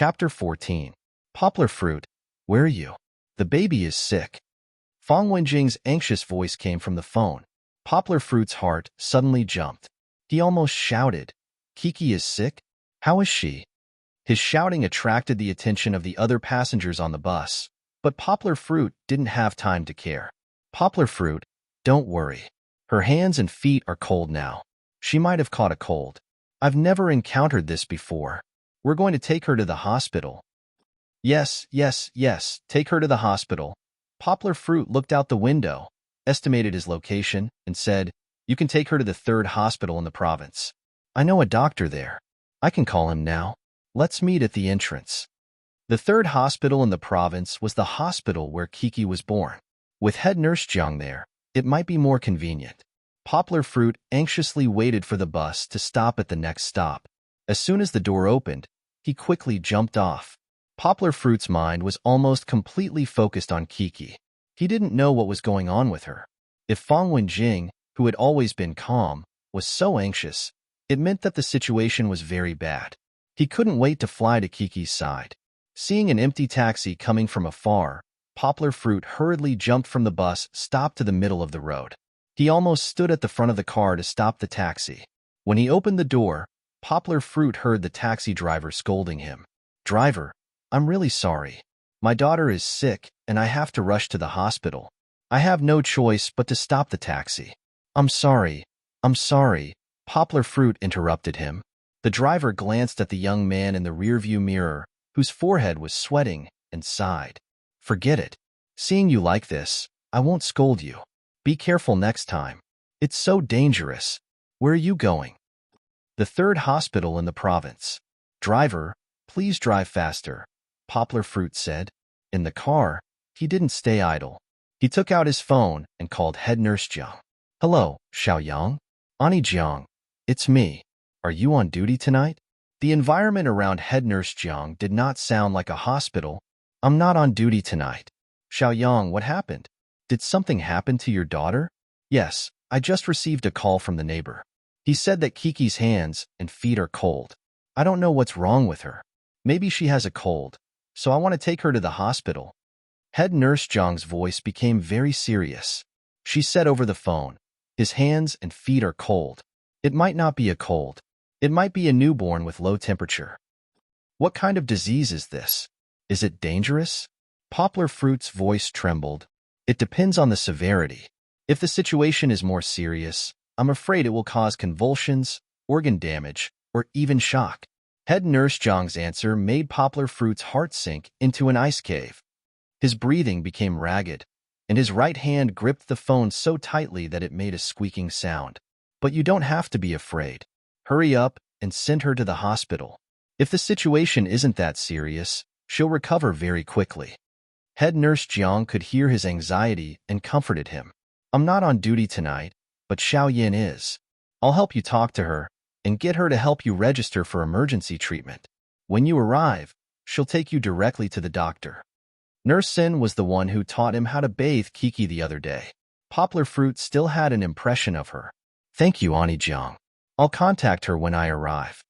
Chapter 14. Poplar Fruit, where are you? The baby is sick. Fong Wenjing's anxious voice came from the phone. Poplar Fruit's heart suddenly jumped. He almost shouted, Kiki is sick? How is she? His shouting attracted the attention of the other passengers on the bus, but Poplar Fruit didn't have time to care. Poplar Fruit, don't worry. Her hands and feet are cold now. She might have caught a cold. I've never encountered this before. We're going to take her to the hospital. Yes, take her to the hospital. Poplar Fruit looked out the window, estimated his location, and said, You can take her to the 3rd hospital in the province. I know a doctor there. I can call him now. Let's meet at the entrance. The 3rd hospital in the province was the hospital where Kiki was born. With head nurse Jiang there, it might be more convenient. Poplar Fruit anxiously waited for the bus to stop at the next stop. As soon as the door opened, he quickly jumped off. Poplar Fruit's mind was almost completely focused on Kiki. He didn't know what was going on with her. If Fong Wenjing, who had always been calm, was so anxious, it meant that the situation was very bad. He couldn't wait to fly to Kiki's side. Seeing an empty taxi coming from afar, Poplar Fruit hurriedly jumped from the bus, stopped to the middle of the road. He almost stood at the front of the car to stop the taxi. When he opened the door, Poplar Fruit heard the taxi driver scolding him. Driver, I'm really sorry. My daughter is sick, and I have to rush to the hospital. I have no choice but to stop the taxi. I'm sorry. Poplar Fruit interrupted him. The driver glanced at the young man in the rearview mirror, whose forehead was sweating, and sighed. Forget it. Seeing you like this, I won't scold you. Be careful next time. It's so dangerous. Where are you going? The 3rd hospital in the province. Driver, please drive faster, Poplar Fruit said. In the car, he didn't stay idle. He took out his phone and called head nurse Jiang. Hello, Xiaoyang? Ani Jiang, it's me. Are you on duty tonight? The environment around head nurse Jiang did not sound like a hospital. I'm not on duty tonight. Xiaoyang, what happened? Did something happen to your daughter? Yes, I just received a call from the neighbor. He said that Kiki's hands and feet are cold. I don't know what's wrong with her. Maybe she has a cold, so I want to take her to the hospital. Head nurse Jiang's voice became very serious. She said over the phone, His hands and feet are cold. It might not be a cold. It might be a newborn with low temperature. What kind of disease is this? Is it dangerous? Poplar Fruit's voice trembled. It depends on the severity. If the situation is more serious, I'm afraid it will cause convulsions, organ damage, or even shock. Head nurse Jiang's answer made Poplar Fruit's heart sink into an ice cave. His breathing became ragged, and his right hand gripped the phone so tightly that it made a squeaking sound. But you don't have to be afraid. Hurry up and send her to the hospital. If the situation isn't that serious, she'll recover very quickly. Head nurse Jiang could hear his anxiety and comforted him. I'm not on duty tonight, but Xiao Yin is. I'll help you talk to her and get her to help you register for emergency treatment. When you arrive, she'll take you directly to the doctor. Nurse Sin was the one who taught him how to bathe Kiki the other day. Poplar Fruit still had an impression of her. Thank you, Ani Jiang. I'll contact her when I arrive.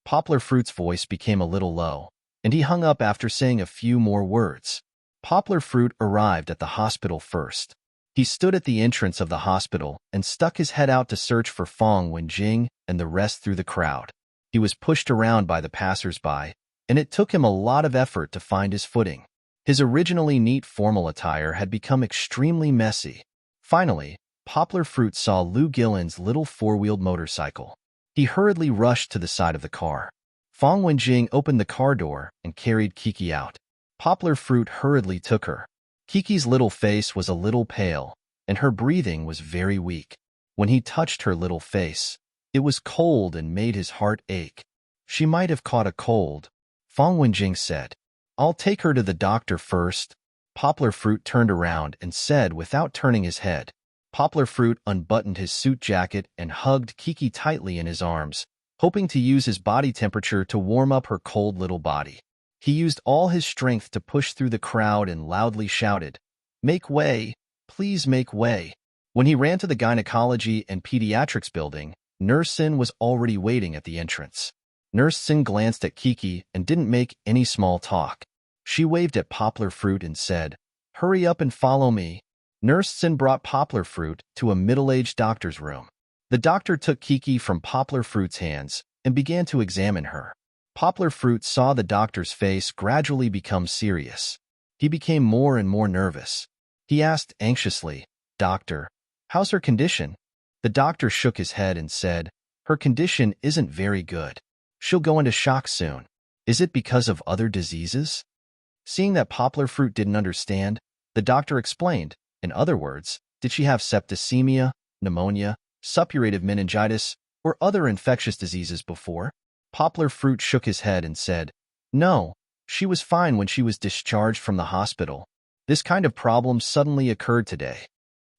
Poplar Fruit's voice became a little low, and he hung up after saying a few more words. Poplar Fruit arrived at the hospital first. He stood at the entrance of the hospital and stuck his head out to search for Fong Wenjing and the rest through the crowd. He was pushed around by the passers-by, and it took him a lot of effort to find his footing. His originally neat formal attire had become extremely messy. Finally, Poplar Fruit saw Liu Gillen's little four-wheeled motorcycle. He hurriedly rushed to the side of the car. Fong Wenjing opened the car door and carried Kiki out. Poplar Fruit hurriedly took her. Kiki's little face was a little pale, and her breathing was very weak. When he touched her little face, it was cold and made his heart ache. She might have caught a cold, Fong Wenjing said. I'll take her to the doctor first. Poplar Fruit turned around and said without turning his head. Poplar Fruit unbuttoned his suit jacket and hugged Kiki tightly in his arms, hoping to use his body temperature to warm up her cold little body. He used all his strength to push through the crowd and loudly shouted, Make way! Please make way! When he ran to the gynecology and pediatrics building, Nurse Sin was already waiting at the entrance. Nurse Sin glanced at Kiki and didn't make any small talk. She waved at Poplar Fruit and said, "Hurry up and follow me." Nurse Sin brought Poplar Fruit to a middle-aged doctor's room. The doctor took Kiki from Poplar Fruit's hands and began to examine her. Poplar Fruit saw the doctor's face gradually become serious. He became more and more nervous. He asked anxiously, "Doctor, how's her condition?" The doctor shook his head and said, "Her condition isn't very good. She'll go into shock soon." "Is it because of other diseases?" Seeing that Poplar Fruit didn't understand, the doctor explained. In other words, did she have septicemia, pneumonia, suppurative meningitis, or other infectious diseases before? Poplar Fruit shook his head and said, "No, she was fine when she was discharged from the hospital. This kind of problem suddenly occurred today."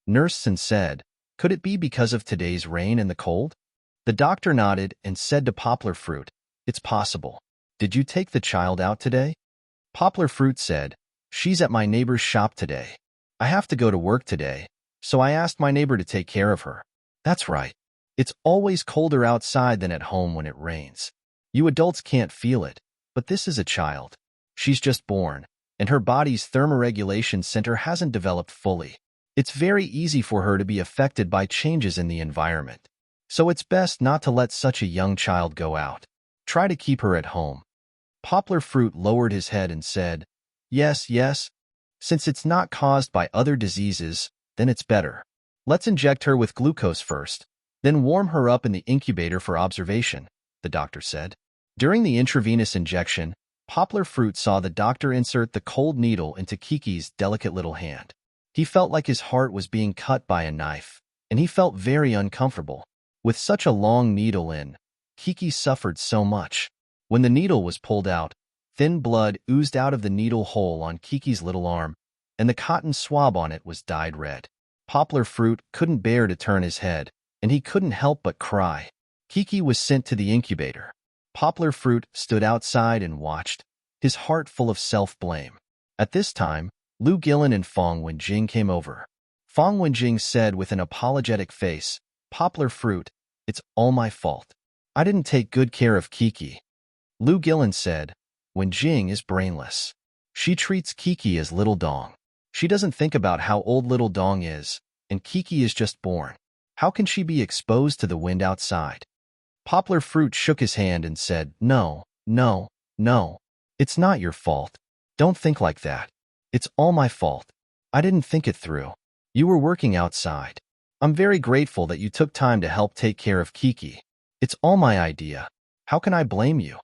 Nurse Sin said, "Could it be because of today's rain and the cold?" The doctor nodded and said to Poplar Fruit, "It's possible. Did you take the child out today?" Poplar Fruit said, "She's at my neighbor's shop today. I have to go to work today, so I asked my neighbor to take care of her." "That's right. It's always colder outside than at home when it rains. You adults can't feel it, but this is a child. She's just born, and her body's thermoregulation center hasn't developed fully. It's very easy for her to be affected by changes in the environment. So it's best not to let such a young child go out. Try to keep her at home." Poplar Fruit lowered his head and said, "Yes, yes. Since it's not caused by other diseases, then it's better. Let's inject her with glucose first, then warm her up in the incubator for observation," the doctor said. During the intravenous injection, Poplar Fruit saw the doctor insert the cold needle into Kiki's delicate little hand. He felt like his heart was being cut by a knife, and he felt very uncomfortable. With such a long needle in, Kiki suffered so much. When the needle was pulled out, thin blood oozed out of the needle hole on Kiki's little arm, and the cotton swab on it was dyed red. Poplar Fruit couldn't bear to turn his head, and he couldn't help but cry. Kiki was sent to the incubator. Poplar Fruit stood outside and watched, his heart full of self-blame. At this time, Lu Gillen and Fong Wenjing came over. Fong Wenjing said with an apologetic face, "Poplar Fruit, it's all my fault. I didn't take good care of Kiki." Lu Gillen said, "Wenjing is brainless. She treats Kiki as Little Dong. She doesn't think about how old Little Dong is, and Kiki is just born. How can she be exposed to the wind outside?" Poplar Fruit shook his hand and said, "No, no, no. It's not your fault. Don't think like that. It's all my fault. I didn't think it through. You were working outside. I'm very grateful that you took time to help take care of Kiki. It's all my idea. How can I blame you?"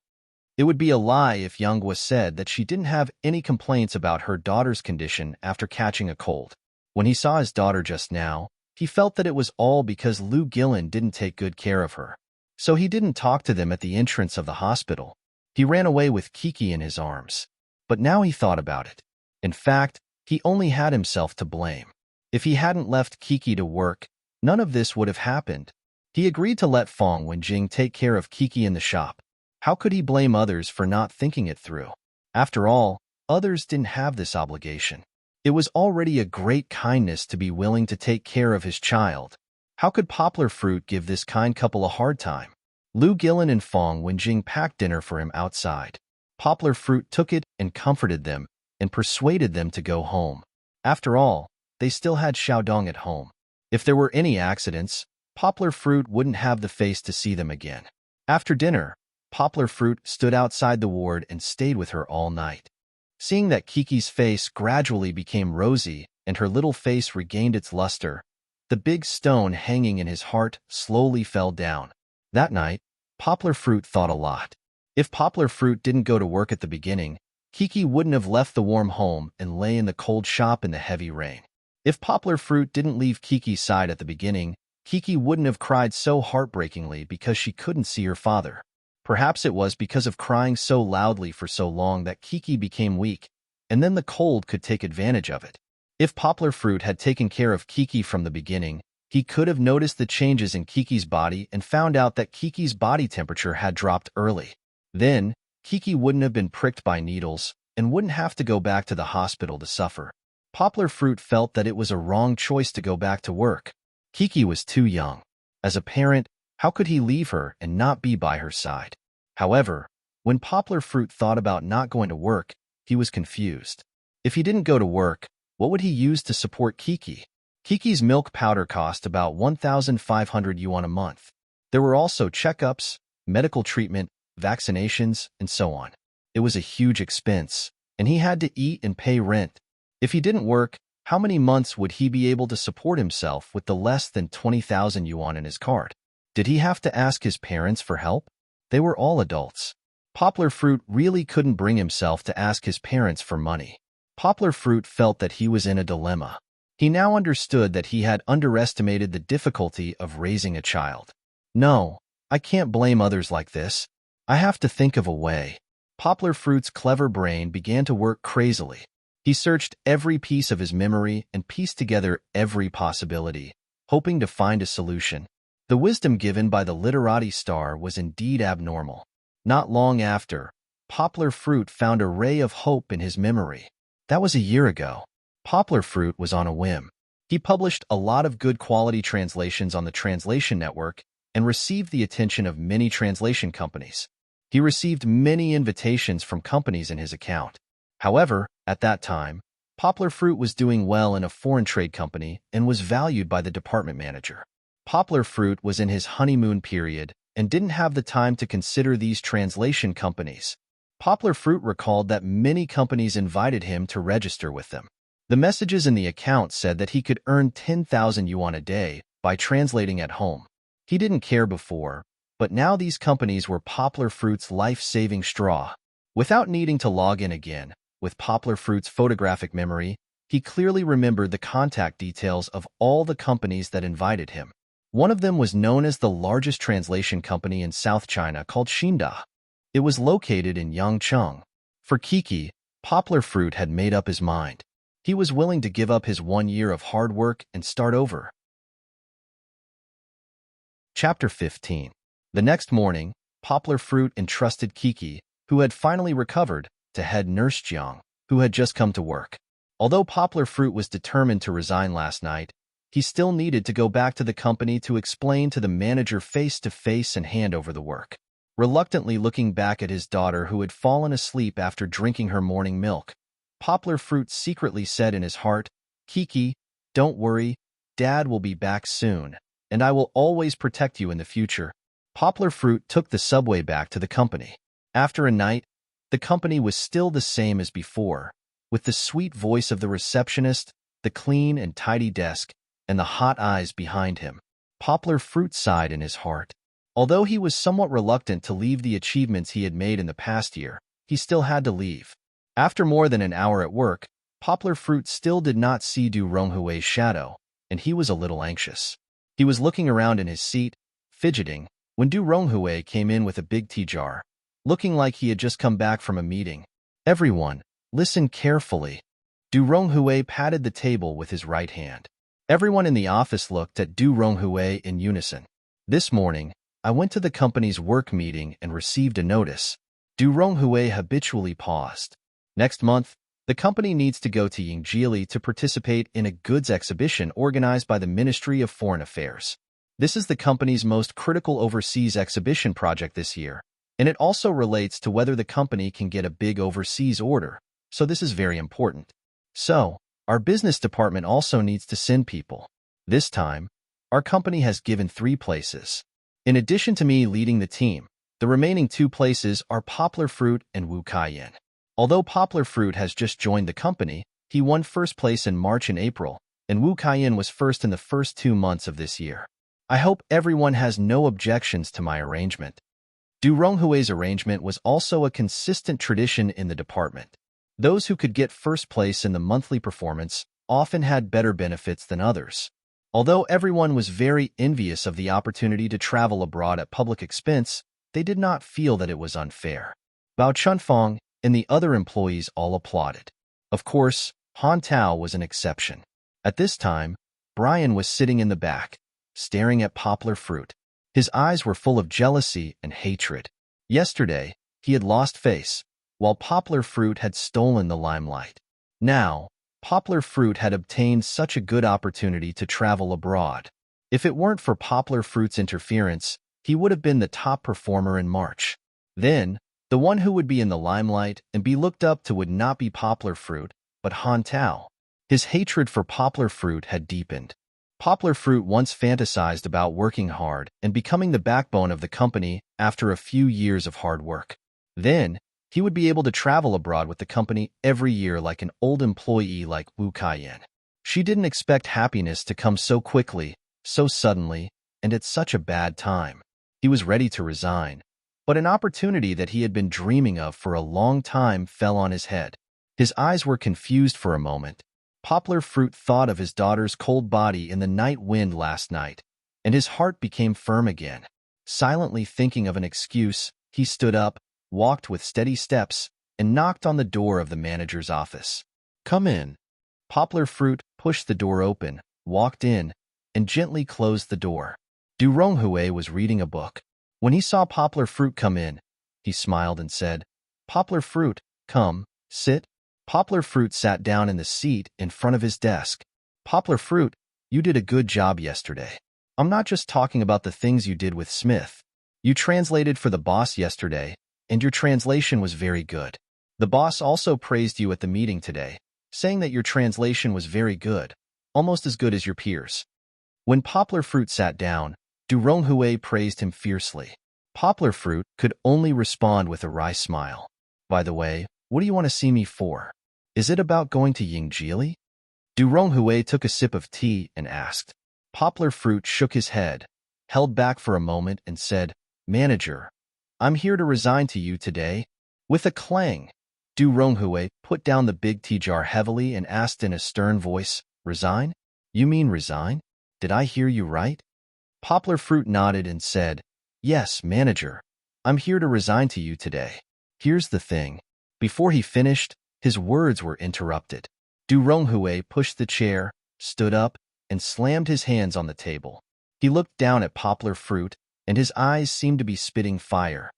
It would be a lie if Younghwa said that she didn't have any complaints about her daughter's condition after catching a cold. When he saw his daughter just now, he felt that it was all because Lu Gillen didn't take good care of her. So he didn't talk to them at the entrance of the hospital. He ran away with Kiki in his arms. But now he thought about it. In fact, he only had himself to blame. If he hadn't left Kiki to work, none of this would have happened. He agreed to let Fong Wenjing take care of Kiki in the shop. How could he blame others for not thinking it through? After all, others didn't have this obligation. It was already a great kindness to be willing to take care of his child. How could Poplar Fruit give this kind couple a hard time? Lu Gillen and Fong Wenjing packed dinner for him outside. Poplar Fruit took it and comforted them and persuaded them to go home. After all, they still had Xiaodong at home. If there were any accidents, Poplar Fruit wouldn't have the face to see them again. After dinner, Poplar Fruit stood outside the ward and stayed with her all night. Seeing that Kiki's face gradually became rosy and her little face regained its luster, the big stone hanging in his heart slowly fell down. That night, Poplar Fruit thought a lot. If Poplar Fruit didn't go to work at the beginning, Kiki wouldn't have left the warm home and lay in the cold shop in the heavy rain. If Poplar Fruit didn't leave Kiki's side at the beginning, Kiki wouldn't have cried so heartbreakingly because she couldn't see her father. Perhaps it was because of crying so loudly for so long that Kiki became weak, and then the cold could take advantage of it. If Poplar Fruit had taken care of Kiki from the beginning, he could have noticed the changes in Kiki's body and found out that Kiki's body temperature had dropped early. Then, Kiki wouldn't have been pricked by needles and wouldn't have to go back to the hospital to suffer. Poplar Fruit felt that it was a wrong choice to go back to work. Kiki was too young. As a parent, how could he leave her and not be by her side? However, when Poplar Fruit thought about not going to work, he was confused. If he didn't go to work, what would he use to support Kiki? Kiki's milk powder cost about 1,500 yuan a month. There were also checkups, medical treatment, vaccinations, and so on. It was a huge expense, and he had to eat and pay rent. If he didn't work, how many months would he be able to support himself with the less than 20,000 yuan in his card? Did he have to ask his parents for help? They were all adults. Poplar Fruit really couldn't bring himself to ask his parents for money. Poplar Fruit felt that he was in a dilemma. He now understood that he had underestimated the difficulty of raising a child. No, I can't blame others like this. I have to think of a way. Poplar Fruit's clever brain began to work crazily. He searched every piece of his memory and pieced together every possibility, hoping to find a solution. The wisdom given by the literati star was indeed abnormal. Not long after, Poplar Fruit found a ray of hope in his memory. That was a year ago. Poplar Fruit was on a whim. He published a lot of good quality translations on the translation network and received the attention of many translation companies. He received many invitations from companies in his account. However, at that time, Poplar Fruit was doing well in a foreign trade company and was valued by the department manager. Poplar Fruit was in his honeymoon period and didn't have the time to consider these translation companies. Poplar Fruit recalled that many companies invited him to register with them. The messages in the account said that he could earn 10,000 yuan a day by translating at home. He didn't care before, but now these companies were Poplar Fruit's life-saving straw. Without needing to log in again, with Poplar Fruit's photographic memory, he clearly remembered the contact details of all the companies that invited him. One of them was known as the largest translation company in South China called Xinda. It was located in Yangcheng. For Kiki, Poplar Fruit had made up his mind. He was willing to give up his 1 year of hard work and start over. Chapter 15. The next morning, Poplar Fruit entrusted Kiki, who had finally recovered, to head nurse Jiang, who had just come to work. Although Poplar Fruit was determined to resign last night, he still needed to go back to the company to explain to the manager face-to-face and hand over the work. Reluctantly looking back at his daughter who had fallen asleep after drinking her morning milk, Poplar Fruit secretly said in his heart, "Kiki, don't worry, Dad will be back soon, and I will always protect you in the future." Poplar Fruit took the subway back to the company. After a night, the company was still the same as before, with the sweet voice of the receptionist, the clean and tidy desk, and the hot eyes behind him. Poplar Fruit sighed in his heart. Although he was somewhat reluctant to leave the achievements he had made in the past year, he still had to leave. After more than an hour at work, Poplar Fruit still did not see Du Ronghui's shadow, and he was a little anxious. He was looking around in his seat, fidgeting, when Du Ronghui came in with a big tea jar, looking like he had just come back from a meeting. "Everyone, listen carefully." Du Ronghui patted the table with his right hand. Everyone in the office looked at Du Ronghui in unison. "This morning, I went to the company's work meeting and received a notice." Du Ronghui habitually paused. "Next month, the company needs to go to Yingjili to participate in a goods exhibition organized by the Ministry of Foreign Affairs. This is the company's most critical overseas exhibition project this year, and it also relates to whether the company can get a big overseas order, so this is very important. So, our business department also needs to send people. This time, our company has given 3 places. In addition to me leading the team, the remaining 2 places are Poplar Fruit and Wu Kaiyan. Although Poplar Fruit has just joined the company, he won first place in March and April, and Wu Kaiyan was first in the first 2 months of this year. I hope everyone has no objections to my arrangement." Du Ronghui's arrangement was also a consistent tradition in the department. Those who could get first place in the monthly performance often had better benefits than others. Although everyone was very envious of the opportunity to travel abroad at public expense, they did not feel that it was unfair. Bao Chunfeng and the other employees all applauded. Of course, Han Tao was an exception. At this time, Brian was sitting in the back, staring at Poplar Fruit. His eyes were full of jealousy and hatred. Yesterday, he had lost face, while Poplar Fruit had stolen the limelight. Now, Poplar Fruit had obtained such a good opportunity to travel abroad. If it weren't for Poplar Fruit's interference, he would have been the top performer in March. Then, the one who would be in the limelight and be looked up to would not be Poplar Fruit, but Han Tao. His hatred for Poplar Fruit had deepened. Poplar Fruit once fantasized about working hard and becoming the backbone of the company after a few years of hard work. Then, he would be able to travel abroad with the company every year like an old employee like Wu Kaiyan. She didn't expect happiness to come so quickly, so suddenly, and at such a bad time. He was ready to resign, but an opportunity that he had been dreaming of for a long time fell on his head. His eyes were confused for a moment. Poplar Fruit thought of his daughter's cold body in the night wind last night, and his heart became firm again. Silently thinking of an excuse, he stood up, walked with steady steps, and knocked on the door of the manager's office. "Come in." Poplar Fruit pushed the door open, walked in, and gently closed the door. Du Ronghui was reading a book. When he saw Poplar Fruit come in, he smiled and said, "Poplar Fruit, come, sit." Poplar Fruit sat down in the seat in front of his desk. "Poplar Fruit, you did a good job yesterday. I'm not just talking about the things you did with Smith. You translated for the boss yesterday, and your translation was very good. The boss also praised you at the meeting today, saying that your translation was very good, almost as good as your peers." When Poplar Fruit sat down, Du Ronghui praised him fiercely. Poplar Fruit could only respond with a wry smile. "By the way, what do you want to see me for? Is it about going to Yingjili?" Du Ronghui took a sip of tea and asked. Poplar Fruit shook his head, held back for a moment and said, "Manager, I'm here to resign to you today." With a clang, Du Ronghui put down the big tea jar heavily and asked in a stern voice, "Resign? You mean resign? Did I hear you right?" Poplar Fruit nodded and said, "Yes, manager. I'm here to resign to you today. Here's the thing." Before he finished, his words were interrupted. Du Ronghui pushed the chair, stood up, and slammed his hands on the table. He looked down at Poplar Fruit, and his eyes seemed to be spitting fire.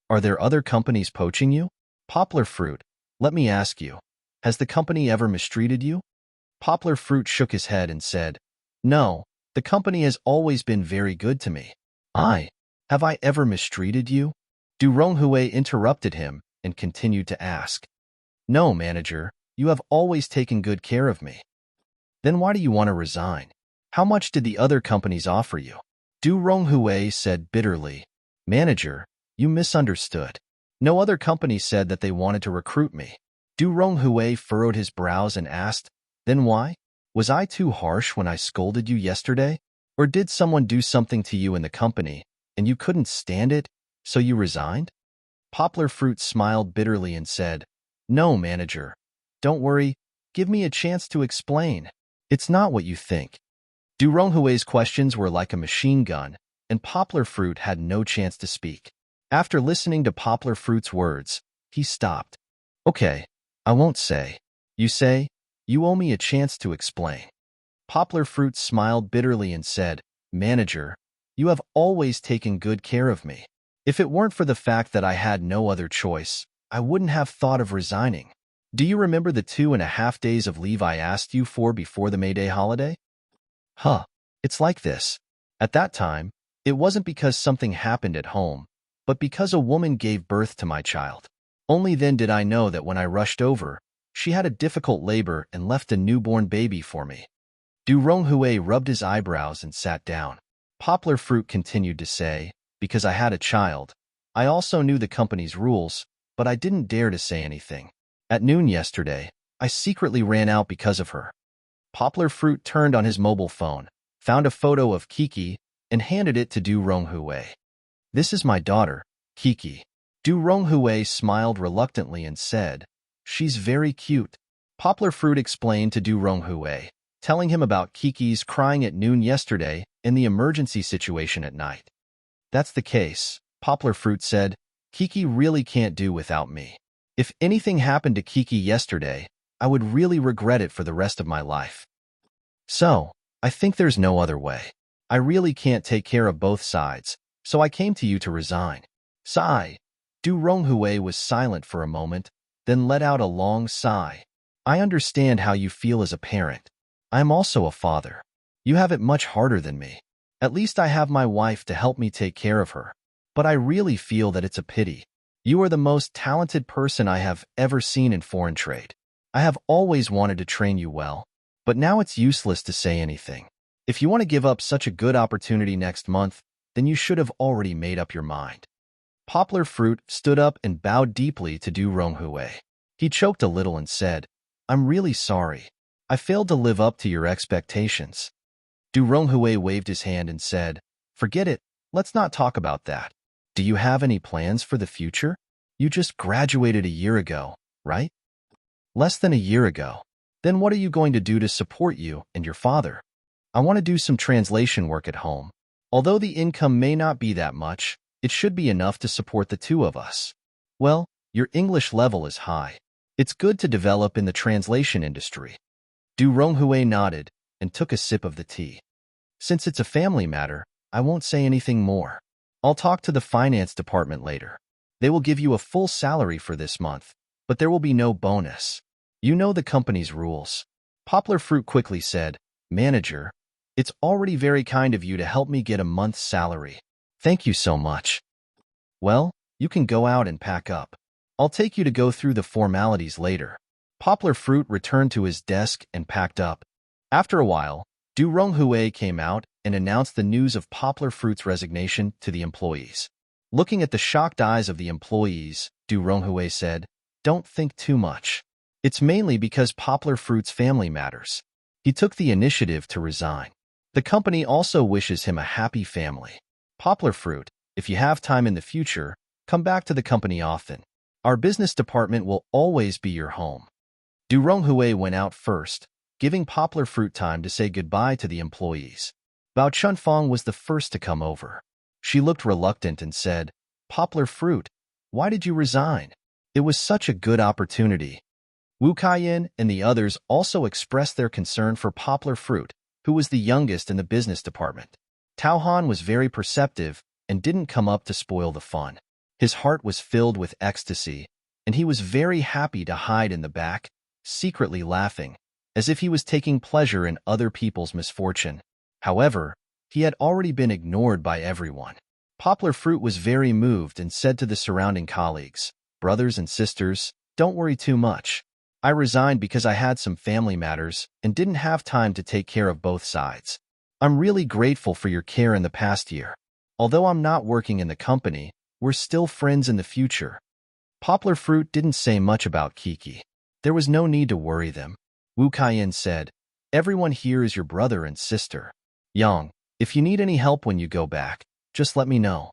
"Are there other companies poaching you? Poplar Fruit, let me ask you, has the company ever mistreated you?" Poplar Fruit shook his head and said, "No, the company has always been very good to me." Have I ever mistreated you?" Du Ronghui interrupted him and continued to ask. "No, manager, you have always taken good care of me." "Then why do you want to resign? How much did the other companies offer you?" Du Ronghui said bitterly, "Manager, you misunderstood. No other company said that they wanted to recruit me." Du Ronghui furrowed his brows and asked, "Then why? Was I too harsh when I scolded you yesterday? Or did someone do something to you in the company, and you couldn't stand it, so you resigned?" Poplar Fruit smiled bitterly and said, "No, manager. Don't worry. Give me a chance to explain. It's not what you think." Du Ronghui's questions were like a machine gun, and Poplar Fruit had no chance to speak. After listening to Poplar Fruit's words, he stopped. "Okay, I won't say. You say, you owe me a chance to explain." Poplar Fruit smiled bitterly and said, "Manager, you have always taken good care of me. If it weren't for the fact that I had no other choice, I wouldn't have thought of resigning. Do you remember the 2.5 days of leave I asked you for before the May Day holiday? It's like this. At that time, it wasn't because something happened at home, but because a woman gave birth to my child. Only then did I know that when I rushed over, she had a difficult labor and left a newborn baby for me." Du Ronghui rubbed his eyebrows and sat down. Poplar Fruit continued to say, "Because I had a child, I also knew the company's rules, but I didn't dare to say anything. At noon yesterday, I secretly ran out because of her." Poplar Fruit turned on his mobile phone, found a photo of Kiki, and handed it to Du Ronghui. "This is my daughter, Kiki." Du Ronghui smiled reluctantly and said, "She's very cute." Poplar Fruit explained to Du Ronghui, telling him about Kiki's crying at noon yesterday and the emergency situation at night. "That's the case," Poplar Fruit said. "Kiki really can't do without me. If anything happened to Kiki yesterday, I would really regret it for the rest of my life. So, I think there's no other way. I really can't take care of both sides, so I came to you to resign." Sigh. Du Ronghui was silent for a moment, then let out a long sigh. "I understand how you feel as a parent. I am also a father. You have it much harder than me. At least I have my wife to help me take care of her. But I really feel that it's a pity. You are the most talented person I have ever seen in foreign trade. I have always wanted to train you well, but now it's useless to say anything. If you want to give up such a good opportunity next month, then you should have already made up your mind. Poplar Fruit stood up and bowed deeply to Du Ronghui. He choked a little and said, I'm really sorry. I failed to live up to your expectations. Du Ronghui waved his hand and said, Forget it, let's not talk about that. Do you have any plans for the future? You just graduated a year ago, right? Less than a year ago. Then what are you going to do to support you and your father? I want to do some translation work at home. Although the income may not be that much, it should be enough to support the two of us. Well, your English level is high. It's good to develop in the translation industry. Du Ronghui nodded and took a sip of the tea. Since it's a family matter, I won't say anything more. I'll talk to the finance department later. They will give you a full salary for this month, but there will be no bonus. You know the company's rules. Poplar Fruit quickly said, Manager, it's already very kind of you to help me get a month's salary. Thank you so much. Well, you can go out and pack up. I'll take you to go through the formalities later. Poplar Fruit returned to his desk and packed up. After a while, Du Ronghui came out and announced the news of Poplar Fruit's resignation to the employees. Looking at the shocked eyes of the employees, Du Ronghui said, Don't think too much. It's mainly because Poplar Fruit's family matters. He took the initiative to resign. The company also wishes him a happy family. Poplar Fruit, if you have time in the future, come back to the company often. Our business department will always be your home. Du Ronghui went out first, giving Poplar Fruit time to say goodbye to the employees. Bao Chunfang was the first to come over. She looked reluctant and said, Poplar Fruit, why did you resign? It was such a good opportunity. Wu Kaiyan and the others also expressed their concern for Poplar Fruit, who was the youngest in the business department. Tao Han was very perceptive and didn't come up to spoil the fun. His heart was filled with ecstasy, and he was very happy to hide in the back, secretly laughing, as if he was taking pleasure in other people's misfortune. However, he had already been ignored by everyone. Poplar Fruit was very moved and said to the surrounding colleagues, Brothers and sisters, don't worry too much. I resigned because I had some family matters and didn't have time to take care of both sides. I'm really grateful for your care in the past year. Although I'm not working in the company, we're still friends in the future. Poplar Fruit didn't say much about Kiki. There was no need to worry them. Wu Kaiyan said, Everyone here is your brother and sister. Yang, if you need any help when you go back, just let me know.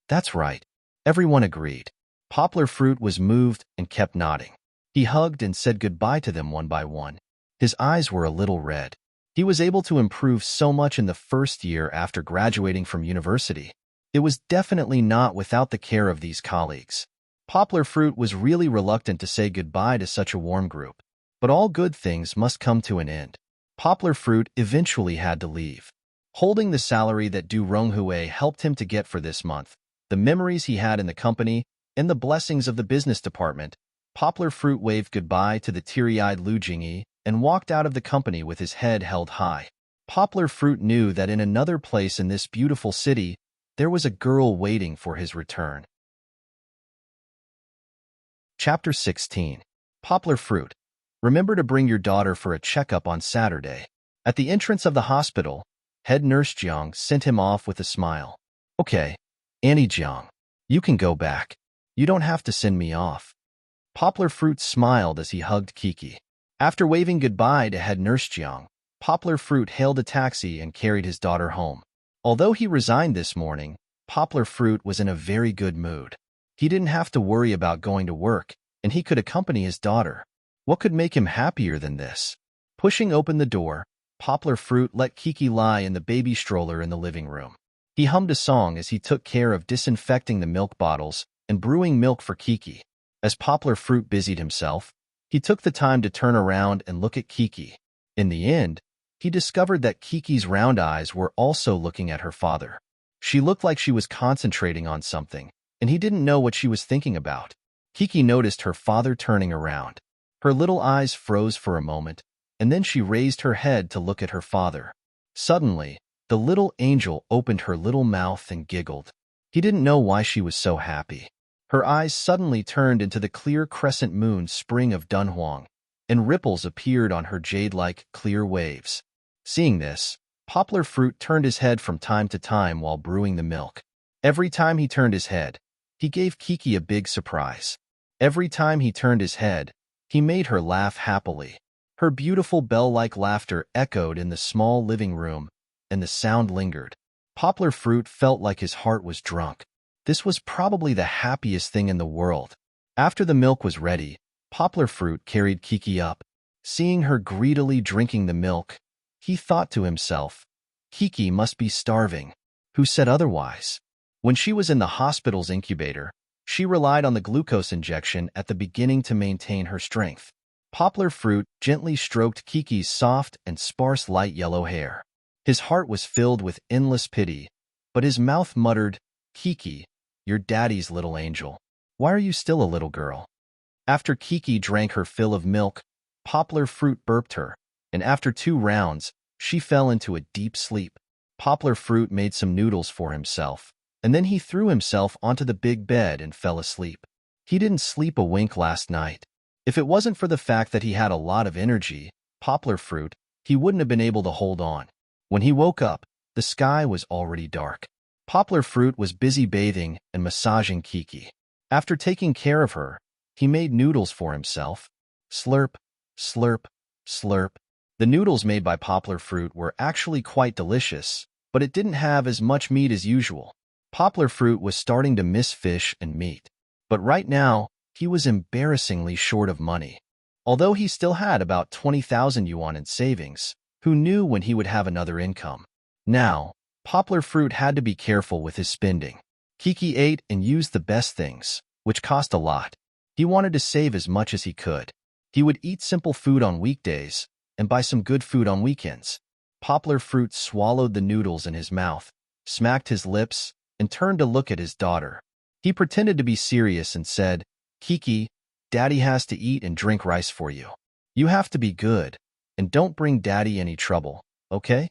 That's right. Everyone agreed. Poplar Fruit was moved and kept nodding. He hugged and said goodbye to them one by one. His eyes were a little red. He was able to improve so much in the first year after graduating from university. It was definitely not without the care of these colleagues. Poplar Fruit was really reluctant to say goodbye to such a warm group. But all good things must come to an end. Poplar Fruit eventually had to leave. Holding the salary that Du Ronghui helped him to get for this month, the memories he had in the company, and the blessings of the business department, Poplar Fruit waved goodbye to the teary-eyed Lu Jingyi and walked out of the company with his head held high. Poplar Fruit knew that in another place in this beautiful city, there was a girl waiting for his return. Chapter 16. Poplar Fruit. Remember to bring your daughter for a checkup on Saturday. At the entrance of the hospital, head nurse Jiang sent him off with a smile. Okay, Annie Jiang, you can go back. You don't have to send me off. Poplar Fruit smiled as he hugged Kiki. After waving goodbye to head nurse Jiang, Poplar Fruit hailed a taxi and carried his daughter home. Although he resigned this morning, Poplar Fruit was in a very good mood. He didn't have to worry about going to work, and he could accompany his daughter. What could make him happier than this? Pushing open the door, Poplar Fruit let Kiki lie in the baby stroller in the living room. He hummed a song as he took care of disinfecting the milk bottles and brewing milk for Kiki. As Poplar Fruit busied himself, he took the time to turn around and look at Kiki. In the end, he discovered that Kiki's round eyes were also looking at her father. She looked like she was concentrating on something, and he didn't know what she was thinking about. Kiki noticed her father turning around. Her little eyes froze for a moment, and then she raised her head to look at her father. Suddenly, the little angel opened her little mouth and giggled. He didn't know why she was so happy. Her eyes suddenly turned into the clear crescent moon spring of Dunhuang, and ripples appeared on her jade-like clear waves. Seeing this, Poplar Fruit turned his head from time to time while brewing the milk. Every time he turned his head, he gave Kiki a big surprise. Every time he turned his head, he made her laugh happily. Her beautiful bell-like laughter echoed in the small living room, and the sound lingered. Poplar Fruit felt like his heart was drunk. This was probably the happiest thing in the world. After the milk was ready, Poplar Fruit carried Kiki up. Seeing her greedily drinking the milk, he thought to himself, Kiki must be starving. Who said otherwise? When she was in the hospital's incubator, she relied on the glucose injection at the beginning to maintain her strength. Poplar Fruit gently stroked Kiki's soft and sparse light yellow hair. His heart was filled with endless pity, but his mouth muttered, Kiki, you're daddy's little angel. Why are you still a little girl? After Kiki drank her fill of milk, Poplar Fruit burped her, and after 2 rounds, she fell into a deep sleep. Poplar Fruit made some noodles for himself, and then he threw himself onto the big bed and fell asleep. He didn't sleep a wink last night. If it wasn't for the fact that he had a lot of energy, Poplar Fruit, he wouldn't have been able to hold on. When he woke up, the sky was already dark. Poplar Fruit was busy bathing and massaging Kiki. After taking care of her, he made noodles for himself. Slurp, slurp, slurp. The noodles made by Poplar Fruit were actually quite delicious, but it didn't have as much meat as usual. Poplar Fruit was starting to miss fish and meat. But right now, he was embarrassingly short of money. Although he still had about 20,000 yuan in savings, who knew when he would have another income? Now, Poplar Fruit had to be careful with his spending. Kiki ate and used the best things, which cost a lot. He wanted to save as much as he could. He would eat simple food on weekdays and buy some good food on weekends. Poplar Fruit swallowed the noodles in his mouth, smacked his lips, and turned to look at his daughter. He pretended to be serious and said, Kiki, Daddy has to eat and drink rice for you. You have to be good, and don't bring Daddy any trouble, okay?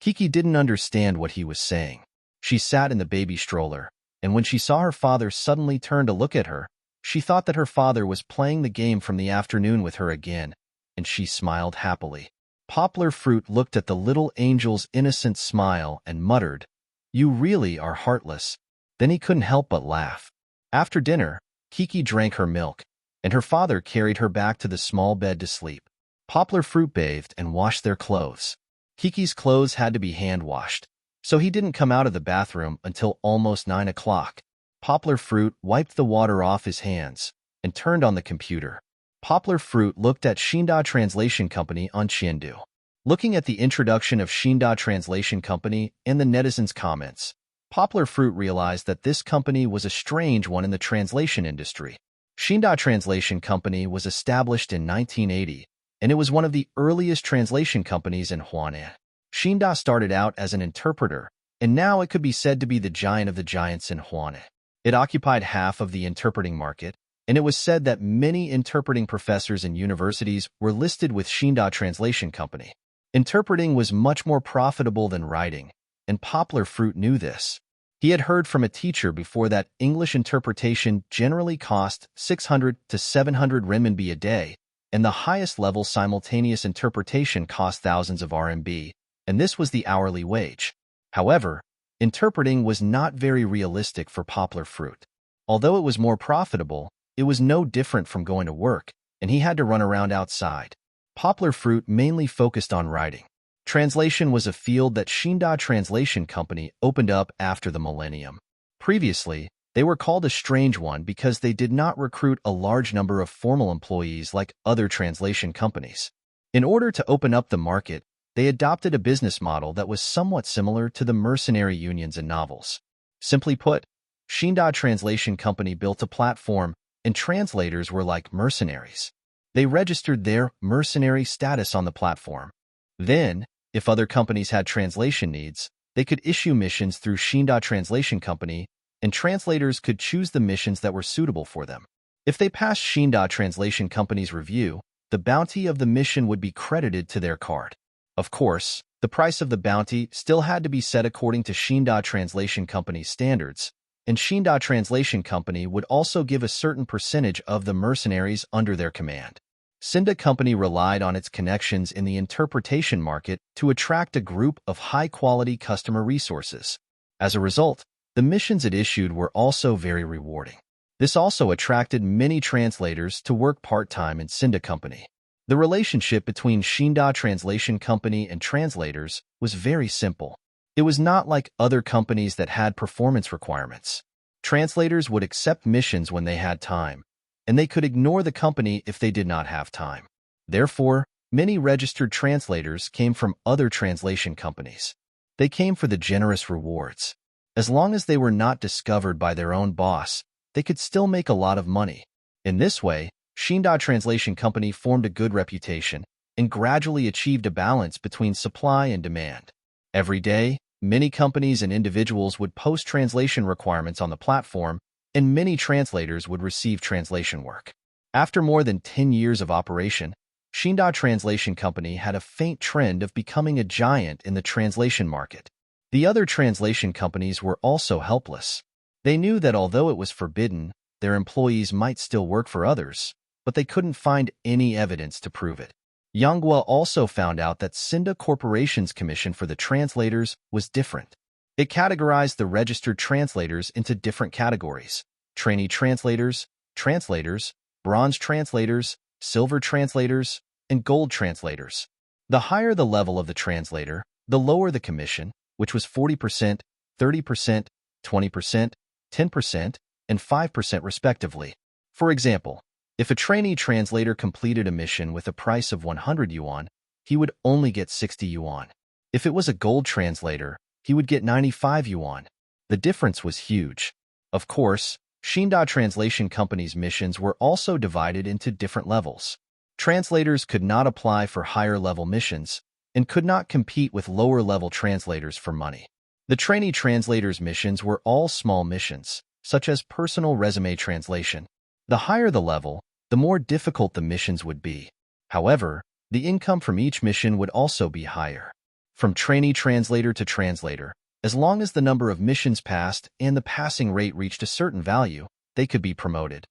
Kiki didn't understand what he was saying. She sat in the baby stroller, and when she saw her father suddenly turn to look at her, she thought that her father was playing the game from the afternoon with her again, and she smiled happily. Poplar Fruit looked at the little angel's innocent smile and muttered, You really are heartless. Then he couldn't help but laugh. After dinner, Kiki drank her milk, and her father carried her back to the small bed to sleep. Poplar Fruit bathed and washed their clothes. Kiki's clothes had to be hand-washed, so he didn't come out of the bathroom until almost 9 o'clock. Poplar Fruit wiped the water off his hands and turned on the computer. Poplar Fruit looked at Xinda Translation Company on Qiandu. Looking at the introduction of Xinda Translation Company and the netizens' comments, Poplar Fruit realized that this company was a strange one in the translation industry. Xinda Translation Company was established in 1980, and it was one of the earliest translation companies in Hunan. Xinda started out as an interpreter, and now it could be said to be the giant of the giants in Hunan. It occupied half of the interpreting market, and it was said that many interpreting professors in universities were listed with Xinda Translation Company. Interpreting was much more profitable than writing, and Poplar Fruit knew this. He had heard from a teacher before that English interpretation generally cost 600 to 700 renminbi a day, and the highest level simultaneous interpretation cost thousands of RMB, and this was the hourly wage. However, interpreting was not very realistic for Poplar Fruit. Although it was more profitable, it was no different from going to work, and he had to run around outside. Poplar Fruit mainly focused on writing. Translation was a field that Xinda Translation Company opened up after the millennium. Previously, they were called a strange one because they did not recruit a large number of formal employees like other translation companies. In order to open up the market, they adopted a business model that was somewhat similar to the mercenary unions in novels. Simply put, Xinda Translation Company built a platform, and translators were like mercenaries. They registered their mercenary status on the platform. Then, if other companies had translation needs, they could issue missions through Xinda Translation Company, and translators could choose the missions that were suitable for them. If they passed Xinda Translation Company's review, the bounty of the mission would be credited to their card. Of course, the price of the bounty still had to be set according to Xinda Translation Company's standards, and Shinda Translation Company would also give a certain percentage of the mercenaries under their command. Shinda Company relied on its connections in the interpretation market to attract a group of high-quality customer resources. As a result, the missions it issued were also very rewarding. This also attracted many translators to work part-time in Shinda Company. The relationship between Shinda Translation Company and translators was very simple. It was not like other companies that had performance requirements. Translators would accept missions when they had time, and they could ignore the company if they did not have time. Therefore, many registered translators came from other translation companies. They came for the generous rewards. As long as they were not discovered by their own boss, they could still make a lot of money. In this way, Shinda Translation Company formed a good reputation and gradually achieved a balance between supply and demand. Every day, many companies and individuals would post translation requirements on the platform, and many translators would receive translation work. After more than 10 years of operation, Shinda Translation Company had a faint trend of becoming a giant in the translation market. The other translation companies were also helpless. They knew that although it was forbidden, their employees might still work for others, but they couldn't find any evidence to prove it. Yanghua also found out that Shinda Corporation's commission for the translators was different. It categorized the registered translators into different categories: trainee translators, translators, bronze translators, silver translators, and gold translators. The higher the level of the translator, the lower the commission, which was 40%, 30%, 20%, 10%, and 5% respectively. For example, if a trainee translator completed a mission with a price of 100 yuan, he would only get 60 yuan. If it was a gold translator, he would get 95 yuan. The difference was huge. Of course, Shinda Translation Company's missions were also divided into different levels. Translators could not apply for higher-level missions and could not compete with lower-level translators for money. The trainee translators' missions were all small missions, such as personal resume translation. The higher the level, the more difficult the missions would be. However, the income from each mission would also be higher. From trainee translator to translator, as long as the number of missions passed and the passing rate reached a certain value, they could be promoted.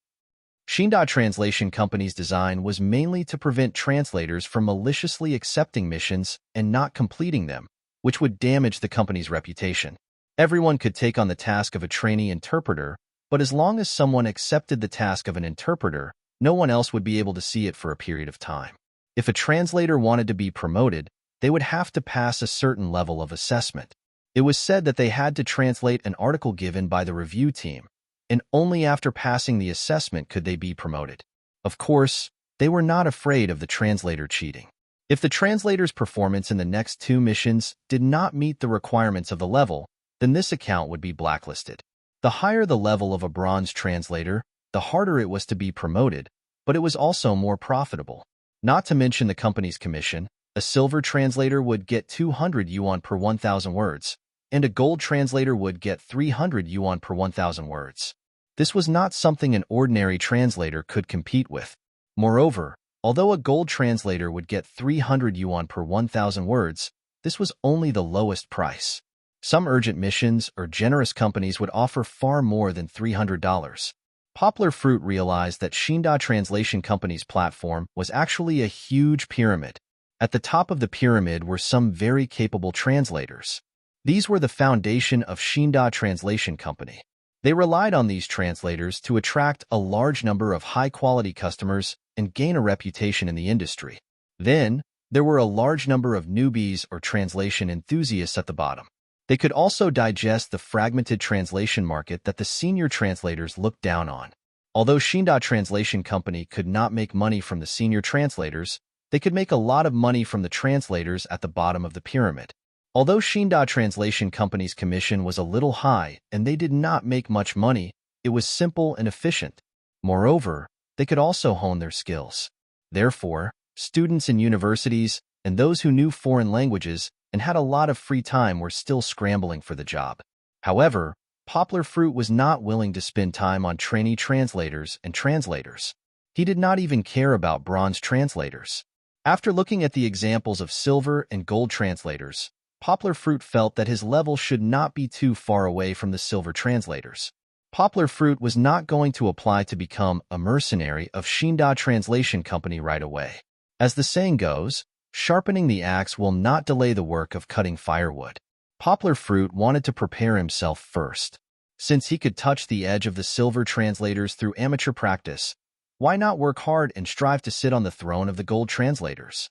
Shinda Translation Company's design was mainly to prevent translators from maliciously accepting missions and not completing them, which would damage the company's reputation. Everyone could take on the task of a trainee interpreter, but as long as someone accepted the task of an interpreter, no one else would be able to see it for a period of time. If a translator wanted to be promoted, they would have to pass a certain level of assessment. It was said that they had to translate an article given by the review team, and only after passing the assessment could they be promoted. Of course, they were not afraid of the translator cheating. If the translator's performance in the next 2 missions did not meet the requirements of the level, then this account would be blacklisted. The higher the level of a bronze translator, the harder it was to be promoted, but it was also more profitable. Not to mention the company's commission, a silver translator would get 200 yuan per 1,000 words, and a gold translator would get 300 yuan per 1,000 words. This was not something an ordinary translator could compete with. Moreover, although a gold translator would get 300 yuan per 1,000 words, this was only the lowest price. Some urgent missions or generous companies would offer far more than $300. Poplar Fruit realized that Shinda Translation Company's platform was actually a huge pyramid. At the top of the pyramid were some very capable translators. These were the foundation of Shinda Translation Company. They relied on these translators to attract a large number of high-quality customers and gain a reputation in the industry. Then, there were a large number of newbies or translation enthusiasts at the bottom. They could also digest the fragmented translation market that the senior translators looked down on. Although Shinda Translation Company could not make money from the senior translators, they could make a lot of money from the translators at the bottom of the pyramid. Although Shinda Translation Company's commission was a little high and they did not make much money, it was simple and efficient. Moreover, they could also hone their skills. Therefore, students in universities and those who knew foreign languages and had a lot of free time were still scrambling for the job. However, Poplar Fruit was not willing to spend time on trainee translators and translators. He did not even care about bronze translators. After looking at the examples of silver and gold translators, Poplar Fruit felt that his level should not be too far away from the silver translators. Poplar Fruit was not going to apply to become a mercenary of Shinda Translation Company right away. As the saying goes, sharpening the axe will not delay the work of cutting firewood. Poplar Fruit wanted to prepare himself first. Since he could touch the edge of the silver translators through amateur practice, why not work hard and strive to sit on the throne of the gold translators?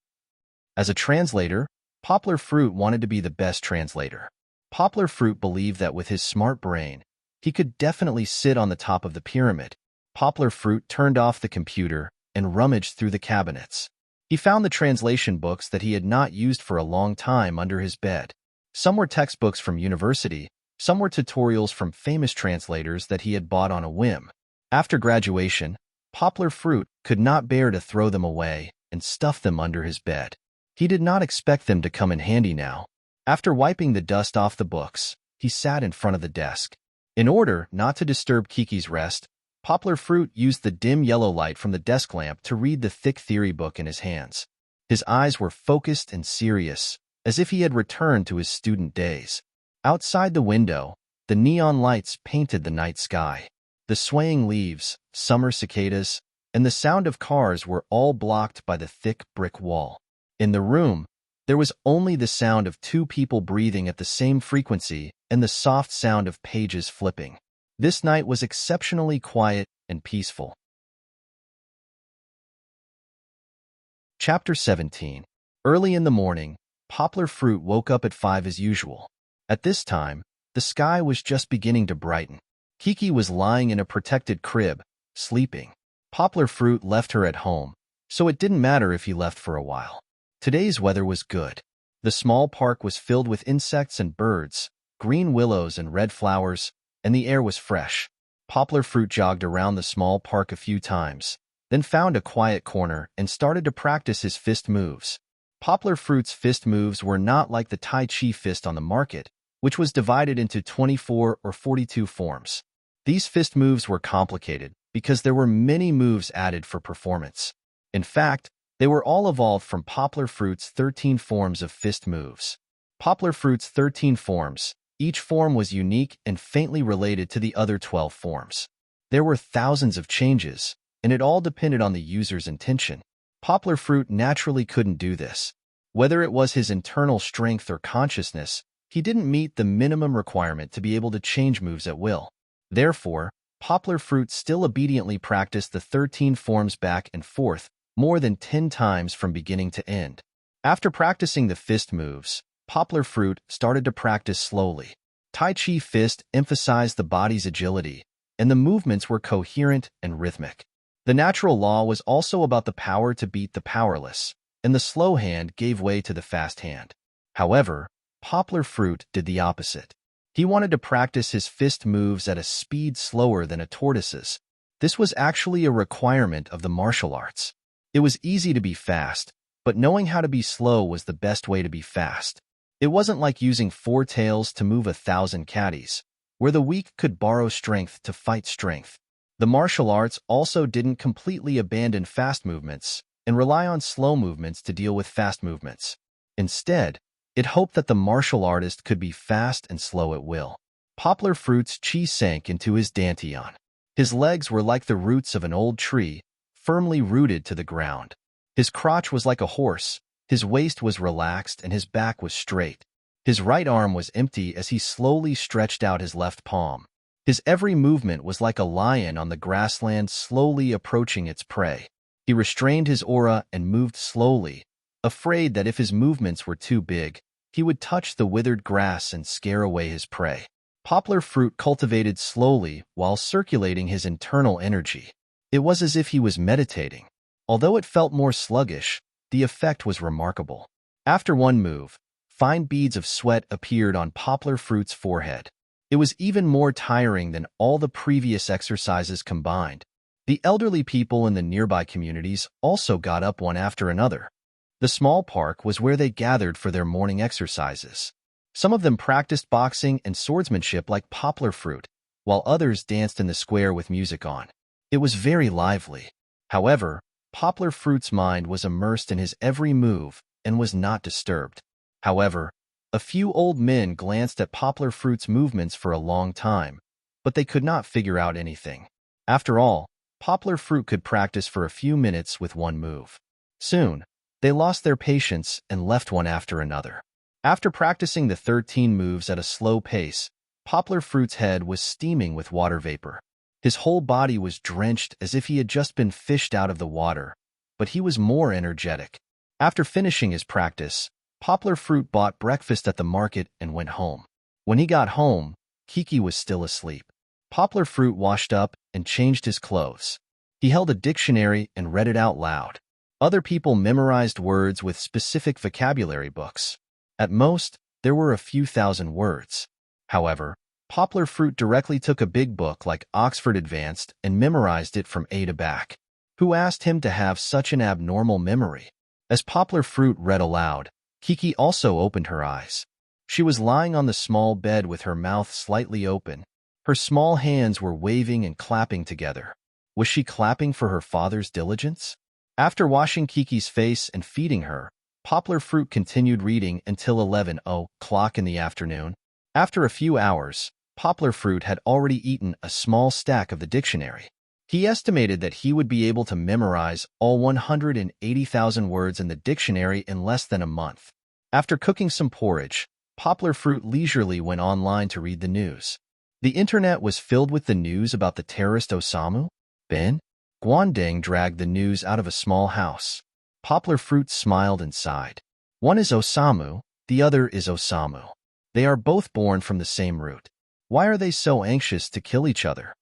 As a translator, Poplar Fruit wanted to be the best translator. Poplar Fruit believed that with his smart brain, he could definitely sit on the top of the pyramid. Poplar Fruit turned off the computer and rummaged through the cabinets. He found the translation books that he had not used for a long time under his bed. Some were textbooks from university, some were tutorials from famous translators that he had bought on a whim. After graduation, Poplar Fruit could not bear to throw them away and stuff them under his bed. He did not expect them to come in handy now. After wiping the dust off the books, he sat in front of the desk. In order not to disturb Kiki's rest, Poplar Fruit used the dim yellow light from the desk lamp to read the thick theory book in his hands. His eyes were focused and serious, as if he had returned to his student days. Outside the window, the neon lights painted the night sky. The swaying leaves, summer cicadas, and the sound of cars were all blocked by the thick brick wall. In the room, there was only the sound of two people breathing at the same frequency and the soft sound of pages flipping. This night was exceptionally quiet and peaceful. Chapter 17. Early in the morning, Poplar Fruit woke up at 5 as usual. At this time, the sky was just beginning to brighten. Kiki was lying in a protected crib, sleeping. Poplar Fruit left her at home, so it didn't matter if he left for a while. Today's weather was good. The small park was filled with insects and birds, green willows and red flowers, and the air was fresh. Poplar Fruit jogged around the small park a few times, then found a quiet corner and started to practice his fist moves. Poplar Fruit's fist moves were not like the Tai Chi fist on the market, which was divided into 24 or 42 forms. These fist moves were complicated because there were many moves added for performance. In fact, they were all evolved from Poplar Fruit's 13 forms of fist moves. Poplar Fruit's 13 forms, each form was unique and faintly related to the other 12 forms. There were thousands of changes, and it all depended on the user's intention. Poplar Fruit naturally couldn't do this. Whether it was his internal strength or consciousness, he didn't meet the minimum requirement to be able to change moves at will. Therefore, Poplar Fruit still obediently practiced the 13 forms back and forth, more than 10 times from beginning to end. After practicing the fist moves, Poplar Fruit started to practice slowly. Tai Chi fist emphasized the body's agility, and the movements were coherent and rhythmic. The natural law was also about the power to beat the powerless, and the slow hand gave way to the fast hand. However, Poplar Fruit did the opposite. He wanted to practice his fist moves at a speed slower than a tortoise's. This was actually a requirement of the martial arts. It was easy to be fast, but knowing how to be slow was the best way to be fast. It wasn't like using 4 tails to move 1,000 caddies, where the weak could borrow strength to fight strength. The martial arts also didn't completely abandon fast movements and rely on slow movements to deal with fast movements. Instead, it hoped that the martial artist could be fast and slow at will. Poplar Fruit's chi sank into his dantian. His legs were like the roots of an old tree, firmly rooted to the ground. His crotch was like a horse, his waist was relaxed, and his back was straight. His right arm was empty as he slowly stretched out his left palm. His every movement was like a lion on the grassland slowly approaching its prey. He restrained his aura and moved slowly, afraid that if his movements were too big, he would touch the withered grass and scare away his prey. Poplar Fruit cultivated slowly while circulating his internal energy. It was as if he was meditating. Although it felt more sluggish, the effect was remarkable. After one move, fine beads of sweat appeared on Poplar Fruit's forehead. It was even more tiring than all the previous exercises combined. The elderly people in the nearby communities also got up one after another. The small park was where they gathered for their morning exercises. Some of them practiced boxing and swordsmanship like Poplar Fruit, while others danced in the square with music on. It was very lively. However, Poplar Fruit's mind was immersed in his every move and was not disturbed. However, a few old men glanced at Poplar Fruit's movements for a long time, but they could not figure out anything. After all, Poplar Fruit could practice for a few minutes with one move. Soon, they lost their patience and left one after another. After practicing the 13 moves at a slow pace, Poplar Fruit's head was steaming with water vapor. His whole body was drenched as if he had just been fished out of the water, but he was more energetic. After finishing his practice, Poplar Fruit bought breakfast at the market and went home. When he got home, Kiki was still asleep. Poplar Fruit washed up and changed his clothes. He held a dictionary and read it out loud. Other people memorized words with specific vocabulary books. At most, there were a few thousand words. However, Poplar Fruit directly took a big book like Oxford Advanced and memorized it from A to back. Who asked him to have such an abnormal memory? As Poplar Fruit read aloud, Kiki also opened her eyes. She was lying on the small bed with her mouth slightly open. Her small hands were waving and clapping together. Was she clapping for her father's diligence? After washing Kiki's face and feeding her, Poplar Fruit continued reading until 11:00 in the afternoon. After a few hours, Poplar Fruit had already eaten a small stack of the dictionary. He estimated that he would be able to memorize all 180,000 words in the dictionary in less than a month. After cooking some porridge, Poplar Fruit leisurely went online to read the news. The internet was filled with the news about the terrorist Osamu bin Laden dragged the news out of a small house. Poplar Fruit smiled and sighed. One is Osamu, the other is Osamu. They are both born from the same root. Why are they so anxious to kill each other?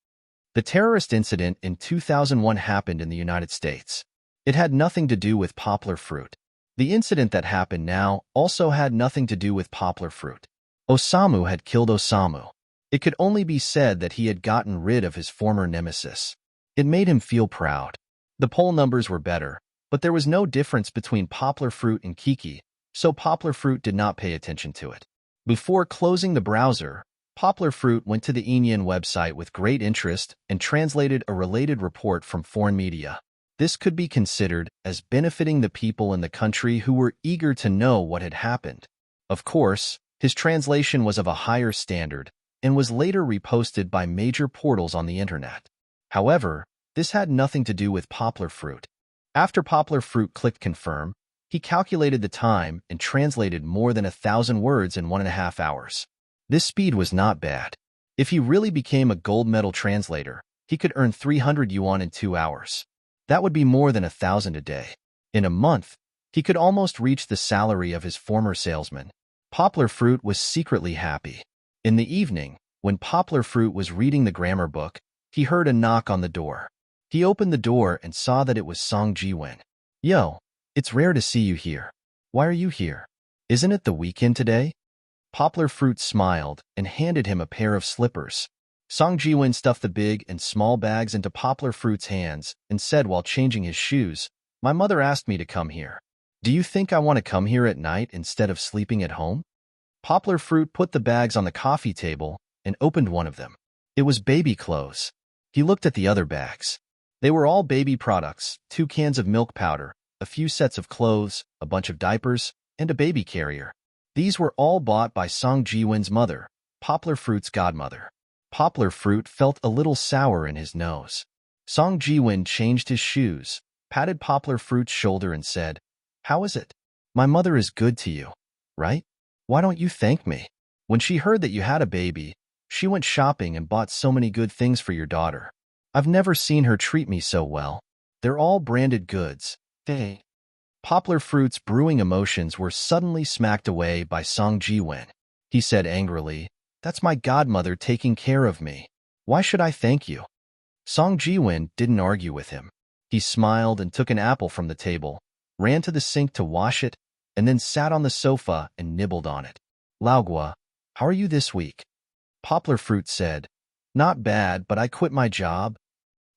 The terrorist incident in 2001 happened in the United States. It had nothing to do with Poplar Fruit. The incident that happened now also had nothing to do with Poplar Fruit. Osamu had killed Osamu. It could only be said that he had gotten rid of his former nemesis. It made him feel proud. The poll numbers were better, but there was no difference between Poplar Fruit and Kiki, so Poplar Fruit did not pay attention to it. Before closing the browser, Poplar Fruit went to the Indian website with great interest and translated a related report from foreign media. This could be considered as benefiting the people in the country who were eager to know what had happened. Of course, his translation was of a higher standard and was later reposted by major portals on the internet. However, this had nothing to do with Poplar Fruit. After Poplar Fruit clicked confirm, he calculated the time and translated more than 1,000 words in 1.5 hours. This speed was not bad. If he really became a gold medal translator, he could earn 300 yuan in 2 hours. That would be more than 1,000 a day. In a month, he could almost reach the salary of his former salesman. Poplar Fruit was secretly happy. In the evening, when Poplar Fruit was reading the grammar book, he heard a knock on the door. He opened the door and saw that it was Song Jiwen. Yo, it's rare to see you here. Why are you here? Isn't it the weekend today? Poplar Fruit smiled and handed him a pair of slippers. Song Jiwen stuffed the big and small bags into Poplar Fruit's hands and said while changing his shoes, "My mother asked me to come here. Do you think I want to come here at night instead of sleeping at home?" Poplar Fruit put the bags on the coffee table and opened one of them. It was baby clothes. He looked at the other bags. They were all baby products, 2 cans of milk powder, a few sets of clothes, a bunch of diapers, and a baby carrier. These were all bought by Song Jiwen's mother, Poplar Fruit's godmother. Poplar Fruit felt a little sour in his nose. Song Jiwen changed his shoes, patted Poplar Fruit's shoulder and said, "How is it? My mother is good to you, right? Why don't you thank me? When she heard that you had a baby, she went shopping and bought so many good things for your daughter. I've never seen her treat me so well. They're all branded goods." Hey. Poplar Fruit's brewing emotions were suddenly smacked away by Song Jiwen. He said angrily, "That's my godmother taking care of me. Why should I thank you?" Song Jiwen didn't argue with him. He smiled and took an apple from the table, ran to the sink to wash it, and then sat on the sofa and nibbled on it. "Laogua, how are you this week?" Poplar Fruit said, "Not bad, but I quit my job."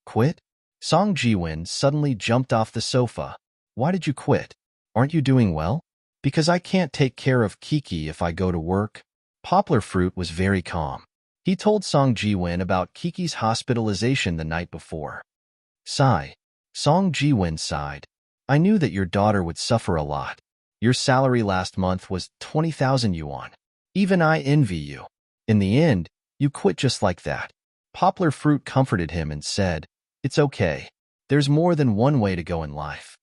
"Quit?" Song Jiwen suddenly jumped off the sofa. "Why did you quit? Aren't you doing well?" "Because I can't take care of Kiki if I go to work." Poplar Fruit was very calm. He told Song Jiwen about Kiki's hospitalization the night before. Sigh. Song Jiwen sighed. "I knew that your daughter would suffer a lot. Your salary last month was 20,000 yuan. Even I envy you. In the end, you quit just like that. Poplar Fruit comforted him and said, "It's okay. There's more than one way to go in life."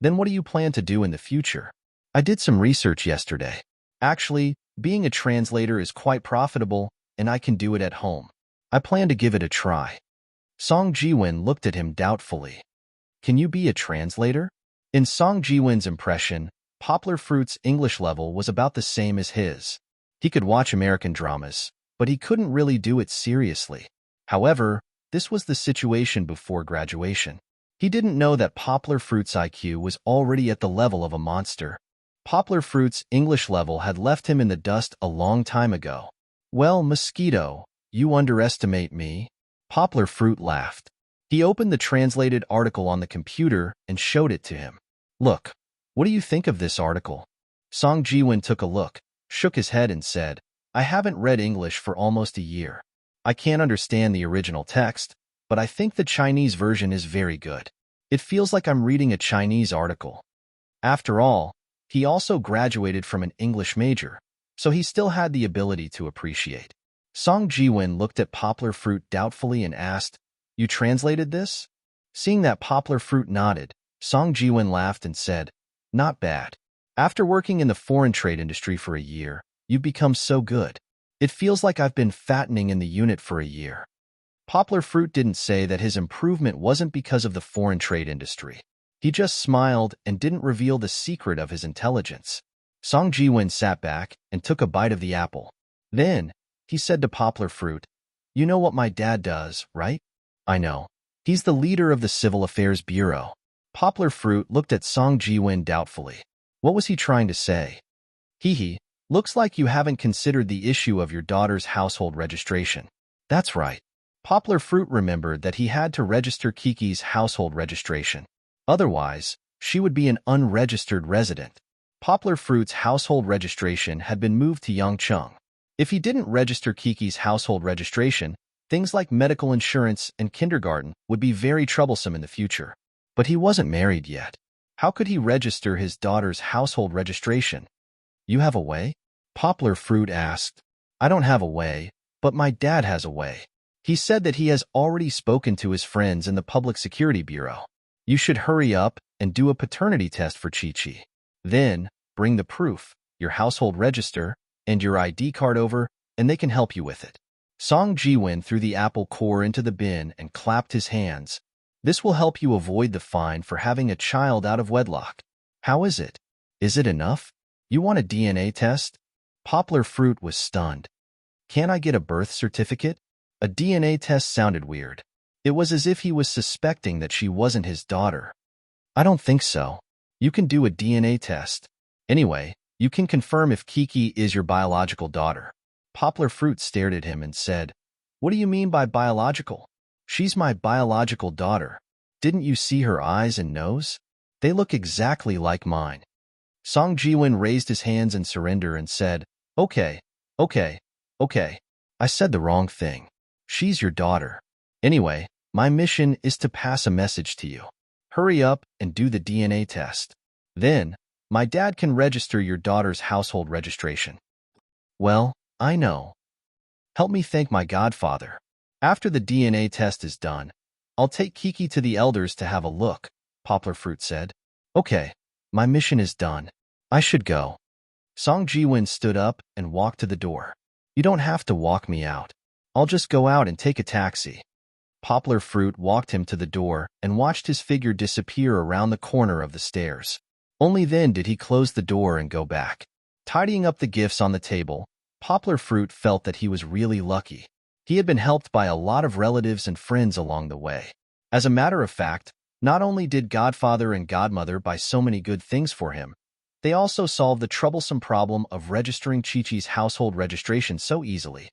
"Then what do you plan to do in the future?" "I did some research yesterday. Actually, being a translator is quite profitable, and I can do it at home. I plan to give it a try." Song Jiwon looked at him doubtfully. "Can you be a translator?" In Song Jiwon's impression, Poplar Fruit's English level was about the same as his. He could watch American dramas, but he couldn't really do it seriously. However, this was the situation before graduation. He didn't know that Poplar Fruit's IQ was already at the level of a monster. Poplar Fruit's English level had left him in the dust a long time ago. "Well, Mosquito, you underestimate me." Poplar Fruit laughed. He opened the translated article on the computer and showed it to him. "Look, what do you think of this article?" Song Jiwon took a look, shook his head and said, "I haven't read English for almost a year. I can't understand the original text, but I think the Chinese version is very good. It feels like I'm reading a Chinese article." After all, he also graduated from an English major, so he still had the ability to appreciate. Song Jiwon looked at Poplar Fruit doubtfully and asked, "You translated this?" Seeing that Poplar Fruit nodded, Song Jiwon laughed and said, "Not bad. After working in the foreign trade industry for a year, you've become so good. It feels like I've been fattening in the unit for a year." Poplar Fruit didn't say that his improvement wasn't because of the foreign trade industry. He just smiled and didn't reveal the secret of his intelligence. Song Jiwon sat back and took a bite of the apple. Then, he said to Poplar Fruit, "You know what my dad does, right?" "I know. He's the leader of the Civil Affairs Bureau." Poplar Fruit looked at Song Jiwon doubtfully. What was he trying to say? "Hee, looks like you haven't considered the issue of your daughter's household registration." "That's right." Poplar Fruit remembered that he had to register Kiki's household registration. Otherwise, she would be an unregistered resident. Poplar Fruit's household registration had been moved to Yangcheng. If he didn't register Kiki's household registration, things like medical insurance and kindergarten would be very troublesome in the future. But he wasn't married yet. How could he register his daughter's household registration? "You have a way?" Poplar Fruit asked. "I don't have a way, but my dad has a way. He said that he has already spoken to his friends in the Public Security Bureau. You should hurry up and do a paternity test for Chi-Chi. Then, bring the proof, your household register, and your ID card over, and they can help you with it." Song Jiwon threw the apple core into the bin and clapped his hands. "This will help you avoid the fine for having a child out of wedlock." "How is it? Is it enough? You want a DNA test?" Poplar Fruit was stunned. "Can't I get a birth certificate?" A DNA test sounded weird. It was as if he was suspecting that she wasn't his daughter. "I don't think so. You can do a DNA test. Anyway, you can confirm if Kiki is your biological daughter." Poplar Fruit stared at him and said, "What do you mean by biological?" "She's my biological daughter. Didn't you see her eyes and nose? They look exactly like mine." Song Jiwon raised his hands in surrender and said, Okay. I said the wrong thing. She's your daughter. Anyway, my mission is to pass a message to you. Hurry up and do the DNA test. Then, my dad can register your daughter's household registration." "Well, I know. Help me thank my godfather. After the DNA test is done, I'll take Kiki to the elders to have a look," Poplar Fruit said. "Okay, my mission is done. I should go." Song Jiwon stood up and walked to the door. "You don't have to walk me out. I'll just go out and take a taxi." Poplar Fruit walked him to the door and watched his figure disappear around the corner of the stairs. Only then did he close the door and go back. Tidying up the gifts on the table, Poplar Fruit felt that he was really lucky. He had been helped by a lot of relatives and friends along the way. As a matter of fact, not only did Godfather and Godmother buy so many good things for him, they also solved the troublesome problem of registering Chi-Chi's household registration so easily.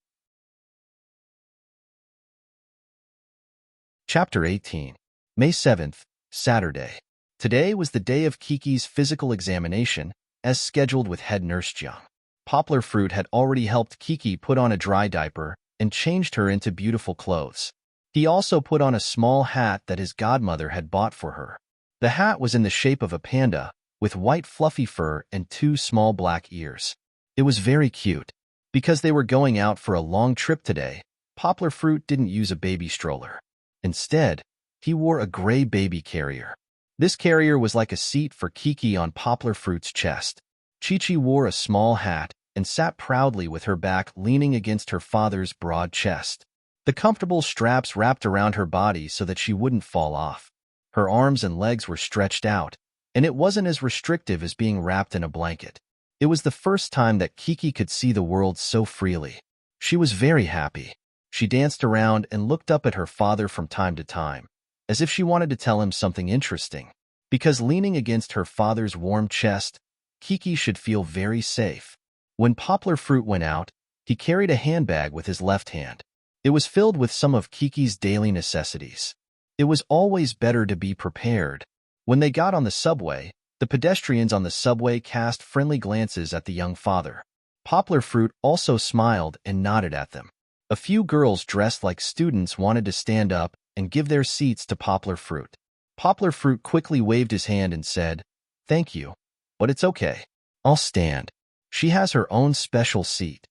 Chapter 18. May 7th, Saturday. Today was the day of Kiki's physical examination, as scheduled with head nurse Jiang. Poplar Fruit had already helped Kiki put on a dry diaper and changed her into beautiful clothes. He also put on a small hat that his godmother had bought for her. The hat was in the shape of a panda, with white fluffy fur and 2 small black ears. It was very cute. Because they were going out for a long trip today, Poplar Fruit didn't use a baby stroller. Instead, he wore a gray baby carrier. This carrier was like a seat for Kiki on Poplar Fruit's chest. Chi-Chi wore a small hat and sat proudly with her back leaning against her father's broad chest. The comfortable straps wrapped around her body so that she wouldn't fall off. Her arms and legs were stretched out, and it wasn't as restrictive as being wrapped in a blanket. It was the first time that Kiki could see the world so freely. She was very happy. She danced around and looked up at her father from time to time, as if she wanted to tell him something interesting. Because leaning against her father's warm chest, Kiki should feel very safe. When Poplar Fruit went out, he carried a handbag with his left hand. It was filled with some of Kiki's daily necessities. It was always better to be prepared. When they got on the subway, the pedestrians on the subway cast friendly glances at the young father. Poplar Fruit also smiled and nodded at them. A few girls dressed like students wanted to stand up and give their seats to Poplar Fruit. Poplar Fruit quickly waved his hand and said, "Thank you, but it's okay. I'll stand. She has her own special seat."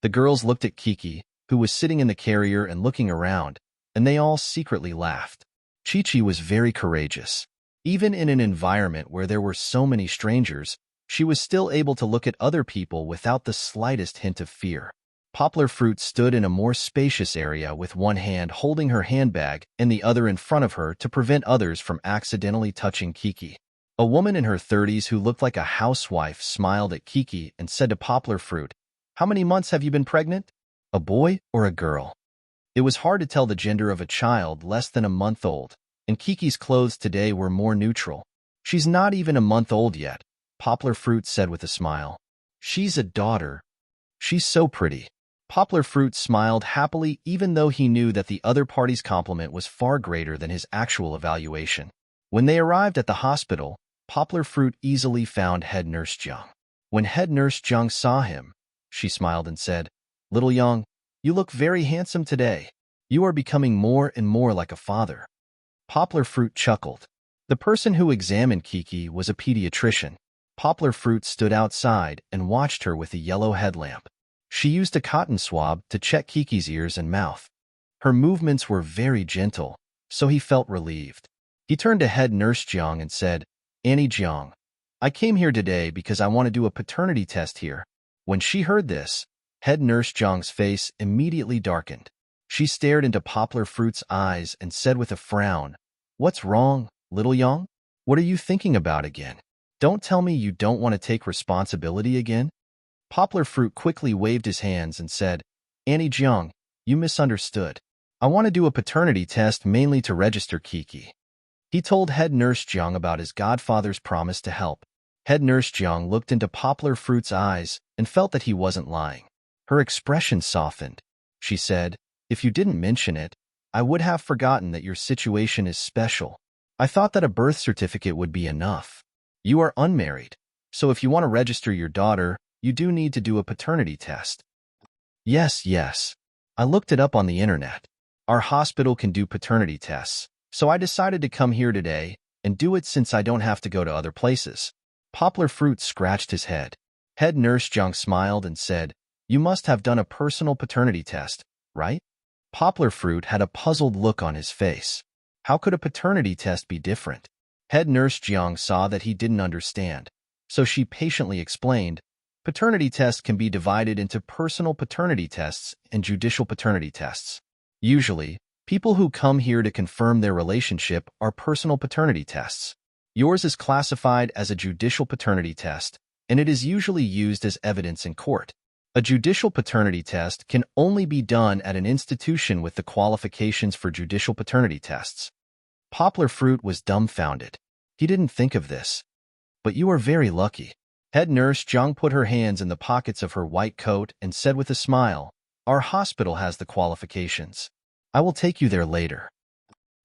The girls looked at Kiki, who was sitting in the carrier and looking around, and they all secretly laughed. Chi-Chi was very courageous. Even in an environment where there were so many strangers, she was still able to look at other people without the slightest hint of fear. Poplar Fruit stood in a more spacious area with one hand holding her handbag and the other in front of her to prevent others from accidentally touching Kiki. A woman in her 30s who looked like a housewife smiled at Kiki and said to Poplar Fruit, "How many months have you been pregnant? A boy or a girl?" It was hard to tell the gender of a child less than a month old, and Kiki's clothes today were more neutral. "She's not even a month old yet," Poplar Fruit said with a smile. "She's a daughter. She's so pretty." Poplar Fruit smiled happily even though he knew that the other party's compliment was far greater than his actual evaluation. When they arrived at the hospital, Poplar Fruit easily found Head Nurse Jung. When Head Nurse Jung saw him, she smiled and said, "Little Young, you look very handsome today. You are becoming more and more like a father." Poplar Fruit chuckled. The person who examined Kiki was a pediatrician. Poplar Fruit stood outside and watched her with a yellow headlamp. She used a cotton swab to check Kiki's ears and mouth. Her movements were very gentle, so he felt relieved. He turned to Head Nurse Jung and said, "Annie Jung, I came here today because I want to do a paternity test here." When she heard this, Head Nurse Jung's face immediately darkened. She stared into Poplar Fruit's eyes and said with a frown, "What's wrong, little Young? What are you thinking about again? Don't tell me you don't want to take responsibility again?" Poplar Fruit quickly waved his hands and said, "Annie Jung, you misunderstood. I want to do a paternity test mainly to register Kiki." He told Head Nurse Jung about his godfather's promise to help. Head Nurse Jung looked into Poplar Fruit's eyes and felt that he wasn't lying. Her expression softened. She said, "If you didn't mention it, I would have forgotten that your situation is special. I thought that a birth certificate would be enough. You are unmarried, so if you want to register your daughter, you do need to do a paternity test." Yes. I looked it up on the internet. Our hospital can do paternity tests, so I decided to come here today and do it since I don't have to go to other places. Poplar Fruit scratched his head. Head Nurse Jung smiled and said, "You must have done a personal paternity test, right?" Poplar Fruit had a puzzled look on his face. How could a paternity test be different? Head Nurse Jung saw that he didn't understand, so she patiently explained, "Paternity tests can be divided into personal paternity tests and judicial paternity tests. Usually, people who come here to confirm their relationship are personal paternity tests. Yours is classified as a judicial paternity test, and it is usually used as evidence in court. A judicial paternity test can only be done at an institution with the qualifications for judicial paternity tests." Poplar Fruit was dumbfounded. He didn't think of this. "But you are very lucky." Head Nurse Jung put her hands in the pockets of her white coat and said with a smile, "Our hospital has the qualifications. I will take you there later."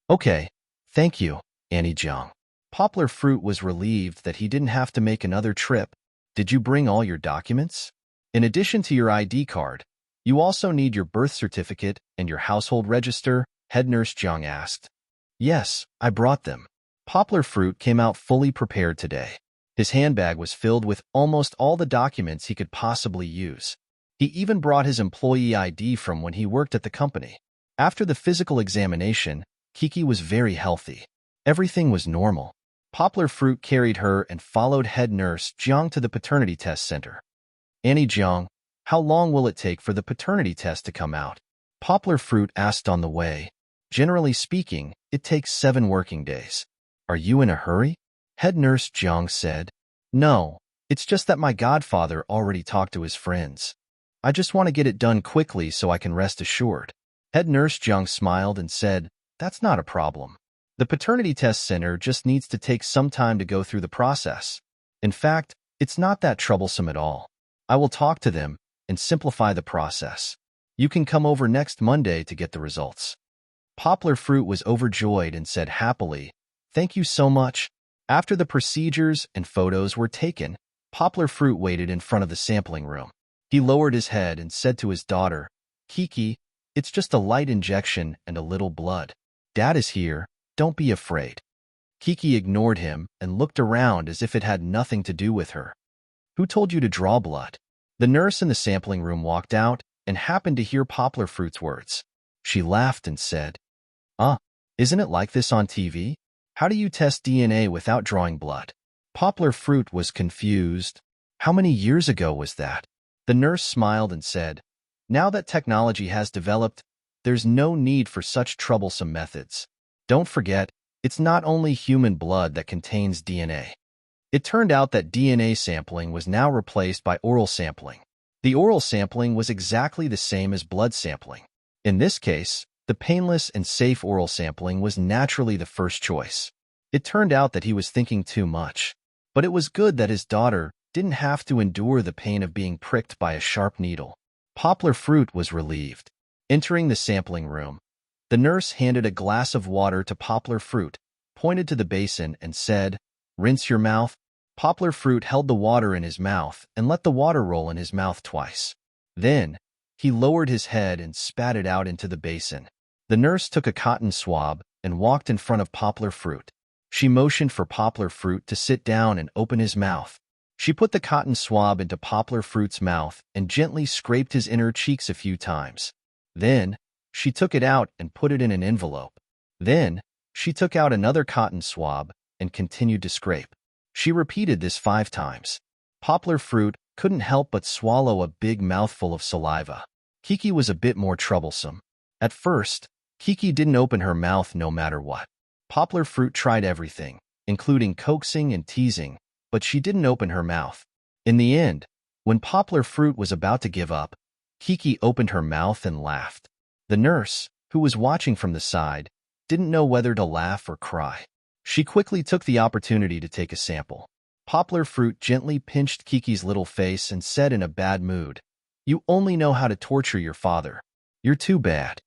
"Okay, thank you, Annie Jung." Poplar Fruit was relieved that he didn't have to make another trip. "Did you bring all your documents? In addition to your ID card, you also need your birth certificate and your household register?" Head Nurse Jung asked. "Yes, I brought them." Poplar Fruit came out fully prepared today. His handbag was filled with almost all the documents he could possibly use. He even brought his employee ID from when he worked at the company. After the physical examination, Kiki was very healthy. Everything was normal. Poplar Fruit carried her and followed head nurse Jiang to the paternity test center. Annie Jiang, how long will it take for the paternity test to come out? Poplar Fruit asked on the way. Generally speaking, it takes 7 working days. Are you in a hurry? Head nurse Jiang said. No, it's just that my godfather already talked to his friends. I just want to get it done quickly so I can rest assured. Head nurse Jiang smiled and said, that's not a problem. The paternity test center just needs to take some time to go through the process. In fact, it's not that troublesome at all. I will talk to them and simplify the process. You can come over next Monday to get the results. Poplar Fruit was overjoyed and said happily, thank you so much. After the procedures and photos were taken, Poplar Fruit waited in front of the sampling room. He lowered his head and said to his daughter, Kiki, it's just a light injection and a little blood. Dad is here, don't be afraid. Kiki ignored him and looked around as if it had nothing to do with her. Who told you to draw blood? The nurse in the sampling room walked out and happened to hear Poplar Fruit's words. She laughed and said, isn't it like this on TV? How do you test DNA without drawing blood? Poplar Fruit was confused. How many years ago was that? The nurse smiled and said, now that technology has developed, there's no need for such troublesome methods. Don't forget, it's not only human blood that contains DNA. It turned out that DNA sampling was now replaced by oral sampling. The oral sampling was exactly the same as blood sampling. In this case, the painless and safe oral sampling was naturally the first choice. It turned out that he was thinking too much. But it was good that his daughter didn't have to endure the pain of being pricked by a sharp needle. Poplar Fruit was relieved. Entering the sampling room, the nurse handed a glass of water to Poplar Fruit, pointed to the basin, and said, rinse your mouth. Poplar Fruit held the water in his mouth and let the water roll in his mouth twice. Then, he lowered his head and spat it out into the basin. The nurse took a cotton swab and walked in front of Poplar Fruit. She motioned for Poplar Fruit to sit down and open his mouth. She put the cotton swab into Poplar Fruit's mouth and gently scraped his inner cheeks a few times. Then, she took it out and put it in an envelope. Then, she took out another cotton swab and continued to scrape. She repeated this 5 times. Poplar Fruit couldn't help but swallow a big mouthful of saliva. Kiki was a bit more troublesome. At first, Kiki didn't open her mouth no matter what. Poplar Fruit tried everything, including coaxing and teasing, but she didn't open her mouth. In the end, when Poplar Fruit was about to give up, Kiki opened her mouth and laughed. The nurse, who was watching from the side, didn't know whether to laugh or cry. She quickly took the opportunity to take a sample. Poplar Fruit gently pinched Kiki's little face and said in a bad mood, you only know how to torture your father. You're too bad.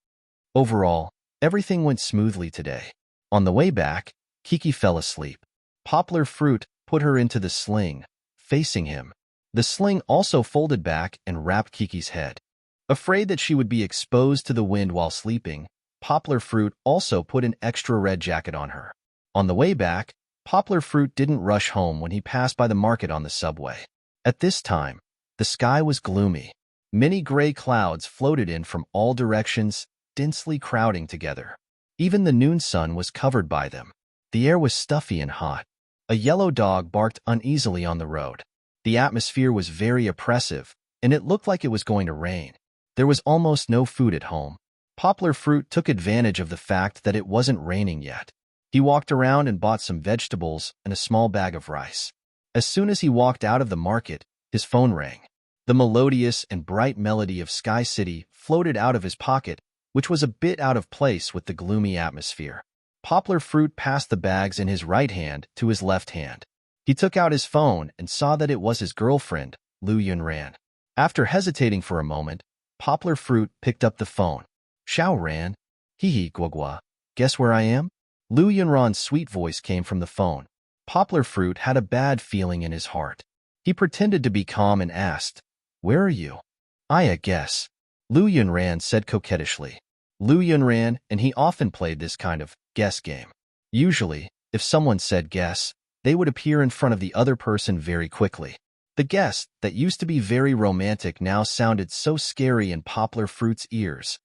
Overall, everything went smoothly today. On the way back, Kiki fell asleep. Poplar Fruit put her into the sling, facing him. The sling also folded back and wrapped Kiki's head. Afraid that she would be exposed to the wind while sleeping, Poplar Fruit also put an extra red jacket on her. On the way back, Poplar Fruit didn't rush home when he passed by the market on the subway. At this time, the sky was gloomy. Many gray clouds floated in from all directions, densely crowding together. Even the noon sun was covered by them. The air was stuffy and hot. A yellow dog barked uneasily on the road. The atmosphere was very oppressive, and it looked like it was going to rain. There was almost no food at home. Poplar Fruit took advantage of the fact that it wasn't raining yet. He walked around and bought some vegetables and a small bag of rice. As soon as he walked out of the market, his phone rang. The melodious and bright melody of Sky City floated out of his pocket, which was a bit out of place with the gloomy atmosphere. Poplar Fruit passed the bags in his right hand to his left hand. He took out his phone and saw that it was his girlfriend, Lu Yunran. After hesitating for a moment, Poplar Fruit picked up the phone. Xiao Ran, hee guagua, guess where I am? Lu Yunran's sweet voice came from the phone. Poplar Fruit had a bad feeling in his heart. He pretended to be calm and asked, where are you? I guess. Lu Yunran said coquettishly. Lu Yunran and he often played this kind of guess game. Usually, if someone said guess, they would appear in front of the other person very quickly. The guest, that used to be very romantic, now sounded so scary in Poplar Fruit's ears.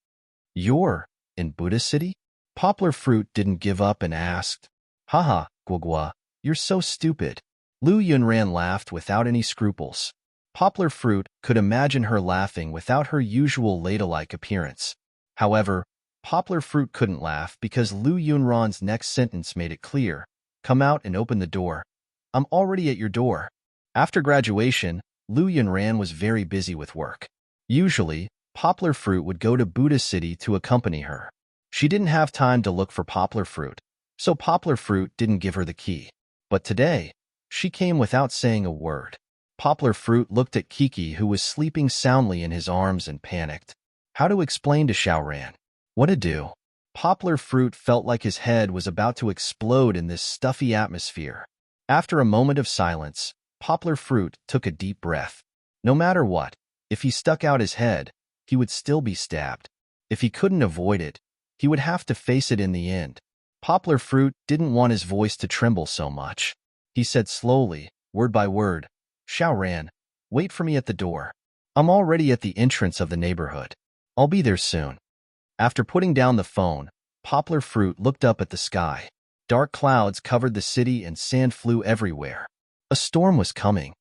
"You're in Buddha City?" Poplar Fruit didn't give up and asked. "Haha, Guagua, you're so stupid." Lu Yunran laughed without any scruples. Poplar Fruit could imagine her laughing without her usual ladylike appearance. However, Poplar Fruit couldn't laugh because Lu Yunran's next sentence made it clear. "Come out and open the door. I'm already at your door." After graduation, Lu Yunran was very busy with work. Usually, Poplar Fruit would go to Buddha City to accompany her. She didn't have time to look for Poplar Fruit, so Poplar Fruit didn't give her the key. But today, she came without saying a word. Poplar Fruit looked at Kiki, who was sleeping soundly in his arms, and panicked. How to explain to Xiaoran what to do? Poplar Fruit felt like his head was about to explode in this stuffy atmosphere. After a moment of silence, Poplar Fruit took a deep breath. No matter what, if he stuck out his head, he would still be stabbed. If he couldn't avoid it, he would have to face it in the end. Poplar Fruit didn't want his voice to tremble so much. He said slowly, word by word, "Xiaoran, wait for me at the door. I'm already at the entrance of the neighborhood. I'll be there soon." After putting down the phone, Poplar Fruit looked up at the sky. Dark clouds covered the city and sand flew everywhere. A storm was coming.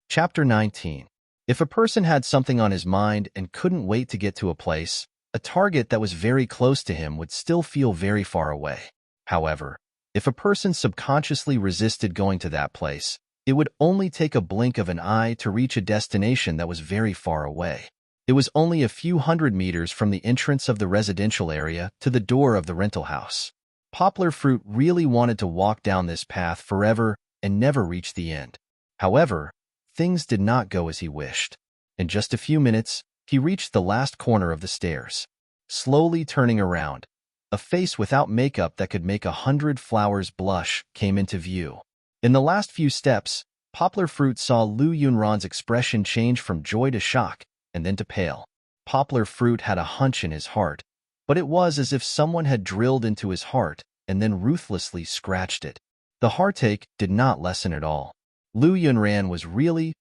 Chapter 19. If a person had something on his mind and couldn't wait to get to a place, a target that was very close to him would still feel very far away. However, if a person subconsciously resisted going to that place, it would only take a blink of an eye to reach a destination that was very far away. It was only a few hundred meters from the entrance of the residential area to the door of the rental house. Poplar Fruit really wanted to walk down this path forever and never reach the end. However, things did not go as he wished. In just a few minutes, he reached the last corner of the stairs. Slowly turning around, a face without makeup that could make 100 flowers blush came into view. In the last few steps, Poplar Fruit saw Lu Yunran's expression change from joy to shock, and then to pale. Poplar Fruit had a hunch in his heart, but it was as if someone had drilled into his heart and then ruthlessly scratched it. The heartache did not lessen at all. Lu Yunran was really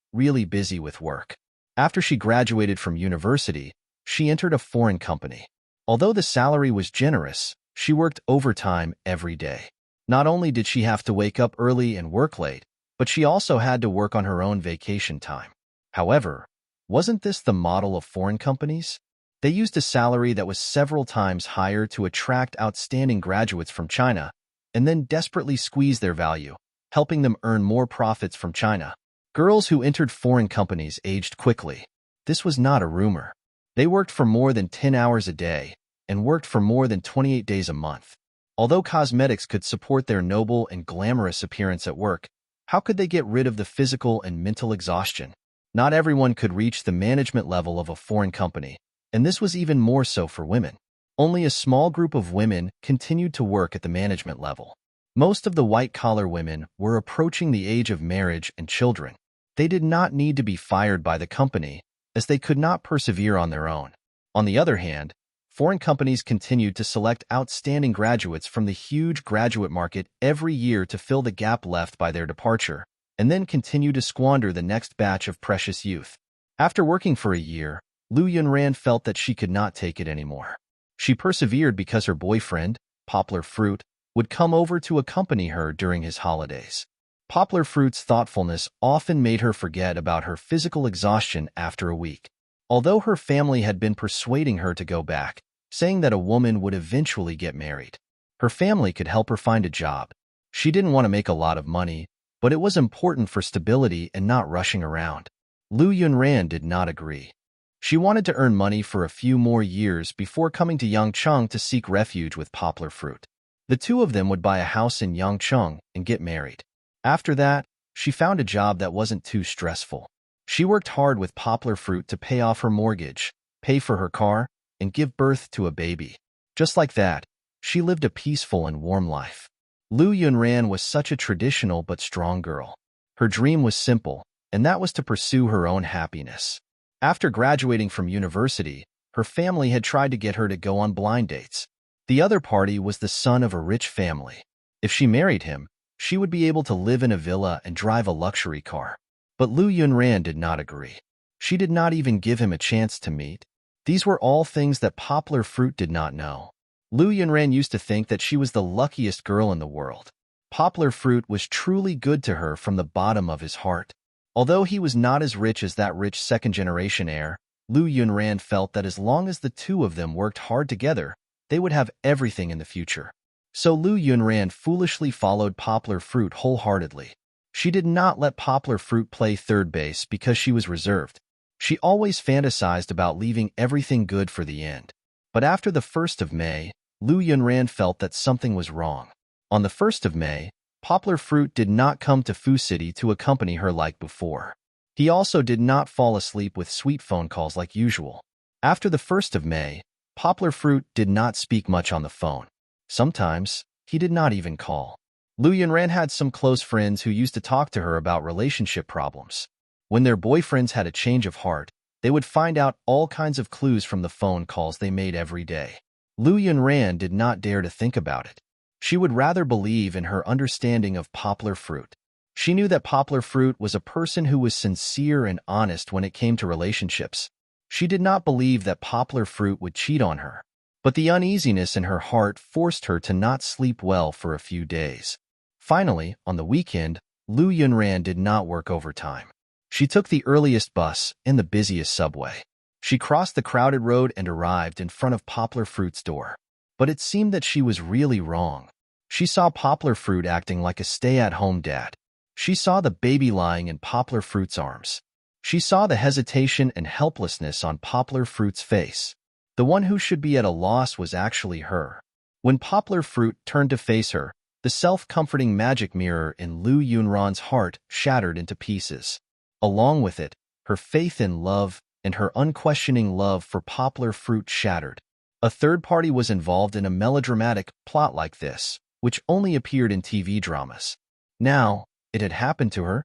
busy with work. After she graduated from university, she entered a foreign company. Although the salary was generous, she worked overtime every day. Not only did she have to wake up early and work late, but she also had to work on her own vacation time. However, wasn't this the model of foreign companies? They used a salary that was several times higher to attract outstanding graduates from China, and then desperately squeeze their value, helping them earn more profits from China. Girls who entered foreign companies aged quickly. This was not a rumor. They worked for more than 10 hours a day and worked for more than 28 days a month. Although cosmetics could support their noble and glamorous appearance at work, how could they get rid of the physical and mental exhaustion? Not everyone could reach the management level of a foreign company, and this was even more so for women. Only a small group of women continued to work at the management level. Most of the white-collar women were approaching the age of marriage and children. They did not need to be fired by the company, as they could not persevere on their own. On the other hand, foreign companies continued to select outstanding graduates from the huge graduate market every year to fill the gap left by their departure, and then continue to squander the next batch of precious youth. After working for a year, Lu Yunran felt that she could not take it anymore. She persevered because her boyfriend, Poplar Fruit, would come over to accompany her during his holidays. Poplar Fruit's thoughtfulness often made her forget about her physical exhaustion after a week. Although her family had been persuading her to go back, saying that a woman would eventually get married. Her family could help her find a job. She didn't want to make a lot of money, but it was important for stability and not rushing around. Lu Yunran did not agree. She wanted to earn money for a few more years before coming to Yangcheng to seek refuge with Poplar Fruit. The two of them would buy a house in Yangcheng and get married. After that, she found a job that wasn't too stressful. She worked hard with Poplar Fruit to pay off her mortgage, pay for her car, and give birth to a baby. Just like that, she lived a peaceful and warm life. Lu Yunran was such a traditional but strong girl. Her dream was simple, and that was to pursue her own happiness. After graduating from university, her family had tried to get her to go on blind dates. The other party was the son of a rich family. If she married him, She would be able to live in a villa and drive a luxury car. But Lu Yunran did not agree. She did not even give him a chance to meet. These were all things that Poplar Fruit did not know. Lu Yunran used to think that she was the luckiest girl in the world. Poplar Fruit was truly good to her from the bottom of his heart. Although he was not as rich as that rich second-generation heir, Lu Yunran felt that as long as the two of them worked hard together, they would have everything in the future. So Lu Yunran foolishly followed Poplar Fruit wholeheartedly. She did not let Poplar Fruit play third base because she was reserved. She always fantasized about leaving everything good for the end. But after the 1st of May, Lu Yunran felt that something was wrong. On the 1st of May, Poplar Fruit did not come to Fu City to accompany her like before. He also did not fall asleep with sweet phone calls like usual. After the 1st of May, Poplar Fruit did not speak much on the phone. Sometimes, he did not even call. Lu Yunran had some close friends who used to talk to her about relationship problems. When their boyfriends had a change of heart, they would find out all kinds of clues from the phone calls they made every day. Lu Yunran did not dare to think about it. She would rather believe in her understanding of Poplar Fruit. She knew that Poplar Fruit was a person who was sincere and honest when it came to relationships. She did not believe that Poplar Fruit would cheat on her. But the uneasiness in her heart forced her to not sleep well for a few days. Finally, on the weekend, Lu Yunran did not work overtime. She took the earliest bus and the busiest subway. She crossed the crowded road and arrived in front of Poplar Fruit's door. But it seemed that she was really wrong. She saw Poplar Fruit acting like a stay-at-home dad. She saw the baby lying in Poplar Fruit's arms. She saw the hesitation and helplessness on Poplar Fruit's face. The one who should be at a loss was actually her. When Poplar Fruit turned to face her, the self-comforting magic mirror in Lu Yunran's heart shattered into pieces. Along with it, her faith in love and her unquestioning love for Poplar Fruit shattered. A third party was involved in a melodramatic plot like this, which only appeared in TV dramas. Now, it had happened to her.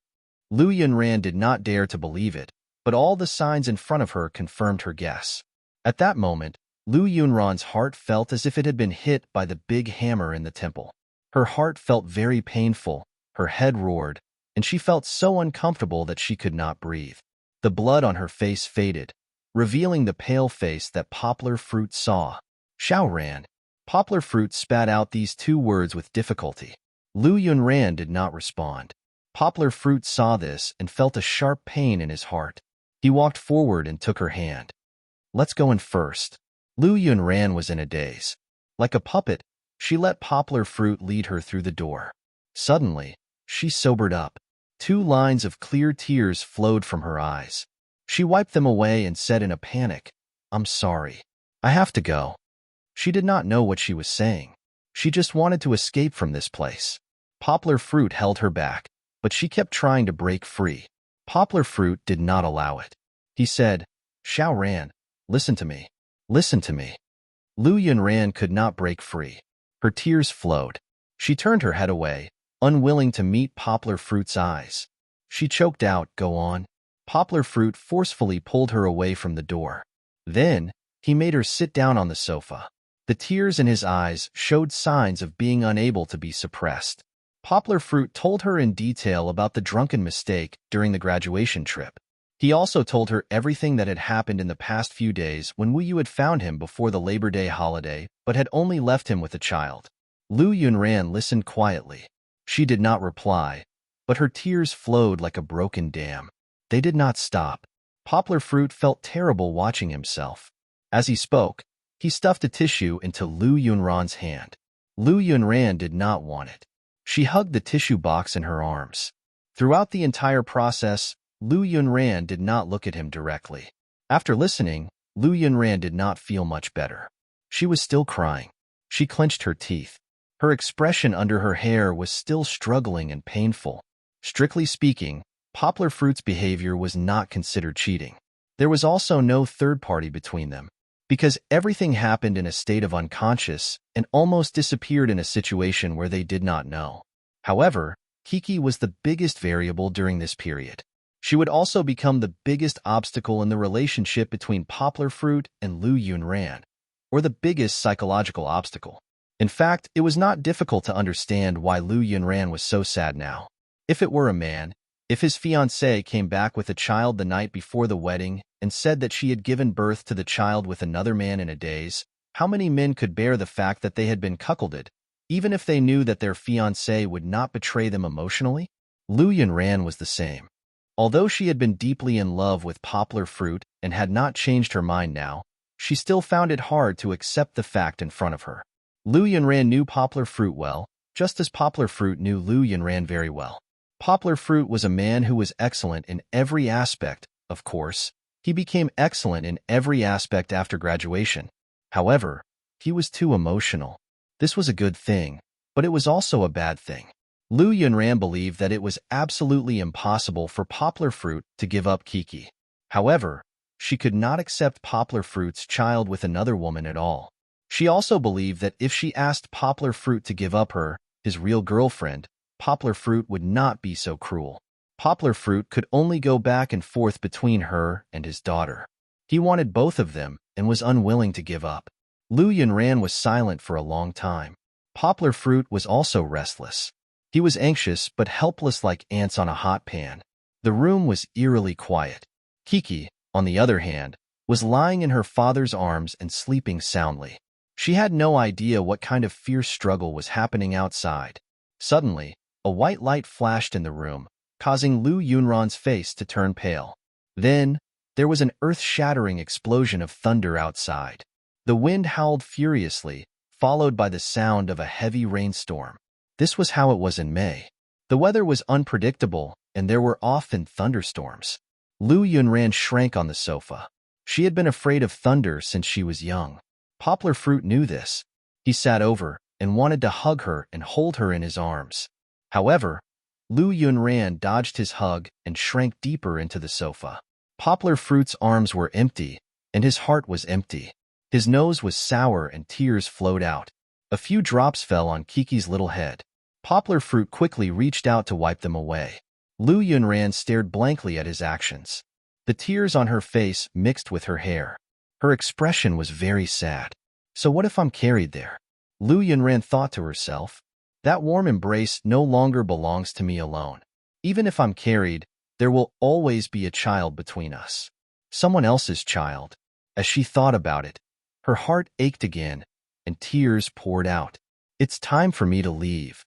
Lu Yunran did not dare to believe it, but all the signs in front of her confirmed her guess. At that moment, Lu Yunran's heart felt as if it had been hit by the big hammer in the temple. Her heart felt very painful, her head roared, and she felt so uncomfortable that she could not breathe. The blood on her face faded, revealing the pale face that Poplar Fruit saw. Xiaoran. Poplar Fruit spat out these two words with difficulty. Lu Yunran did not respond. Poplar Fruit saw this and felt a sharp pain in his heart. He walked forward and took her hand. Let's go in first. Lu Yunran was in a daze. Like a puppet, she let Poplar Fruit lead her through the door. Suddenly, she sobered up. 2 lines of clear tears flowed from her eyes. She wiped them away and said in a panic, "I'm sorry. I have to go." She did not know what she was saying. She just wanted to escape from this place. Poplar Fruit held her back, but she kept trying to break free. Poplar Fruit did not allow it. He said, "Xiaoran, listen to me. Listen to me." Lu Yunran could not break free. Her tears flowed. She turned her head away, unwilling to meet Poplar Fruit's eyes. She choked out, "Go on." Poplar Fruit forcefully pulled her away from the door. Then, he made her sit down on the sofa. The tears in his eyes showed signs of being unable to be suppressed. Poplar Fruit told her in detail about the drunken mistake during the graduation trip. He also told her everything that had happened in the past few days when Wu Yu had found him before the Labor Day holiday but had only left him with a child. Lu Yunran listened quietly. She did not reply, but her tears flowed like a broken dam. They did not stop. Poplar Fruit felt terrible watching himself. As he spoke, he stuffed a tissue into Lu Yunran's hand. Lu Yunran did not want it. She hugged the tissue box in her arms. Throughout the entire process, Lu Yunran did not look at him directly. After listening, Lu Yunran did not feel much better. She was still crying. She clenched her teeth. Her expression under her hair was still struggling and painful. Strictly speaking, Poplar Fruit's behavior was not considered cheating. There was also no third party between them, because everything happened in a state of unconscious and almost disappeared in a situation where they did not know. However, Kiki was the biggest variable during this period. She would also become the biggest obstacle in the relationship between Poplar Fruit and Lu Yunran, or the biggest psychological obstacle. In fact, it was not difficult to understand why Lu Yunran was so sad now. If it were a man, if his fiancée came back with a child the night before the wedding and said that she had given birth to the child with another man in a daze, how many men could bear the fact that they had been cuckolded, even if they knew that their fiancé would not betray them emotionally? Lu Yunran was the same. Although she had been deeply in love with Poplar Fruit and had not changed her mind now, she still found it hard to accept the fact in front of her. Lu Yunran knew Poplar Fruit well, just as Poplar Fruit knew Lu Yunran very well. Poplar Fruit was a man who was excellent in every aspect, of course. He became excellent in every aspect after graduation. However, he was too emotional. This was a good thing, but it was also a bad thing. Lu Yunran believed that it was absolutely impossible for Poplar Fruit to give up Kiki. However, she could not accept Poplar Fruit's child with another woman at all. She also believed that if she asked Poplar Fruit to give up her, his real girlfriend, Poplar Fruit would not be so cruel. Poplar Fruit could only go back and forth between her and his daughter. He wanted both of them and was unwilling to give up. Lu Yunran was silent for a long time. Poplar Fruit was also restless. He was anxious but helpless like ants on a hot pan. The room was eerily quiet. Kiki, on the other hand, was lying in her father's arms and sleeping soundly. She had no idea what kind of fierce struggle was happening outside. Suddenly, a white light flashed in the room, causing Lu Yunran's face to turn pale. Then, there was an earth-shattering explosion of thunder outside. The wind howled furiously, followed by the sound of a heavy rainstorm. This was how it was in May. The weather was unpredictable, and there were often thunderstorms. Lu Yunran shrank on the sofa. She had been afraid of thunder since she was young. Poplar Fruit knew this. He sat over and wanted to hug her and hold her in his arms. However, Lu Yunran dodged his hug and shrank deeper into the sofa. Poplar Fruit's arms were empty, and his heart was empty. His nose was sour and tears flowed out. A few drops fell on Kiki's little head. Poplar Fruit quickly reached out to wipe them away. Lu Yunran stared blankly at his actions. The tears on her face mixed with her hair. Her expression was very sad. So what if I'm carried there? Lu Yunran thought to herself. That warm embrace no longer belongs to me alone. Even if I'm carried, there will always be a child between us. Someone else's child. As she thought about it, her heart ached again, and tears poured out. It's time for me to leave.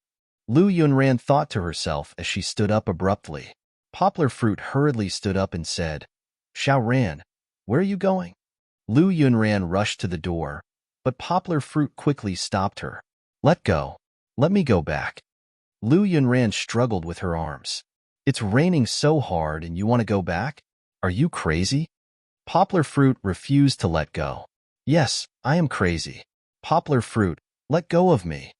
Lu Yunran thought to herself as she stood up abruptly. Poplar Fruit hurriedly stood up and said, Xiaoran, where are you going? Lu Yunran rushed to the door, but Poplar Fruit quickly stopped her. Let go. Let me go back. Lu Yunran struggled with her arms. It's raining so hard and you want to go back? Are you crazy? Poplar Fruit refused to let go. Yes, I am crazy. Poplar Fruit, let go of me.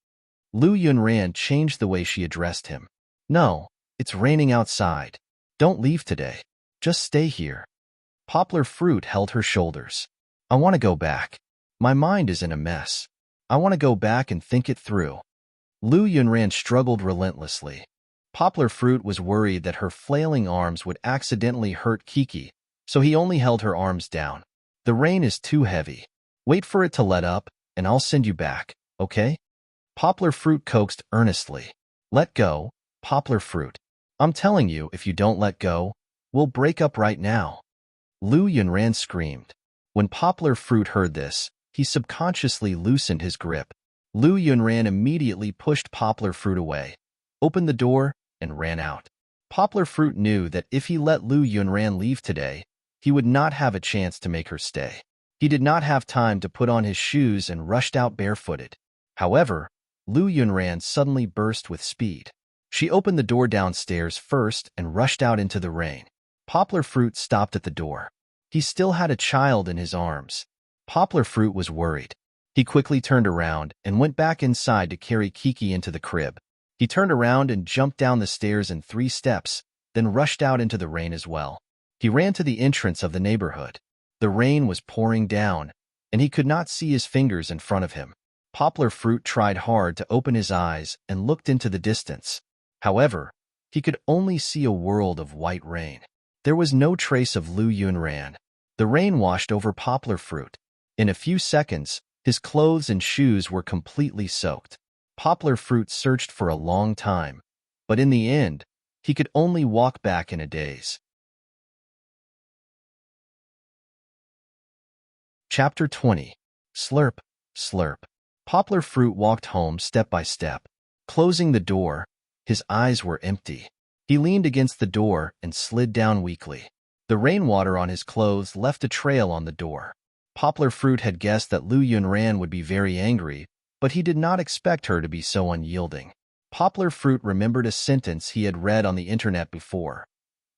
Lu Yunran changed the way she addressed him. No, it's raining outside. Don't leave today. Just stay here. Poplar Fruit held her shoulders. I want to go back. My mind is in a mess. I want to go back and think it through. Lu Yunran struggled relentlessly. Poplar Fruit was worried that her flailing arms would accidentally hurt Kiki, so he only held her arms down. The rain is too heavy. Wait for it to let up, and I'll send you back, okay? Poplar Fruit coaxed earnestly. Let go, Poplar Fruit. I'm telling you, if you don't let go, we'll break up right now. Lu Yunran screamed. When Poplar Fruit heard this, he subconsciously loosened his grip. Lu Yunran immediately pushed Poplar Fruit away, opened the door, and ran out. Poplar Fruit knew that if he let Lu Yunran leave today, he would not have a chance to make her stay. He did not have time to put on his shoes and rushed out barefooted. However, Lu Yunran suddenly burst with speed. She opened the door downstairs first and rushed out into the rain. Poplar Fruit stopped at the door. He still had a child in his arms. Poplar Fruit was worried. He quickly turned around and went back inside to carry Kiki into the crib. He turned around and jumped down the stairs in 3 steps, then rushed out into the rain as well. He ran to the entrance of the neighborhood. The rain was pouring down, and he could not see his fingers in front of him. Poplar Fruit tried hard to open his eyes and looked into the distance. However, he could only see a world of white rain. There was no trace of Lu Yunran. The rain washed over Poplar Fruit. In a few seconds, His clothes and shoes were completely soaked. Poplar Fruit searched for a long time, but in the end, he could only walk back in a daze. Chapter 20. Slurp, Slurp. Poplar Fruit walked home step by step. Closing the door, his eyes were empty. He leaned against the door and slid down weakly. The rainwater on his clothes left a trail on the door. Poplar Fruit had guessed that Lu Yunran would be very angry, but he did not expect her to be so unyielding. Poplar Fruit remembered a sentence he had read on the internet before.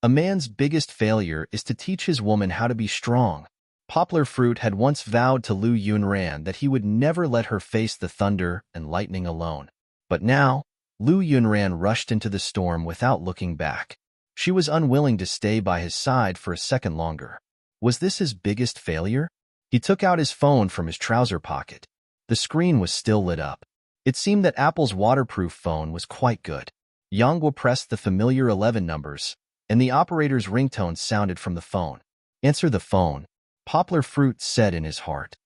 A man's biggest failure is to teach his woman how to be strong. Poplar Fruit had once vowed to Lu Yunran that he would never let her face the thunder and lightning alone. But now, Lu Yunran rushed into the storm without looking back. She was unwilling to stay by his side for a second longer. Was this his biggest failure? He took out his phone from his trouser pocket. The screen was still lit up. It seemed that Apple's waterproof phone was quite good. Yonghua pressed the familiar 11 numbers, and the operator's ringtone sounded from the phone. "Answer the phone," Poplar Fruit said in his heart.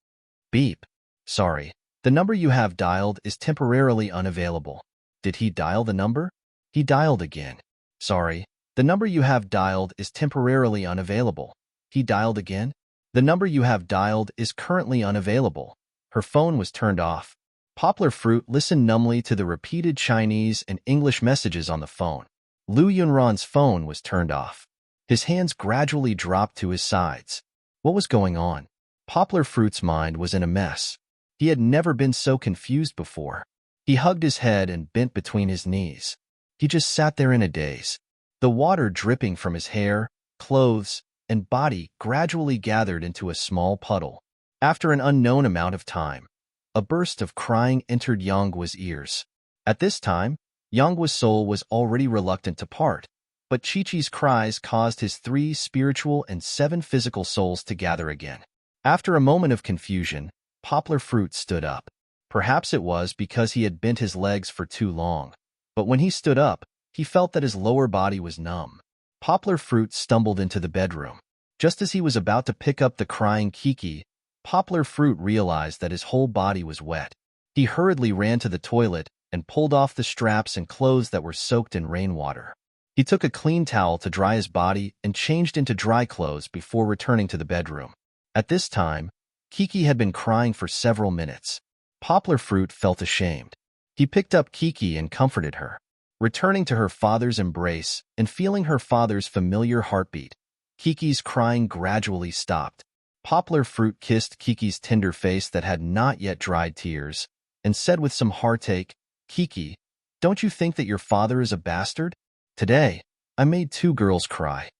"Beep. Sorry, the number you have dialed is temporarily unavailable." Did he dial the number? He dialed again. "Sorry, the number you have dialed is temporarily unavailable." He dialed again. "The number you have dialed is currently unavailable." Her phone was turned off. Poplar Fruit listened numbly to the repeated Chinese and English messages on the phone. Lu Yunran's phone was turned off. His hands gradually dropped to his sides. What was going on? Poplar Fruit's mind was in a mess. He had never been so confused before. He hugged his head and bent between his knees. He just sat there in a daze. The water dripping from his hair, clothes, and body gradually gathered into a small puddle. After an unknown amount of time, a burst of crying entered Yonghua's ears. At this time, Yonghua's soul was already reluctant to part, but Chi-Chi's cries caused his 3 spiritual and 7 physical souls to gather again. After a moment of confusion, Poplar Fruit stood up. Perhaps it was because he had bent his legs for too long, but when he stood up, he felt that his lower body was numb. Poplar Fruit stumbled into the bedroom. Just as he was about to pick up the crying Kiki, Poplar Fruit realized that his whole body was wet. He hurriedly ran to the toilet and pulled off the straps and clothes that were soaked in rainwater. He took a clean towel to dry his body and changed into dry clothes before returning to the bedroom. At this time, Kiki had been crying for several minutes. Poplar Fruit felt ashamed. He picked up Kiki and comforted her. Returning to her father's embrace and feeling her father's familiar heartbeat, Kiki's crying gradually stopped. Poplar Fruit kissed Kiki's tender face that had not yet dried tears and said with some heartache, "Kiki, don't you think that your father is a bastard? Today, I made 2 girls cry."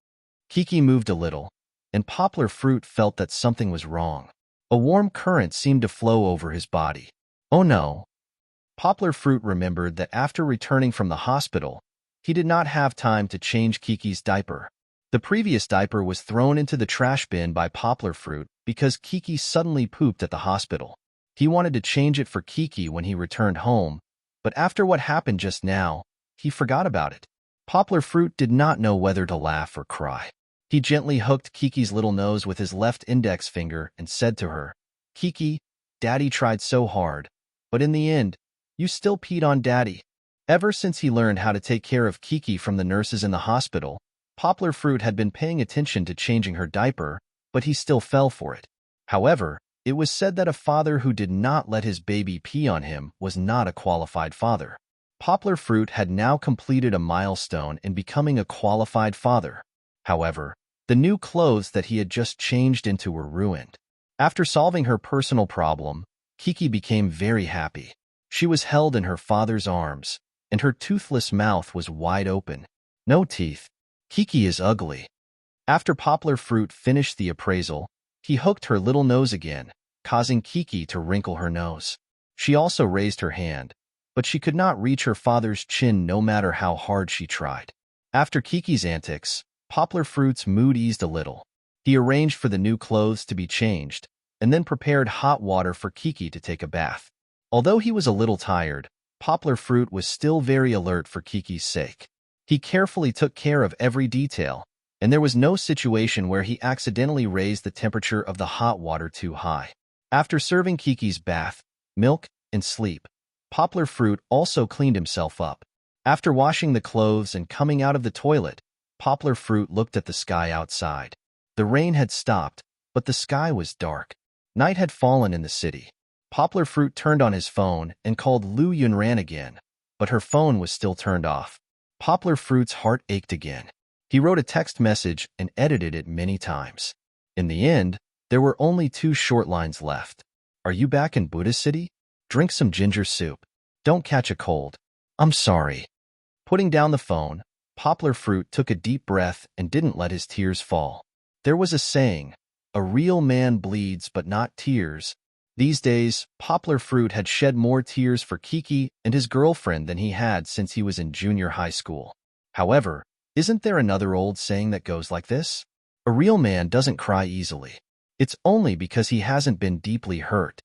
Kiki moved a little, and Poplar Fruit felt that something was wrong. A warm current seemed to flow over his body. Oh no! Poplar Fruit remembered that after returning from the hospital, he did not have time to change Kiki's diaper. The previous diaper was thrown into the trash bin by Poplar Fruit because Kiki suddenly pooped at the hospital. He wanted to change it for Kiki when he returned home, but after what happened just now, he forgot about it. Poplar Fruit did not know whether to laugh or cry. He gently hooked Kiki's little nose with his left index finger and said to her, "Kiki, Daddy tried so hard, but in the end, you still peed on Daddy." Ever since he learned how to take care of Kiki from the nurses in the hospital, Poplar Fruit had been paying attention to changing her diaper, but he still fell for it. However, it was said that a father who did not let his baby pee on him was not a qualified father. Poplar Fruit had now completed a milestone in becoming a qualified father. However, the new clothes that he had just changed into were ruined. After solving her personal problem, Kiki became very happy. She was held in her father's arms, and her toothless mouth was wide open. No teeth. Kiki is ugly. After Poplar Fruit finished the appraisal, he hooked her little nose again, causing Kiki to wrinkle her nose. She also raised her hand, but she could not reach her father's chin no matter how hard she tried. After Kiki's antics, Poplar Fruit's mood eased a little. He arranged for the new clothes to be changed, and then prepared hot water for Kiki to take a bath. Although he was a little tired, Poplar Fruit was still very alert for Kiki's sake. He carefully took care of every detail, and there was no situation where he accidentally raised the temperature of the hot water too high. After serving Kiki's bath, milk, and sleep, Poplar Fruit also cleaned himself up. After washing the clothes and coming out of the toilet, Poplar Fruit looked at the sky outside. The rain had stopped, but the sky was dark. Night had fallen in the city. Poplar Fruit turned on his phone and called Lu Yunran again, but her phone was still turned off. Poplar Fruit's heart ached again. He wrote a text message and edited it many times. In the end, there were only 2 short lines left. Are you back in Buddha City? Drink some ginger soup. Don't catch a cold. I'm sorry. Putting down the phone, Poplar Fruit took a deep breath and didn't let his tears fall. There was a saying, a real man bleeds but not tears. These days, Poplar Fruit had shed more tears for Kiki and his girlfriend than he had since he was in junior high school. However, isn't there another old saying that goes like this? A real man doesn't cry easily. It's only because he hasn't been deeply hurt.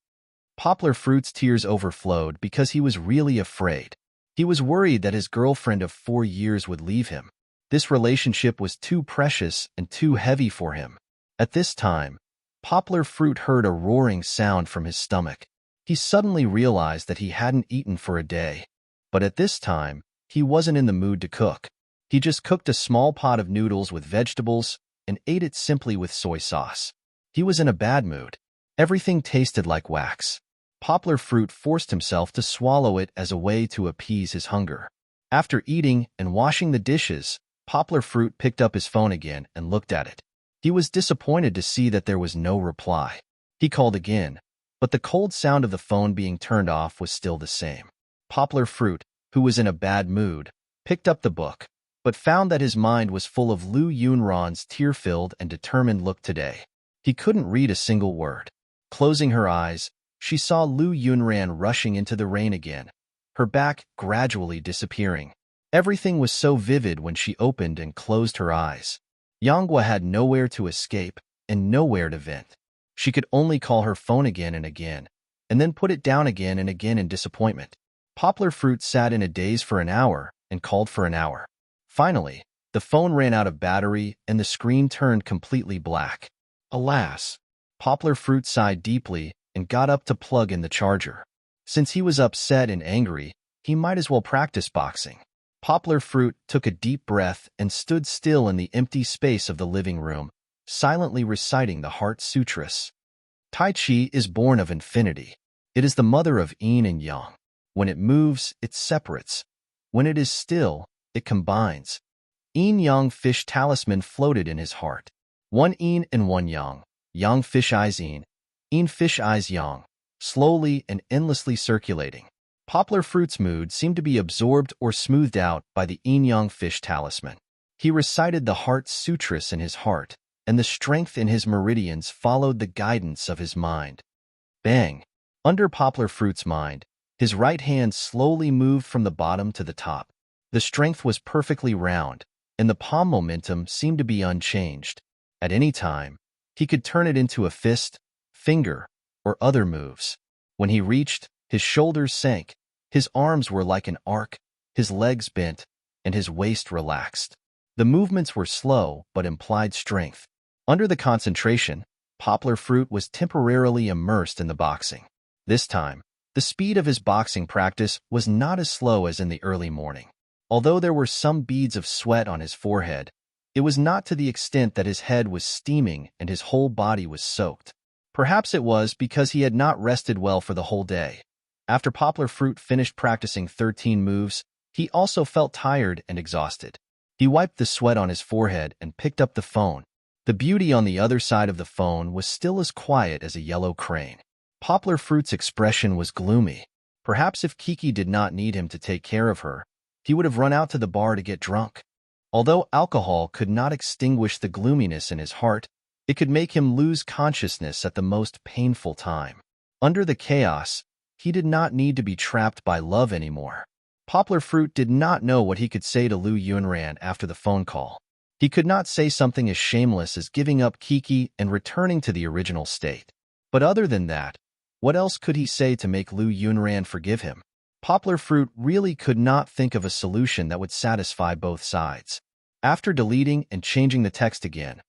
Poplar Fruit's tears overflowed because he was really afraid. He was worried that his girlfriend of 4 years would leave him. This relationship was too precious and too heavy for him. At this time, Poplar Fruit heard a roaring sound from his stomach. He suddenly realized that he hadn't eaten for a day. But at this time, he wasn't in the mood to cook. He just cooked a small pot of noodles with vegetables and ate it simply with soy sauce. He was in a bad mood. Everything tasted like wax. Poplar Fruit forced himself to swallow it as a way to appease his hunger. After eating and washing the dishes, Poplar Fruit picked up his phone again and looked at it. He was disappointed to see that there was no reply. He called again, but the cold sound of the phone being turned off was still the same. Poplar Fruit, who was in a bad mood, picked up the book, but found that his mind was full of Lu Yunran's tear-filled and determined look today. He couldn't read a single word. Closing her eyes, she saw Lu Yunran rushing into the rain again, her back gradually disappearing. Everything was so vivid when she opened and closed her eyes. Yanghua had nowhere to escape and nowhere to vent. She could only call her phone again and then put it down again and again in disappointment. Poplar Fruit sat in a daze for an hour and called for an hour. Finally, the phone ran out of battery and the screen turned completely black. Alas! Poplar Fruit sighed deeply and got up to plug in the charger. Since he was upset and angry, he might as well practice boxing. Poplar Fruit took a deep breath and stood still in the empty space of the living room, silently reciting the Heart Sutras. Tai Chi is born of infinity. It is the mother of yin and yang. When it moves, it separates. When it is still, it combines. Yin-yang fish talisman floated in his heart. One yin and one yang. Yang fish eyes yin fish eyes yang, slowly and endlessly circulating. Poplar Fruit's mood seemed to be absorbed or smoothed out by the yin-yang fish talisman. He recited the Heart Sutras in his heart, and the strength in his meridians followed the guidance of his mind. Bang! Under Poplar Fruit's mind, his right hand slowly moved from the bottom to the top. The strength was perfectly round, and the palm momentum seemed to be unchanged. At any time, he could turn it into a fist, finger, or other moves. When he reached, his shoulders sank, his arms were like an arc, his legs bent, and his waist relaxed. The movements were slow but implied strength. Under the concentration, Poplar Fruit was temporarily immersed in the boxing. This time, the speed of his boxing practice was not as slow as in the early morning. Although there were some beads of sweat on his forehead, it was not to the extent that his head was steaming and his whole body was soaked. Perhaps it was because he had not rested well for the whole day. After Poplar Fruit finished practicing 13 moves, he also felt tired and exhausted. He wiped the sweat on his forehead and picked up the phone. The beauty on the other side of the phone was still as quiet as a yellow crane. Poplar Fruit's expression was gloomy. Perhaps if Kiki did not need him to take care of her, he would have run out to the bar to get drunk. Although alcohol could not extinguish the gloominess in his heart, it could make him lose consciousness at the most painful time. Under the chaos, he did not need to be trapped by love anymore. Poplar Fruit did not know what he could say to Lu Yunran after the phone call. He could not say something as shameless as giving up Kiki and returning to the original state. But other than that, what else could he say to make Lu Yunran forgive him? Poplar Fruit really could not think of a solution that would satisfy both sides. After deleting and changing the text again,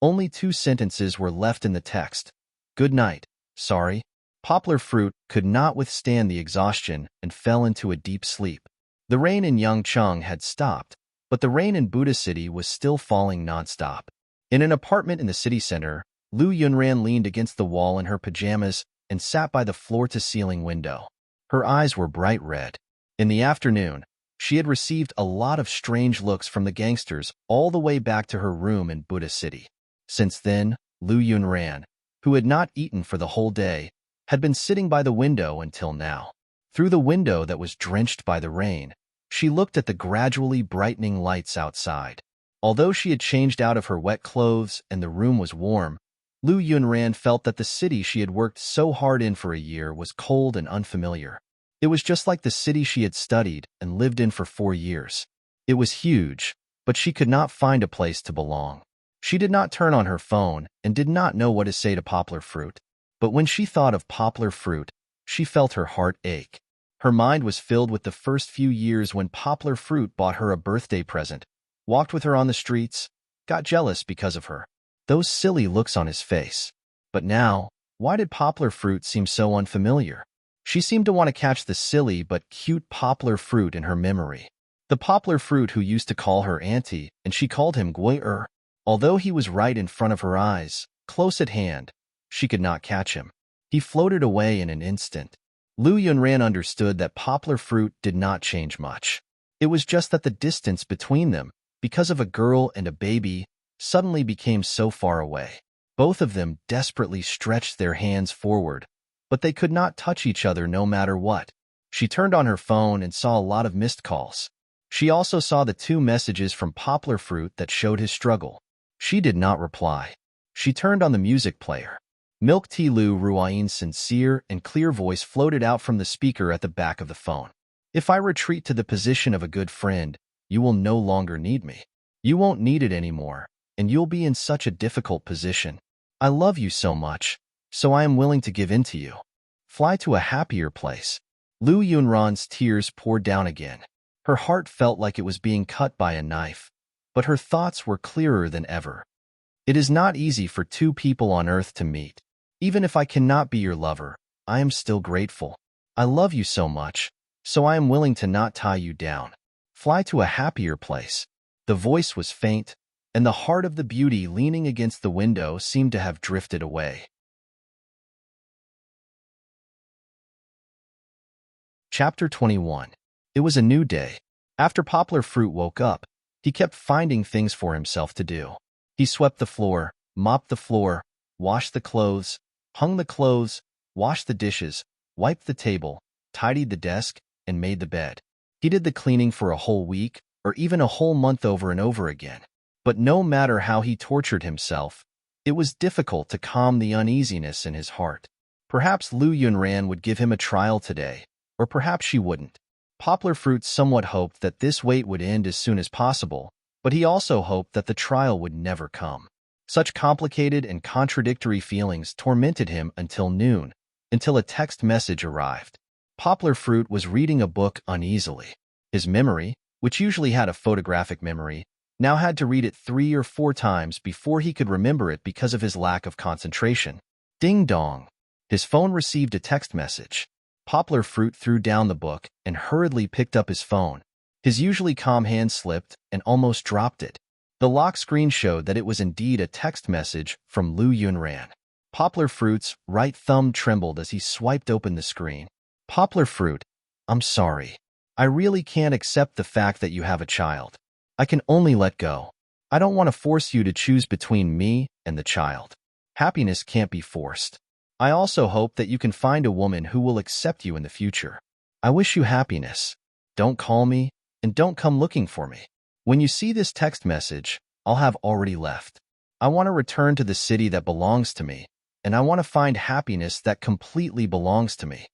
only 2 sentences were left in the text. Good night. Sorry. Poplar Fruit could not withstand the exhaustion and fell into a deep sleep. The rain in Yangcheng had stopped, but the rain in Buddha City was still falling nonstop. In an apartment in the city center, Lu Yunran leaned against the wall in her pajamas and sat by the floor-to-ceiling window. Her eyes were bright red. In the afternoon, she had received a lot of strange looks from the gangsters all the way back to her room in Buddha City. Since then, Lu Yunran, who had not eaten for the whole day, had been sitting by the window until now. Through the window that was drenched by the rain, she looked at the gradually brightening lights outside. Although she had changed out of her wet clothes and the room was warm, Lu Yunran felt that the city she had worked so hard in for a year was cold and unfamiliar. It was just like the city she had studied and lived in for 4 years. It was huge, but she could not find a place to belong. She did not turn on her phone and did not know what to say to Poplar Fruit. But when she thought of Poplar Fruit, she felt her heart ache. Her mind was filled with the first few years when Poplar Fruit bought her a birthday present, walked with her on the streets, got jealous because of her. Those silly looks on his face. But now, why did Poplar Fruit seem so unfamiliar? She seemed to want to catch the silly but cute Poplar Fruit in her memory. The Poplar Fruit who used to call her auntie, and she called him Gui-er. Although he was right in front of her eyes, close at hand, she could not catch him. He floated away in an instant. Lu Yunran understood that Poplar Fruit did not change much. It was just that the distance between them, because of a girl and a baby, suddenly became so far away. Both of them desperately stretched their hands forward, but they could not touch each other no matter what. She turned on her phone and saw a lot of missed calls. She also saw the 2 messages from Poplar Fruit that showed his struggle. She did not reply. She turned on the music player. Milk Tea Lu Ruain's sincere and clear voice floated out from the speaker at the back of the phone. If I retreat to the position of a good friend, you will no longer need me. You won't need it anymore, and you'll be in such a difficult position. I love you so much, so I am willing to give in to you. Fly to a happier place. Lu Yunran's tears poured down again. Her heart felt like it was being cut by a knife, but her thoughts were clearer than ever. It is not easy for 2 people on earth to meet. Even if I cannot be your lover, I am still grateful. I love you so much, so I am willing to not tie you down. Fly to a happier place. The voice was faint, and the heart of the beauty leaning against the window seemed to have drifted away. Chapter 21. It was a new day. After Poplar Fruit woke up, he kept finding things for himself to do. He swept the floor, mopped the floor, washed the clothes, hung the clothes, washed the dishes, wiped the table, tidied the desk, and made the bed. He did the cleaning for a whole week, or even a whole month over and over again. But no matter how he tortured himself, it was difficult to calm the uneasiness in his heart. Perhaps Lu Yunran would give him a trial today, or perhaps she wouldn't. Poplar Fruit somewhat hoped that this wait would end as soon as possible, but he also hoped that the trial would never come. Such complicated and contradictory feelings tormented him until noon, until a text message arrived. Poplar Fruit was reading a book uneasily. His memory, which usually had a photographic memory, now had to read it 3 or 4 times before he could remember it because of his lack of concentration. Ding dong. His phone received a text message. Poplar Fruit threw down the book and hurriedly picked up his phone. His usually calm hand slipped and almost dropped it. The lock screen showed that it was indeed a text message from Lu Yunran. Poplar Fruit's right thumb trembled as he swiped open the screen. Poplar Fruit, I'm sorry. I really can't accept the fact that you have a child. I can only let go. I don't want to force you to choose between me and the child. Happiness can't be forced. I also hope that you can find a woman who will accept you in the future. I wish you happiness. Don't call me, and don't come looking for me. When you see this text message, I'll have already left. I want to return to the city that belongs to me, and I want to find happiness that completely belongs to me.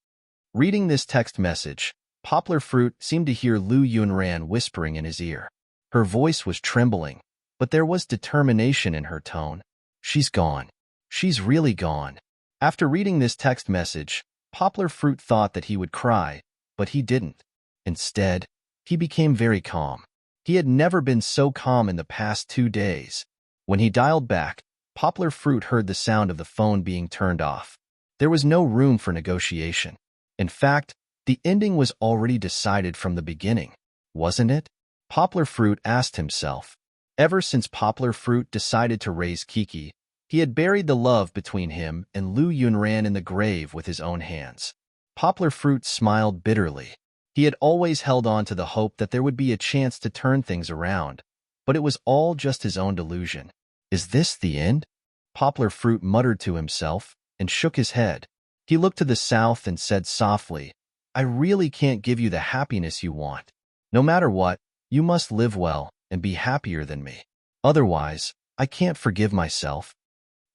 Reading this text message, Poplar Fruit seemed to hear Lu Yunran whispering in his ear. Her voice was trembling, but there was determination in her tone. She's gone. She's really gone. After reading this text message, Poplar Fruit thought that he would cry, but he didn't. Instead, he became very calm. He had never been so calm in the past 2 days. When he dialed back, Poplar Fruit heard the sound of the phone being turned off. There was no room for negotiation. In fact, the ending was already decided from the beginning, wasn't it? Poplar Fruit asked himself. Ever since Poplar Fruit decided to raise Kiki, he had buried the love between him and Lu Yunran in the grave with his own hands. Poplar Fruit smiled bitterly. He had always held on to the hope that there would be a chance to turn things around, but it was all just his own delusion. Is this the end? Poplar Fruit muttered to himself and shook his head. He looked to the south and said softly, I really can't give you the happiness you want. No matter what, you must live well and be happier than me. Otherwise, I can't forgive myself.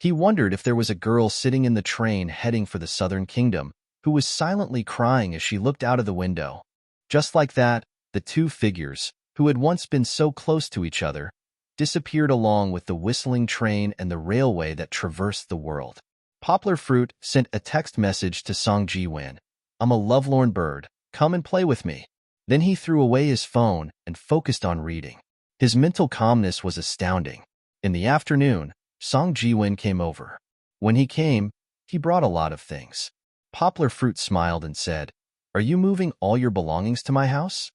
He wondered if there was a girl sitting in the train heading for the Southern Kingdom who was silently crying as she looked out of the window. Just like that, the two figures, who had once been so close to each other, disappeared along with the whistling train and the railway that traversed the world. Poplar Fruit sent a text message to Song Ji-won. I'm a lovelorn bird. Come and play with me. Then he threw away his phone and focused on reading. His mental calmness was astounding. In the afternoon, Song Ji-won came over. When he came, he brought a lot of things. Poplar Fruit smiled and said, Are you moving all your belongings to my house?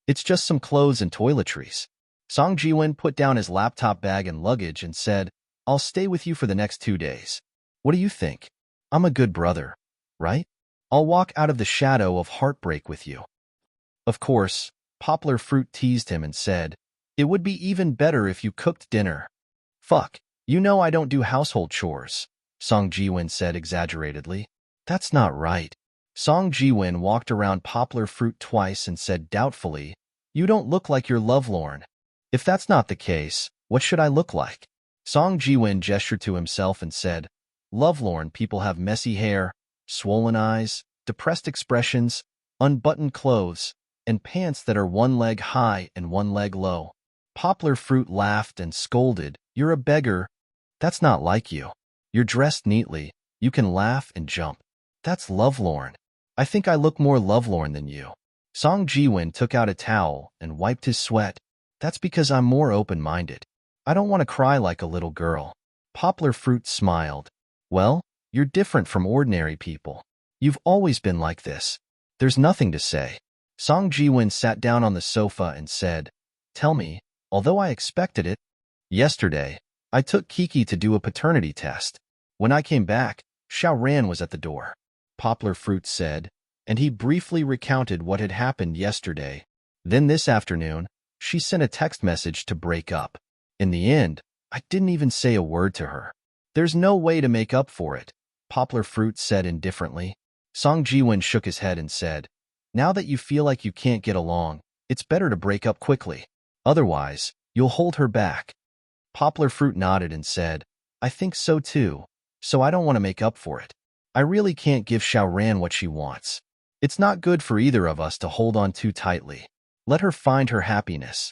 It's just some clothes and toiletries. Song Ji-won put down his laptop bag and luggage and said, I'll stay with you for the next 2 days. What do you think? I'm a good brother, right? I'll walk out of the shadow of heartbreak with you. Of course, Poplar Fruit teased him and said, It would be even better if you cooked dinner. Fuck, you know I don't do household chores, Song Ji-won said exaggeratedly. That's not right. Song Ji-won walked around Poplar Fruit twice and said doubtfully, You don't look like you're lovelorn. If that's not the case, what should I look like? Song Ji-won gestured to himself and said, Lovelorn people have messy hair, swollen eyes, depressed expressions, unbuttoned clothes, and pants that are one leg high and one leg low. Poplar Fruit laughed and scolded, You're a beggar. That's not like you. You're dressed neatly. You can laugh and jump. That's lovelorn. I think I look more lovelorn than you. Song Ji-won took out a towel and wiped his sweat. That's because I'm more open-minded. I don't want to cry like a little girl. Poplar Fruit smiled. Well, you're different from ordinary people. You've always been like this. There's nothing to say. Song Ji-won sat down on the sofa and said, Tell me, although I expected it, yesterday, I took Kiki to do a paternity test. When I came back, Xiao Ran was at the door. Poplar Fruit said, and he briefly recounted what had happened yesterday. Then this afternoon, she sent a text message to break up. In the end, I didn't even say a word to her. There's no way to make up for it, Poplar Fruit said indifferently. Song Ji-won shook his head and said, Now that you feel like you can't get along, it's better to break up quickly. Otherwise, you'll hold her back. Poplar Fruit nodded and said, I think so too, so I don't want to make up for it. I really can't give Xiao Ran what she wants. It's not good for either of us to hold on too tightly. Let her find her happiness.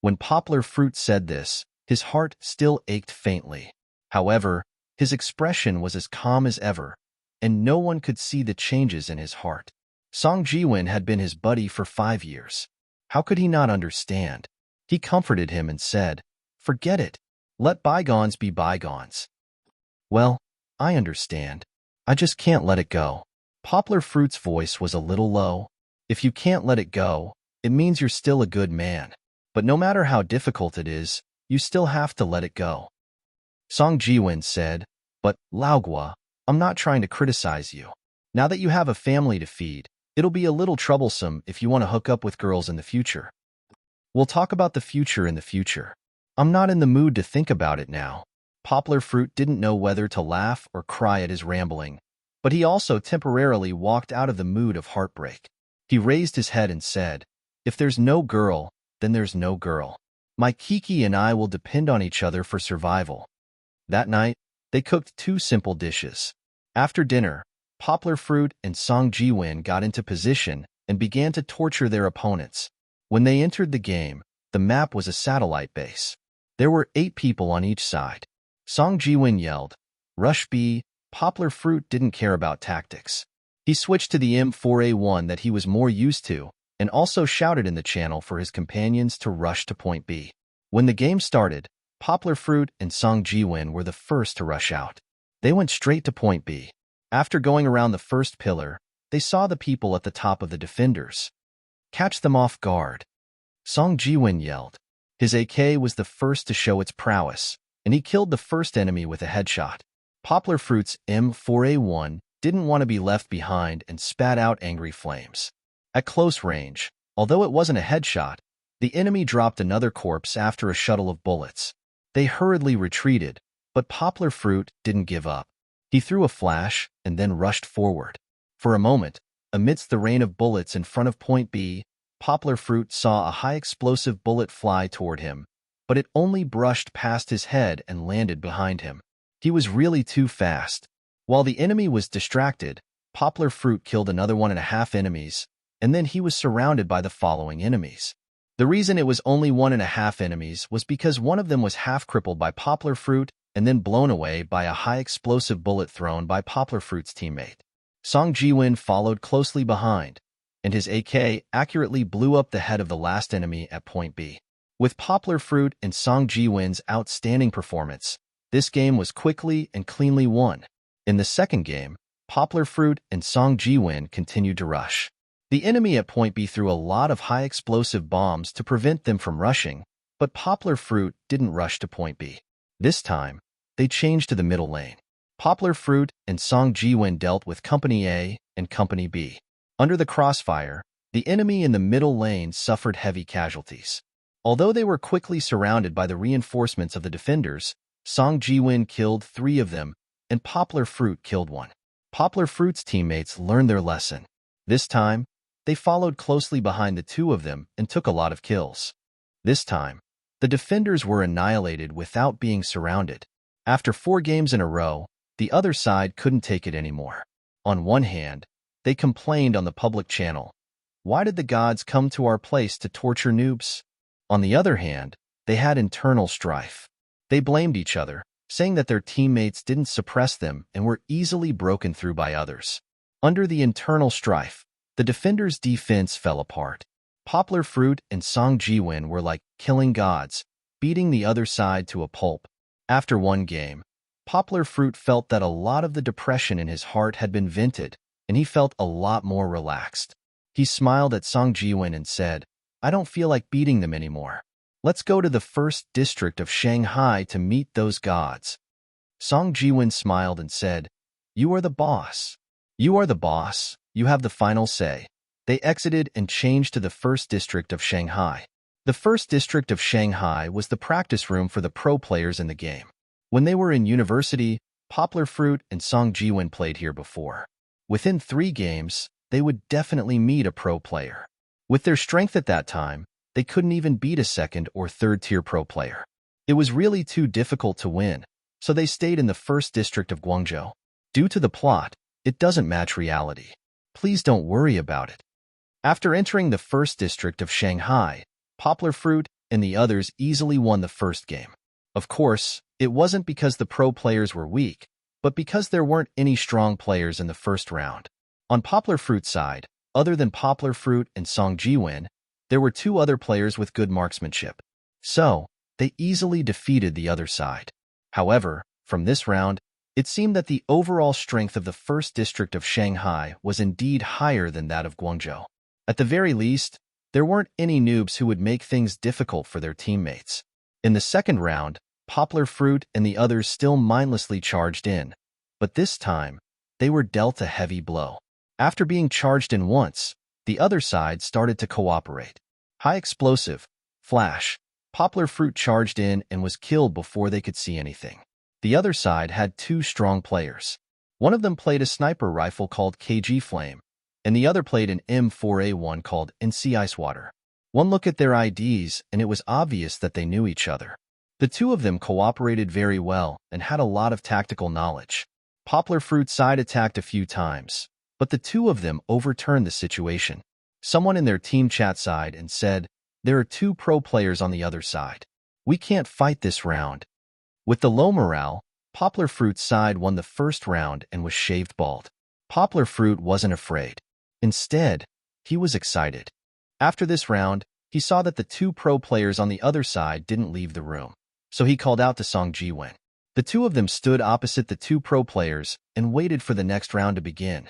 When Poplar Fruit said this, his heart still ached faintly. However, his expression was as calm as ever, and no one could see the changes in his heart. Song Ji-won had been his buddy for 5 years. How could he not understand? He comforted him and said, Forget it. Let bygones be bygones. Well, I understand. I just can't let it go. Poplar Fruit's voice was a little low. If you can't let it go, it means you're still a good man. But no matter how difficult it is, you still have to let it go. Song Ji-won said, But, Laogua, I'm not trying to criticize you. Now that you have a family to feed, it'll be a little troublesome if you want to hook up with girls in the future. We'll talk about the future in the future. I'm not in the mood to think about it now. Poplar Fruit didn't know whether to laugh or cry at his rambling, but he also temporarily walked out of the mood of heartbreak. He raised his head and said, If there's no girl, then there's no girl. My Kiki and I will depend on each other for survival. That night, they cooked 2 simple dishes. After dinner, Poplar Fruit and Song Ji-won got into position and began to torture their opponents. When they entered the game, the map was a satellite base. There were 8 people on each side. Song Ji-won yelled, Rush B. Poplar Fruit didn't care about tactics. He switched to the M4A1 that he was more used to, and also shouted in the channel for his companions to rush to point B. When the game started, Poplar Fruit and Song Ji-won were the first to rush out. They went straight to point B. After going around the first pillar, they saw the people at the top of the defenders. Catch them off guard, Song Jiwin yelled. His AK was the first to show its prowess, and he killed the first enemy with a headshot. Poplar Fruit's M4A1 didn't want to be left behind and spat out angry flames. At close range, although it wasn't a headshot, the enemy dropped another corpse after a shuttle of bullets. They hurriedly retreated, but Poplar Fruit didn't give up. He threw a flash and then rushed forward. For a moment, amidst the rain of bullets in front of Point B, Poplar Fruit saw a high-explosive bullet fly toward him, but it only brushed past his head and landed behind him. He was really too fast. While the enemy was distracted, Poplar Fruit killed another 1.5 enemies, and then he was surrounded by the following enemies. The reason it was only 1.5 enemies was because one of them was half-crippled by Poplar Fruit and then blown away by a high-explosive bullet thrown by Poplar Fruit's teammate. Song Jiwin followed closely behind, and his AK accurately blew up the head of the last enemy at Point B. With Poplar Fruit and Song Jiwin's outstanding performance, this game was quickly and cleanly won. In the second game, Poplar Fruit and Song Jiwin continued to rush. The enemy at Point B threw a lot of high-explosive bombs to prevent them from rushing, but Poplar Fruit didn't rush to Point B. This time, they changed to the middle lane. Poplar Fruit and Song Jiwin dealt with Company A and Company B. Under the crossfire, the enemy in the middle lane suffered heavy casualties. Although they were quickly surrounded by the reinforcements of the defenders, Song Jiwin killed 3 of them, and Poplar Fruit killed 1. Poplar Fruit's teammates learned their lesson. This time, they followed closely behind the 2 of them and took a lot of kills. This time, the defenders were annihilated without being surrounded. After 4 games in a row, the other side couldn't take it anymore. On one hand, they complained on the public channel, "Why did the gods come to our place to torture noobs?" On the other hand, they had internal strife. They blamed each other, saying that their teammates didn't suppress them and were easily broken through by others. Under the internal strife, the defenders' defense fell apart. Poplar Fruit and Song Jiwin were like killing gods, beating the other side to a pulp. After one game, Poplar Fruit felt that a lot of the depression in his heart had been vented, and he felt a lot more relaxed. He smiled at Song Jiwin and said, "I don't feel like beating them anymore. Let's go to the first district of Shanghai to meet those gods." Song Jiwin smiled and said, "You are the boss. You are the boss. You have the final say." They exited and changed to the first district of Shanghai. The first district of Shanghai was the practice room for the pro players in the game. When they were in university, Poplar Fruit and Song Jiwin played here before. Within 3 games, they would definitely meet a pro player. With their strength at that time, they couldn't even beat a 2nd or 3rd-tier pro player. It was really too difficult to win, so they stayed in the first district of Guangzhou. Due to the plot, it doesn't match reality. Please don't worry about it. After entering the first district of Shanghai, Poplar Fruit and the others easily won the first game. Of course, it wasn't because the pro players were weak, but because there weren't any strong players in the first round. On Poplar Fruit's side, other than Poplar Fruit and Song Jiwin, there were 2 other players with good marksmanship. So, they easily defeated the other side. However, from this round, it seemed that the overall strength of the first district of Shanghai was indeed higher than that of Guangzhou. At the very least, there weren't any noobs who would make things difficult for their teammates. In the second round, Poplar Fruit and the others still mindlessly charged in, but this time, they were dealt a heavy blow. After being charged in once, the other side started to cooperate. High explosive, flash, Poplar Fruit charged in and was killed before they could see anything. The other side had 2 strong players. One of them played a sniper rifle called KG Flame, and the other played an M4A1 called NC Icewater. One look at their IDs and it was obvious that they knew each other. The 2 of them cooperated very well and had a lot of tactical knowledge. Poplar Fruit side attacked a few times, but the 2 of them overturned the situation. Someone in their team chat side and said, "There are 2 pro players on the other side. We can't fight this round." With the low morale, Poplar Fruit's side won the first round and was shaved bald. Poplar Fruit wasn't afraid. Instead, he was excited. After this round, he saw that the 2 pro players on the other side didn't leave the room. So he called out to Song Jiwin. The two of them stood opposite the two pro players and waited for the next round to begin.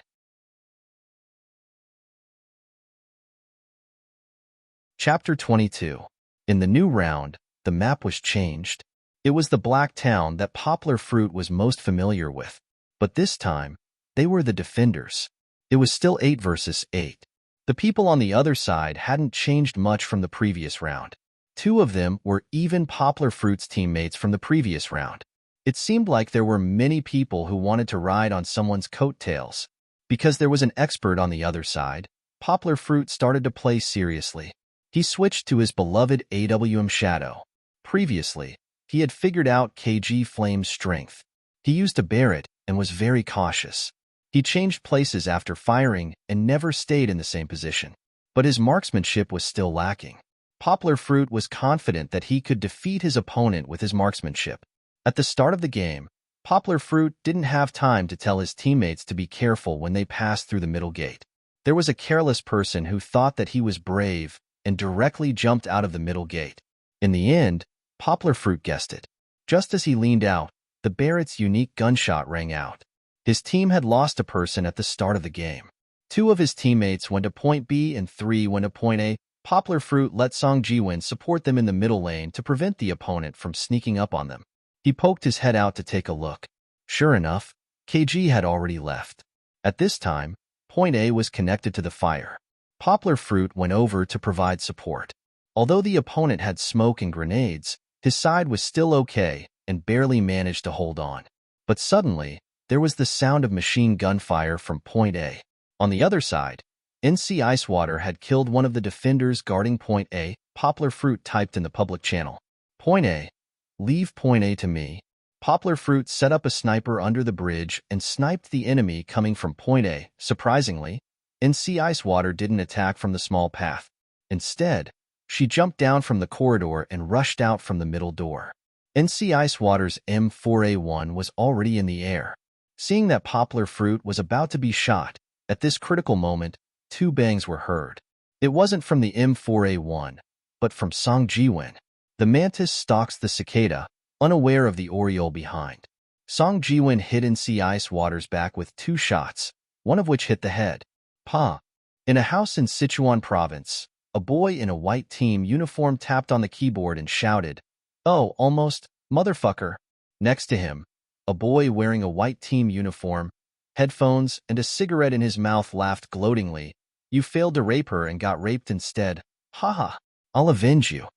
Chapter 22. In the new round, the map was changed. It was the black town that Poplar Fruit was most familiar with. But this time, they were the defenders. It was still 8 versus 8. The people on the other side hadn't changed much from the previous round. Two of them were even Poplar Fruit's teammates from the previous round. It seemed like there were many people who wanted to ride on someone's coattails. Because there was an expert on the other side, Poplar Fruit started to play seriously. He switched to his beloved AWM Shadow. Previously, he had figured out KG Flame's strength. He used a Barret and was very cautious. He changed places after firing and never stayed in the same position. But his marksmanship was still lacking. Poplar Fruit was confident that he could defeat his opponent with his marksmanship. At the start of the game, Poplar Fruit didn't have time to tell his teammates to be careful when they passed through the middle gate. There was a careless person who thought that he was brave and directly jumped out of the middle gate. In the end, Poplar Fruit guessed it. Just as he leaned out, the Barret's unique gunshot rang out. His team had lost a person at the start of the game. 2 of his teammates went to point B and 3 went to point A. Poplar Fruit let Song Jiwon support them in the middle lane to prevent the opponent from sneaking up on them. He poked his head out to take a look. Sure enough, KG had already left. At this time, point A was connected to the fire. Poplar Fruit went over to provide support. Although the opponent had smoke and grenades, his side was still okay and barely managed to hold on. But suddenly, there was the sound of machine gun fire from point A. On the other side, NC Icewater had killed one of the defenders guarding point A. Poplar Fruit typed in the public channel. Point A. Leave point A to me. Poplar Fruit set up a sniper under the bridge and sniped the enemy coming from point A. Surprisingly, NC Icewater didn't attack from the small path. Instead, she jumped down from the corridor and rushed out from the middle door. NC Icewater's M4A1 was already in the air. Seeing that Poplar Fruit was about to be shot, at this critical moment, 2 bangs were heard. It wasn't from the M4A1, but from Song Jiwon. The mantis stalks the cicada, unaware of the oriole behind. Song Jiwon hit NC Icewater's back with 2 shots, one of which hit the head. Pa. In a house in Sichuan province, a boy in a white team uniform tapped on the keyboard and shouted, "Oh, almost, motherfucker." Next to him, a boy wearing a white team uniform, headphones, and a cigarette in his mouth laughed gloatingly. "You failed to rape her and got raped instead. Haha. I'll avenge you."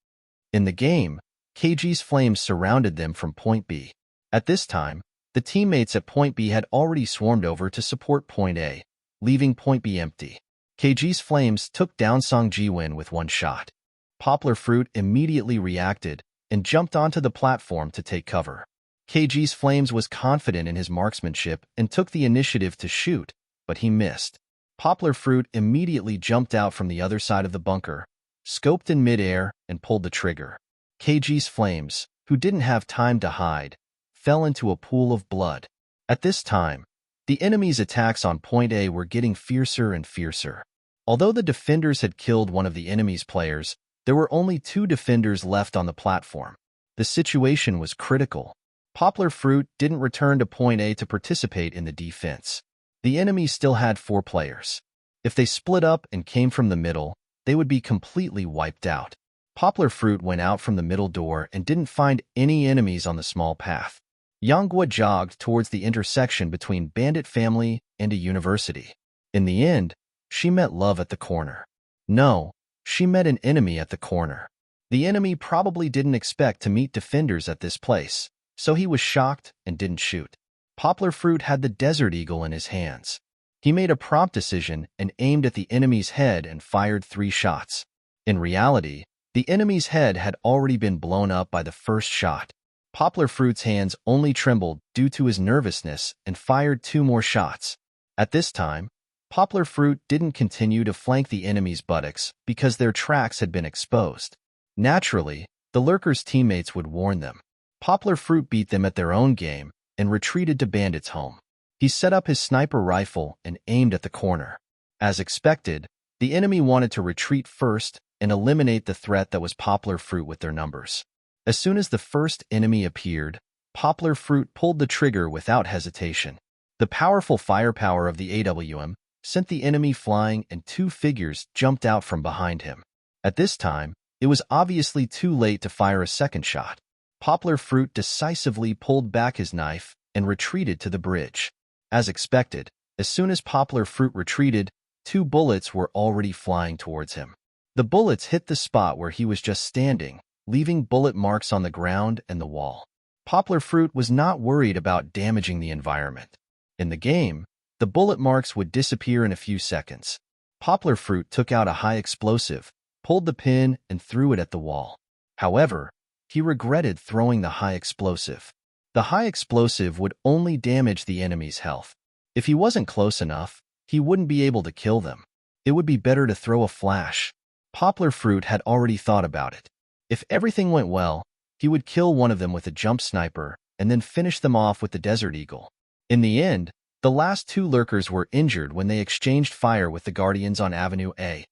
In the game, KG's flames surrounded them from point B. At this time, the teammates at point B had already swarmed over to support point A, leaving point B empty. KG's flames took down Song Jiwon with 1 shot. Poplar Fruit immediately reacted and jumped onto the platform to take cover. KG's flames was confident in his marksmanship and took the initiative to shoot, but he missed. Poplar Fruit immediately jumped out from the other side of the bunker, scoped in midair, and pulled the trigger. KG's flames, who didn't have time to hide, fell into a pool of blood. At this time, the enemy's attacks on point A were getting fiercer and fiercer. Although the defenders had killed one of the enemy's players, there were only 2 defenders left on the platform. The situation was critical. Poplar Fruit didn't return to point A to participate in the defense. The enemy still had 4 players. If they split up and came from the middle, they would be completely wiped out. Poplar Fruit went out from the middle door and didn't find any enemies on the small path. Yanghua jogged towards the intersection between Bandit Family and a university. In the end, she met love at the corner. No, she met an enemy at the corner. The enemy probably didn't expect to meet defenders at this place, so he was shocked and didn't shoot. Poplar Fruit had the Desert Eagle in his hands. He made a prompt decision and aimed at the enemy's head and fired 3 shots. In reality, the enemy's head had already been blown up by the first shot. Poplar Fruit's hands only trembled due to his nervousness and fired 2 more shots. At this time, Poplar Fruit didn't continue to flank the enemy's buttocks because their tracks had been exposed. Naturally, the lurkers' teammates would warn them. Poplar Fruit beat them at their own game and retreated to Bandit's home. He set up his sniper rifle and aimed at the corner. As expected, the enemy wanted to retreat first and eliminate the threat that was Poplar Fruit with their numbers. As soon as the first enemy appeared, Poplar Fruit pulled the trigger without hesitation. The powerful firepower of the AWM sent the enemy flying and two figures jumped out from behind him. At this time, it was obviously too late to fire a second shot. Poplar Fruit decisively pulled back his knife and retreated to the bridge. As expected, as soon as Poplar Fruit retreated, two bullets were already flying towards him. The bullets hit the spot where he was just standing, leaving bullet marks on the ground and the wall. Poplar Fruit was not worried about damaging the environment. In the game, the bullet marks would disappear in a few seconds. Poplar Fruit took out a high explosive, pulled the pin, and threw it at the wall. However, he regretted throwing the high explosive. The high explosive would only damage the enemy's health. If he wasn't close enough, he wouldn't be able to kill them. It would be better to throw a flash. Poplar Fruit had already thought about it. If everything went well, he would kill one of them with a jump sniper and then finish them off with the Desert Eagle. In the end, the last two lurkers were injured when they exchanged fire with the Guardians on Avenue A.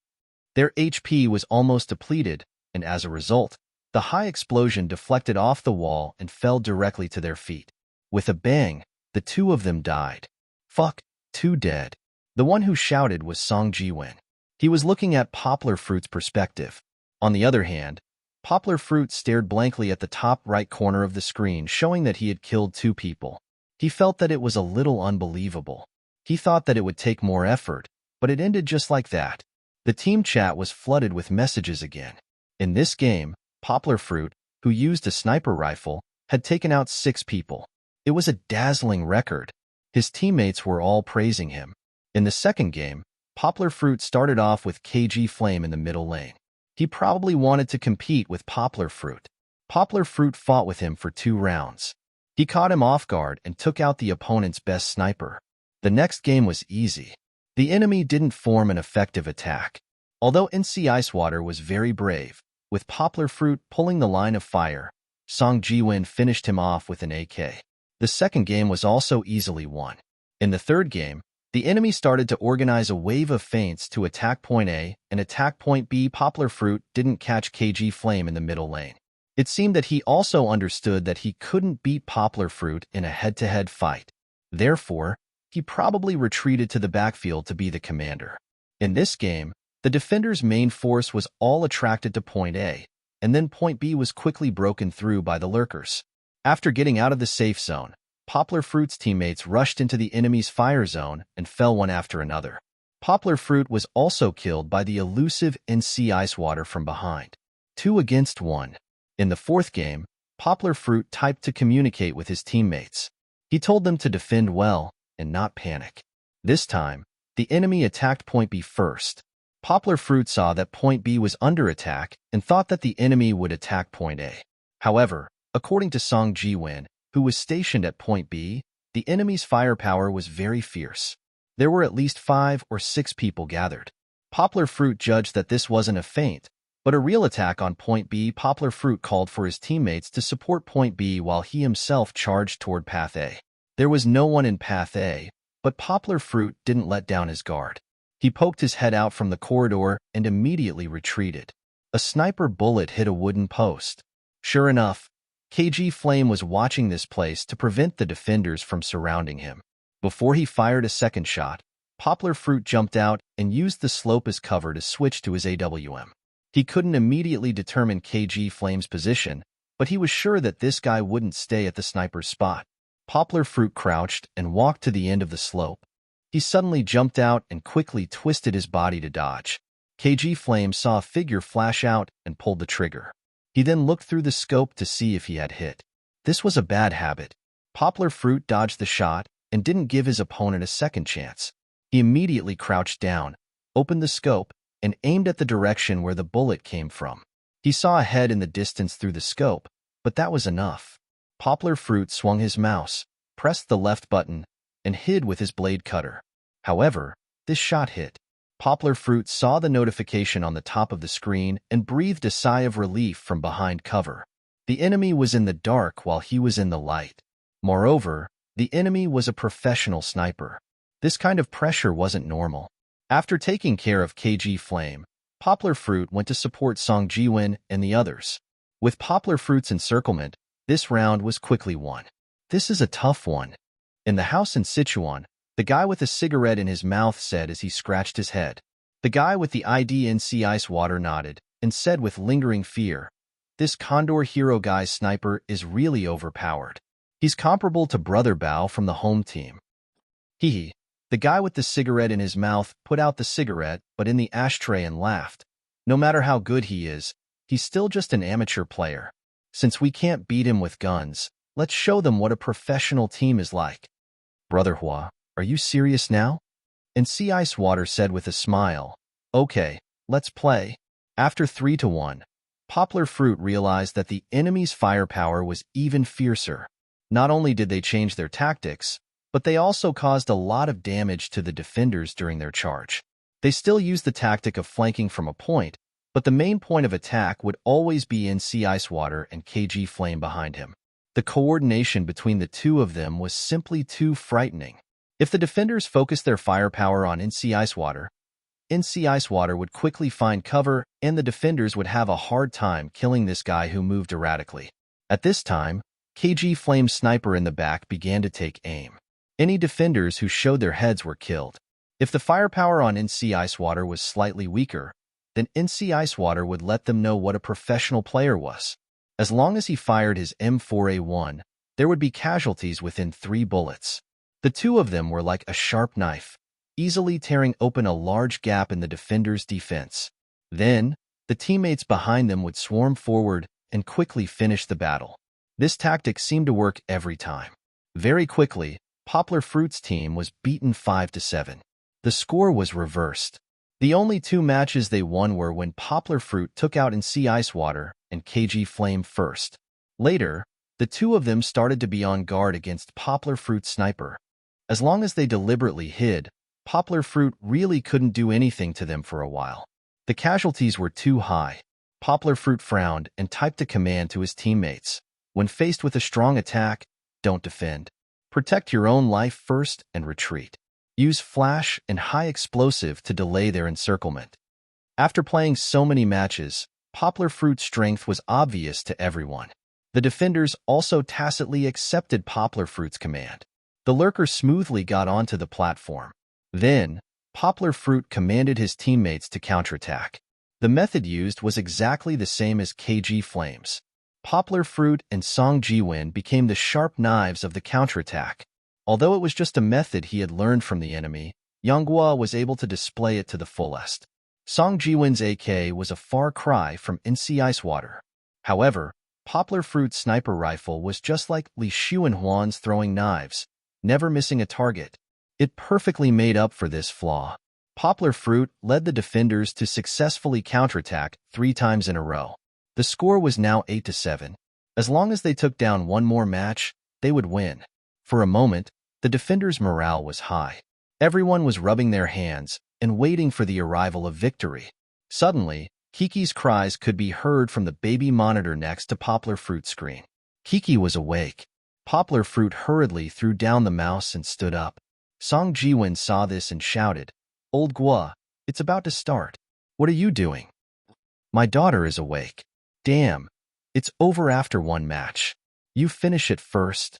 Their HP was almost depleted, and as a result, the high explosion deflected off the wall and fell directly to their feet. With a bang, the two of them died. Fuck, two dead. The one who shouted was Song Ji-won. He was looking at Poplar Fruit's perspective. On the other hand, Poplar Fruit stared blankly at the top right corner of the screen, showing that he had killed two people. He felt that it was a little unbelievable. He thought that it would take more effort, but it ended just like that. The team chat was flooded with messages again. In this game, Poplar Fruit, who used a sniper rifle, had taken out 6 people. It was a dazzling record. His teammates were all praising him. In the second game, Poplar Fruit started off with KG Flame in the middle lane. He probably wanted to compete with Poplar Fruit. Poplar Fruit fought with him for 2 rounds. He caught him off guard and took out the opponent's best sniper. The next game was easy. The enemy didn't form an effective attack. Although NC Icewater was very brave, with Poplar Fruit pulling the line of fire, Song Ji-won finished him off with an AK. The second game was also easily won. In the third game, the enemy started to organize a wave of feints to attack Point A and attack Point B. Poplar Fruit didn't catch KG Flame in the middle lane. It seemed that he also understood that he couldn't beat Poplar Fruit in a head-to-head fight. Therefore, he probably retreated to the backfield to be the commander. In this game, the defender's main force was all attracted to Point A, and then Point B was quickly broken through by the lurkers. After getting out of the safe zone, Poplar Fruit's teammates rushed into the enemy's fire zone and fell one after another. Poplar Fruit was also killed by the elusive NC Icewater from behind. 2 against 1. In the fourth game, Poplar Fruit typed to communicate with his teammates. He told them to defend well and not panic. This time, the enemy attacked Point B first. Poplar Fruit saw that Point B was under attack and thought that the enemy would attack Point A. However, according to Song Ji-won, who was stationed at Point B, the enemy's firepower was very fierce. There were at least 5 or 6 people gathered. Poplar Fruit judged that this wasn't a feint, but a real attack on Point B. Poplar Fruit called for his teammates to support Point B while he himself charged toward Path A. There was no one in Path A, but Poplar Fruit didn't let down his guard. He poked his head out from the corridor and immediately retreated. A sniper bullet hit a wooden post. Sure enough, KG Flame was watching this place to prevent the defenders from surrounding him. Before he fired a second shot, Poplar Fruit jumped out and used the slope as cover to switch to his AWM. He couldn't immediately determine KG Flame's position, but he was sure that this guy wouldn't stay at the sniper's spot. Poplar Fruit crouched and walked to the end of the slope. He suddenly jumped out and quickly twisted his body to dodge. KG Flame saw a figure flash out and pulled the trigger. He then looked through the scope to see if he had hit. This was a bad habit. Poplar Fruit dodged the shot and didn't give his opponent a second chance. He immediately crouched down, opened the scope, and aimed at the direction where the bullet came from. He saw a head in the distance through the scope, but that was enough. Poplar Fruit swung his mouse, pressed the left button, and hid with his blade cutter. However, this shot hit. Poplar Fruit saw the notification on the top of the screen and breathed a sigh of relief from behind cover. The enemy was in the dark while he was in the light. Moreover, the enemy was a professional sniper. This kind of pressure wasn't normal. After taking care of KG Flame, Poplar Fruit went to support Song Ji-won and the others. With Poplar Fruit's encirclement, This round was quickly won. This is a tough one. In the house in Sichuan, the guy with a cigarette in his mouth said as he scratched his head. The guy with the IDNC ice water nodded and said with lingering fear, "This Condor Hero guy's sniper is really overpowered. He's comparable to Brother Bao from the home team." Hee. The guy with the cigarette in his mouth put out the cigarette but in the ashtray and laughed. No matter how good he is, he's still just an amateur player. Since we can't beat him with guns, let's show them what a professional team is like. Brother Hua, are you serious now? And Sea Ice Water said with a smile, "Okay, let's play." After 3-1, Poplar Fruit realized that the enemy's firepower was even fiercer. Not only did they change their tactics, but they also caused a lot of damage to the defenders during their charge. They still used the tactic of flanking from a point, but the main point of attack would always be in Sea Ice Water and KG Flame behind him. The coordination between the two of them was simply too frightening. If the defenders focused their firepower on NC Ice Water would quickly find cover, and the defenders would have a hard time killing this guy who moved erratically. At this time, KG Flame's sniper in the back began to take aim. Any defenders who showed their heads were killed. If the firepower on NC Ice Water was slightly weaker, then NC Ice Water would let them know what a professional player was. As long as he fired his M4A1, there would be casualties within 3 bullets. The two of them were like a sharp knife, easily tearing open a large gap in the defender's defense. Then, the teammates behind them would swarm forward and quickly finish the battle. This tactic seemed to work every time. Very quickly, Poplar Fruit's team was beaten 5-7. The score was reversed. The only 2 matches they won were when Poplar Fruit took out NC Ice Water and KG Flame first. Later, the two of them started to be on guard against Poplar Fruit's sniper. As long as they deliberately hid, Poplar Fruit really couldn't do anything to them for a while. The casualties were too high. Poplar Fruit frowned and typed a command to his teammates. When faced with a strong attack, don't defend. Protect your own life first and retreat. Use flash and high explosive to delay their encirclement. After playing so many matches, Poplar Fruit's strength was obvious to everyone. The defenders also tacitly accepted Poplar Fruit's command. The lurker smoothly got onto the platform. Then, Poplar Fruit commanded his teammates to counterattack. The method used was exactly the same as KG Flames. Poplar Fruit and Song Jiwen became the sharp knives of the counterattack. Although it was just a method he had learned from the enemy, Yanghua was able to display it to the fullest. Song Jiwen's AK was a far cry from NC Ice Water. However, Poplar Fruit's sniper rifle was just like Li Xuanhuan's throwing knives, never missing a target. It perfectly made up for this flaw. Poplar Fruit led the defenders to successfully counterattack 3 times in a row. The score was now 8-7. As long as they took down one more match, they would win. For a moment, the defenders' morale was high. Everyone was rubbing their hands and waiting for the arrival of victory. Suddenly, Kiki's cries could be heard from the baby monitor next to Poplar Fruit's screen. Kiki was awake. Poplar Fruit hurriedly threw down the mouse and stood up. Song Jiwen saw this and shouted, "Old Gua, it's about to start. What are you doing?" "My daughter is awake." "Damn, it's over after one match. You finish it first."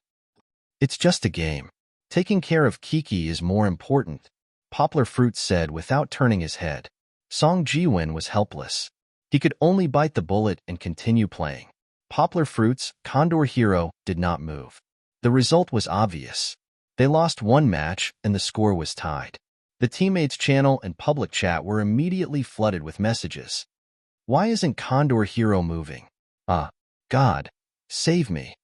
"It's just a game. Taking care of Kiki is more important," Poplar Fruit said without turning his head. Song Jiwen was helpless. He could only bite the bullet and continue playing. Poplar Fruit's Condor Hero did not move. The result was obvious. They lost one match and the score was tied. The teammates' channel and public chat were immediately flooded with messages. "Why isn't Condor Hero moving? God, save me.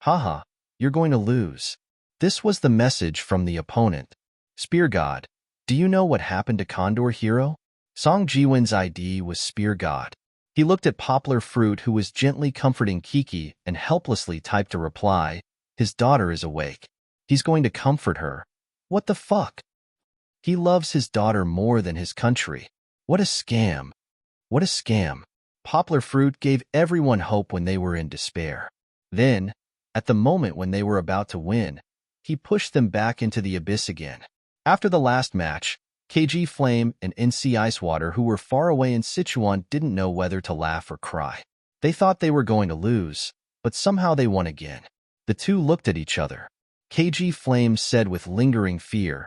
Haha, you're going to lose." This was the message from the opponent. "Spear God, do you know what happened to Condor Hero?" Song Jiwen's ID was Spear God. He looked at Poplar Fruit, who was gently comforting Kiki, and helplessly typed a reply, "His daughter is awake. He's going to comfort her. What the fuck? He loves his daughter more than his country. What a scam. What a scam." Poplar Fruit gave everyone hope when they were in despair. Then, at the moment when they were about to win, he pushed them back into the abyss again. After the last match, KG Flame and NC Ice Water, who were far away in Sichuan, didn't know whether to laugh or cry. They thought they were going to lose, but somehow they won again. The two looked at each other. KG Flame said with lingering fear,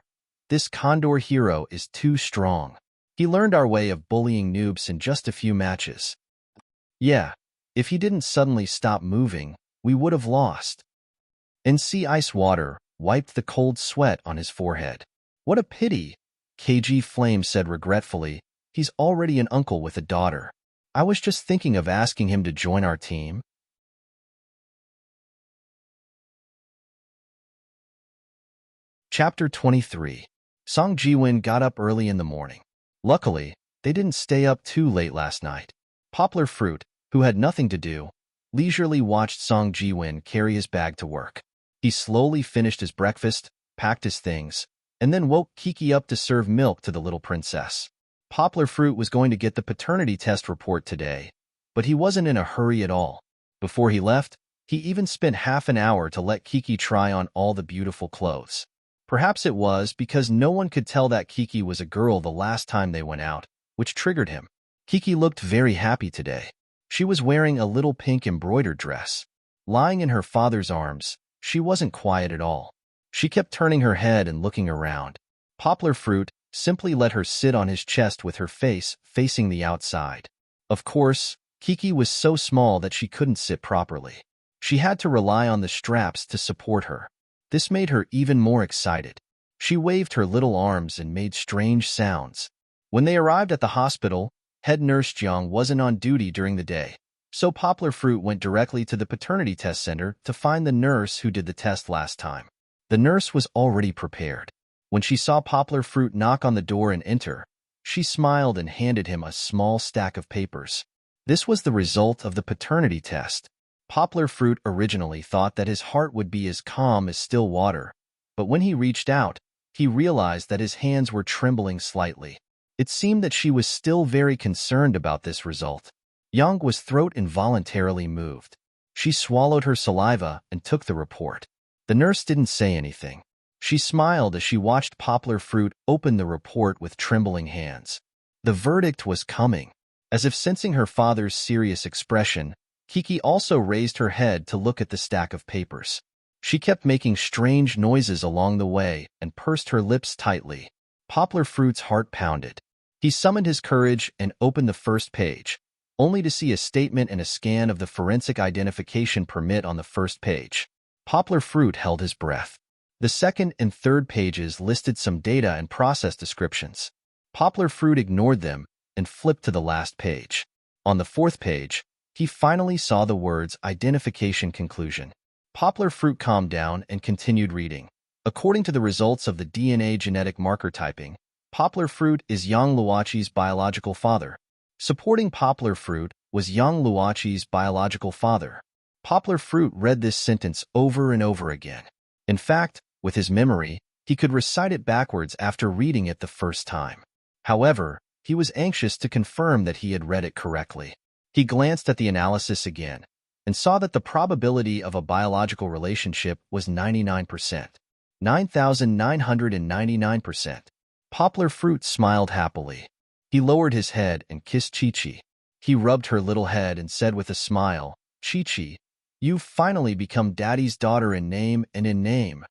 "This Condor hero is too strong. He learned our way of bullying noobs in just a few matches. Yeah, if he didn't suddenly stop moving, we would have lost." And Sea Ice Water wiped the cold sweat on his forehead. "What a pity," KG Flame said regretfully. "He's already an uncle with a daughter. I was just thinking of asking him to join our team." Chapter 23. Song Jiwon got up early in the morning. Luckily, they didn't stay up too late last night. Poplar Fruit, who had nothing to do, leisurely watched Song Jiwon carry his bag to work. He slowly finished his breakfast, packed his things, and then woke Kiki up to serve milk to the little princess. Poplar Fruit was going to get the paternity test report today, but he wasn't in a hurry at all. Before he left, he even spent half an hour to let Kiki try on all the beautiful clothes. Perhaps it was because no one could tell that Kiki was a girl the last time they went out, which triggered him. Kiki looked very happy today. She was wearing a little pink embroidered dress. Lying in her father's arms, she wasn't quiet at all. She kept turning her head and looking around. Poplar Fruit simply let her sit on his chest with her face facing the outside. Of course, Kiki was so small that she couldn't sit properly. She had to rely on the straps to support her. This made her even more excited. She waved her little arms and made strange sounds. When they arrived at the hospital, head nurse Jiang wasn't on duty during the day, so Poplar Fruit went directly to the paternity test center to find the nurse who did the test last time. The nurse was already prepared. When she saw Poplar Fruit knock on the door and enter, she smiled and handed him a small stack of papers. This was the result of the paternity test. Poplar Fruit originally thought that his heart would be as calm as still water, but when he reached out, he realized that his hands were trembling slightly. It seemed that she was still very concerned about this result. Yang's throat involuntarily moved. She swallowed her saliva and took the report. The nurse didn't say anything. She smiled as she watched Poplar Fruit open the report with trembling hands. The verdict was coming. As if sensing her father's serious expression, Kiki also raised her head to look at the stack of papers. She kept making strange noises along the way and pursed her lips tightly. Poplar Fruit's heart pounded. He summoned his courage and opened the first page, only to see a statement and a scan of the forensic identification permit on the first page. Poplar Fruit held his breath. The second and third pages listed some data and process descriptions. Poplar Fruit ignored them and flipped to the last page. On the fourth page, he finally saw the words identification conclusion. Poplar Fruit calmed down and continued reading. According to the results of the DNA genetic marker typing, Poplar Fruit is Yang Luoqi's biological father. Supporting Poplar Fruit was Yang Luoqi's biological father. Poplar Fruit read this sentence over and over again. In fact, with his memory, he could recite it backwards after reading it the first time. However, he was anxious to confirm that he had read it correctly. He glanced at the analysis again and saw that the probability of a biological relationship was 99%. 9,999%. Poplar Fruit smiled happily. He lowered his head and kissed Chi-Chi. He rubbed her little head and said with a smile, "Chi-Chi, you've finally become Daddy's daughter in name and in name."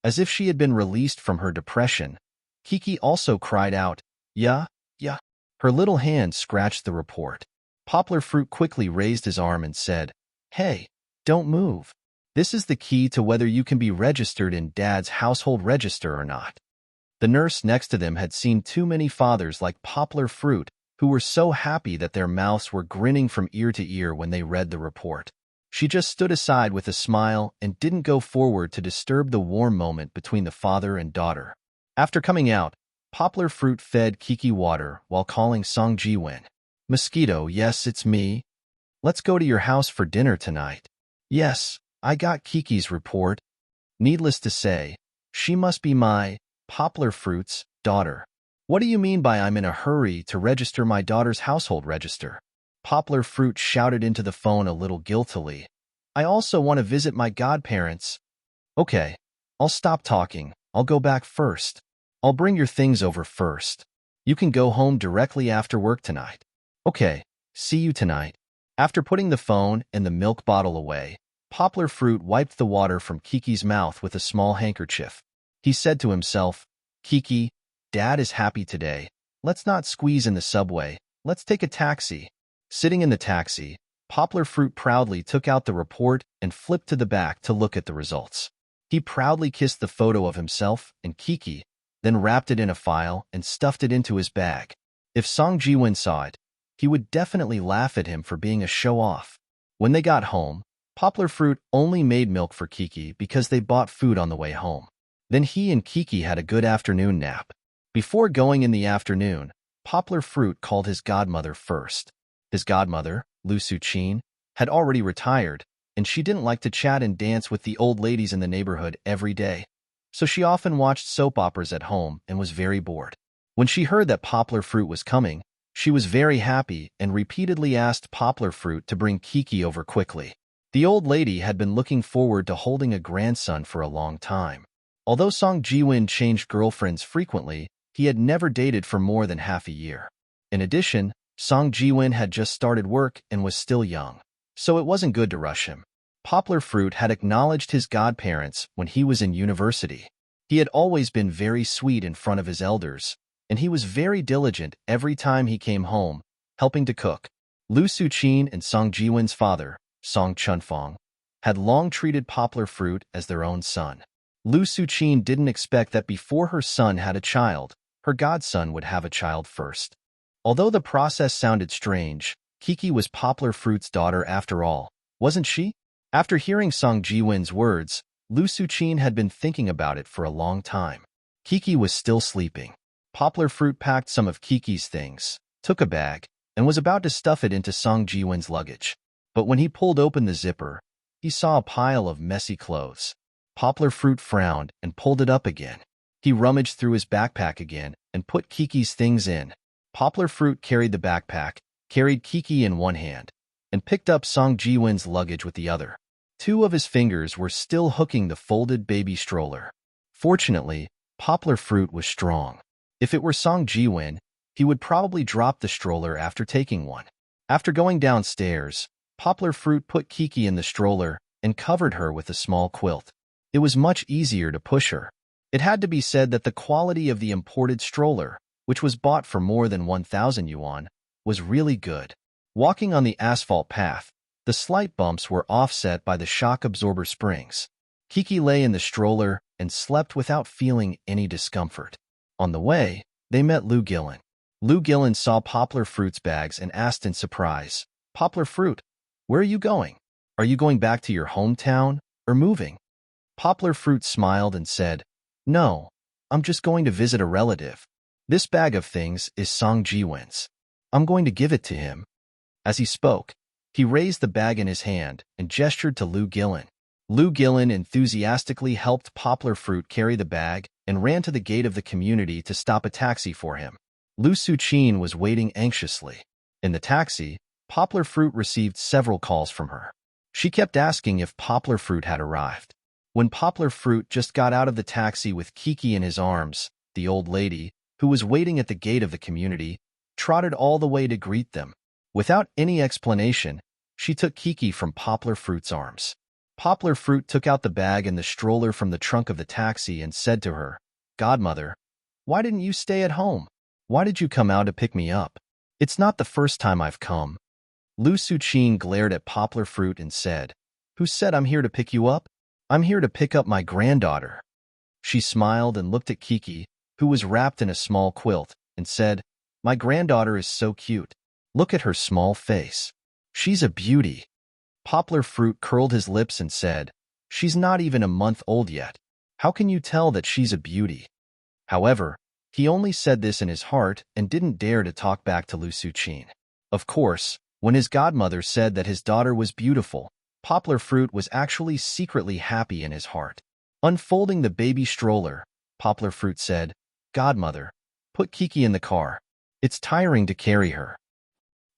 As if she had been released from her depression, Kiki also cried out, "Yeah, yeah." Her little hand scratched the report. Poplar Fruit quickly raised his arm and said, "Hey, don't move. This is the key to whether you can be registered in Dad's household register or not." The nurse next to them had seen too many fathers like Poplar Fruit who were so happy that their mouths were grinning from ear to ear when they read the report. She just stood aside with a smile and didn't go forward to disturb the warm moment between the father and daughter. After coming out, Poplar Fruit fed Kiki water while calling Song Jiwon. "Mosquito, yes, it's me. Let's go to your house for dinner tonight." "Yes, I got Kiki's report." Needless to say, she must be my, Poplar Fruit's, daughter. "What do you mean by I'm in a hurry to register my daughter's household register?" Poplar Fruit shouted into the phone a little guiltily. "I also want to visit my godparents." "Okay, I'll stop talking. I'll go back first. I'll bring your things over first. You can go home directly after work tonight." "Okay, see you tonight." After putting the phone and the milk bottle away, Poplar Fruit wiped the water from Kiki's mouth with a small handkerchief. He said to himself, "Kiki, Dad is happy today. Let's not squeeze in the subway. Let's take a taxi." Sitting in the taxi, Poplar Fruit proudly took out the report and flipped to the back to look at the results. He proudly kissed the photo of himself and Kiki, then wrapped it in a file and stuffed it into his bag. If Song Ji-won saw it, he would definitely laugh at him for being a show-off. When they got home, Poplar Fruit only made milk for Kiki because they bought food on the way home. Then he and Kiki had a good afternoon nap. Before going in the afternoon, Poplar Fruit called his godmother first. His godmother, Lu Su-chin, had already retired, and she didn't like to chat and dance with the old ladies in the neighborhood every day. So she often watched soap operas at home and was very bored. When she heard that Poplar Fruit was coming, she was very happy and repeatedly asked Poplar Fruit to bring Kiki over quickly. The old lady had been looking forward to holding a grandson for a long time. Although Song Ji-won changed girlfriends frequently, he had never dated for more than half a year. In addition, Song Ji-won had just started work and was still young, so it wasn't good to rush him. Poplar Fruit had acknowledged his godparents when he was in university. He had always been very sweet in front of his elders, and he was very diligent every time he came home, helping to cook. Lu Su-chin and Song Ji-won's father, Song Chun-fong, had long treated Poplar Fruit as their own son. Lu Su-chin didn't expect that before her son had a child, her godson would have a child first. Although the process sounded strange, Kiki was Poplar Fruit's daughter after all, wasn't she? After hearing Song Ji-won's words, Lu Su-chin had been thinking about it for a long time. Kiki was still sleeping. Poplar Fruit packed some of Kiki's things, took a bag, and was about to stuff it into Song Ji-won's luggage. But when he pulled open the zipper, he saw a pile of messy clothes. Poplar Fruit frowned and pulled it up again. He rummaged through his backpack again and put Kiki's things in. Poplar Fruit carried the backpack, carried Kiki in one hand, and picked up Song Ji-won's luggage with the other. Two of his fingers were still hooking the folded baby stroller. Fortunately, Poplar Fruit was strong. If it were Song Ji-won, he would probably drop the stroller after taking one. After going downstairs, Poplar Fruit put Kiki in the stroller and covered her with a small quilt. It was much easier to push her. It had to be said that the quality of the imported stroller, which was bought for more than 1,000 yuan, was really good. Walking on the asphalt path, the slight bumps were offset by the shock absorber springs. Kiki lay in the stroller and slept without feeling any discomfort. On the way, they met Lu Gillen. Lu Gillen saw Poplar Fruit's bags and asked in surprise, "Poplar Fruit, where are you going? Are you going back to your hometown or moving?" Poplar Fruit smiled and said, "No, I'm just going to visit a relative. This bag of things is Song Ji-won's. I'm going to give it to him." As he spoke, he raised the bag in his hand and gestured to Lu Gillen. Lu Gillen enthusiastically helped Poplar Fruit carry the bag and ran to the gate of the community to stop a taxi for him. Lu Su-chin was waiting anxiously. In the taxi, Poplar Fruit received several calls from her. She kept asking if Poplar Fruit had arrived. When Poplar Fruit just got out of the taxi with Kiki in his arms, the old lady, who was waiting at the gate of the community, trotted all the way to greet them. Without any explanation, she took Kiki from Poplar Fruit's arms. Poplar Fruit took out the bag and the stroller from the trunk of the taxi and said to her, "Godmother, why didn't you stay at home? Why did you come out to pick me up? It's not the first time I've come." Lu Su-chin glared at Poplar Fruit and said, "Who said I'm here to pick you up? I'm here to pick up my granddaughter." She smiled and looked at Kiki, who was wrapped in a small quilt, and said, "My granddaughter is so cute. Look at her small face. She's a beauty." Poplar Fruit curled his lips and said, "She's not even a month old yet. How can you tell that she's a beauty?" However, he only said this in his heart and didn't dare to talk back to Lu Su-chin. Of course, when his godmother said that his daughter was beautiful, Poplar Fruit was actually secretly happy in his heart. Unfolding the baby stroller, Poplar Fruit said, "Godmother, put Kiki in the car. It's tiring to carry her."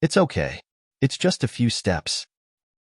"It's okay. It's just a few steps."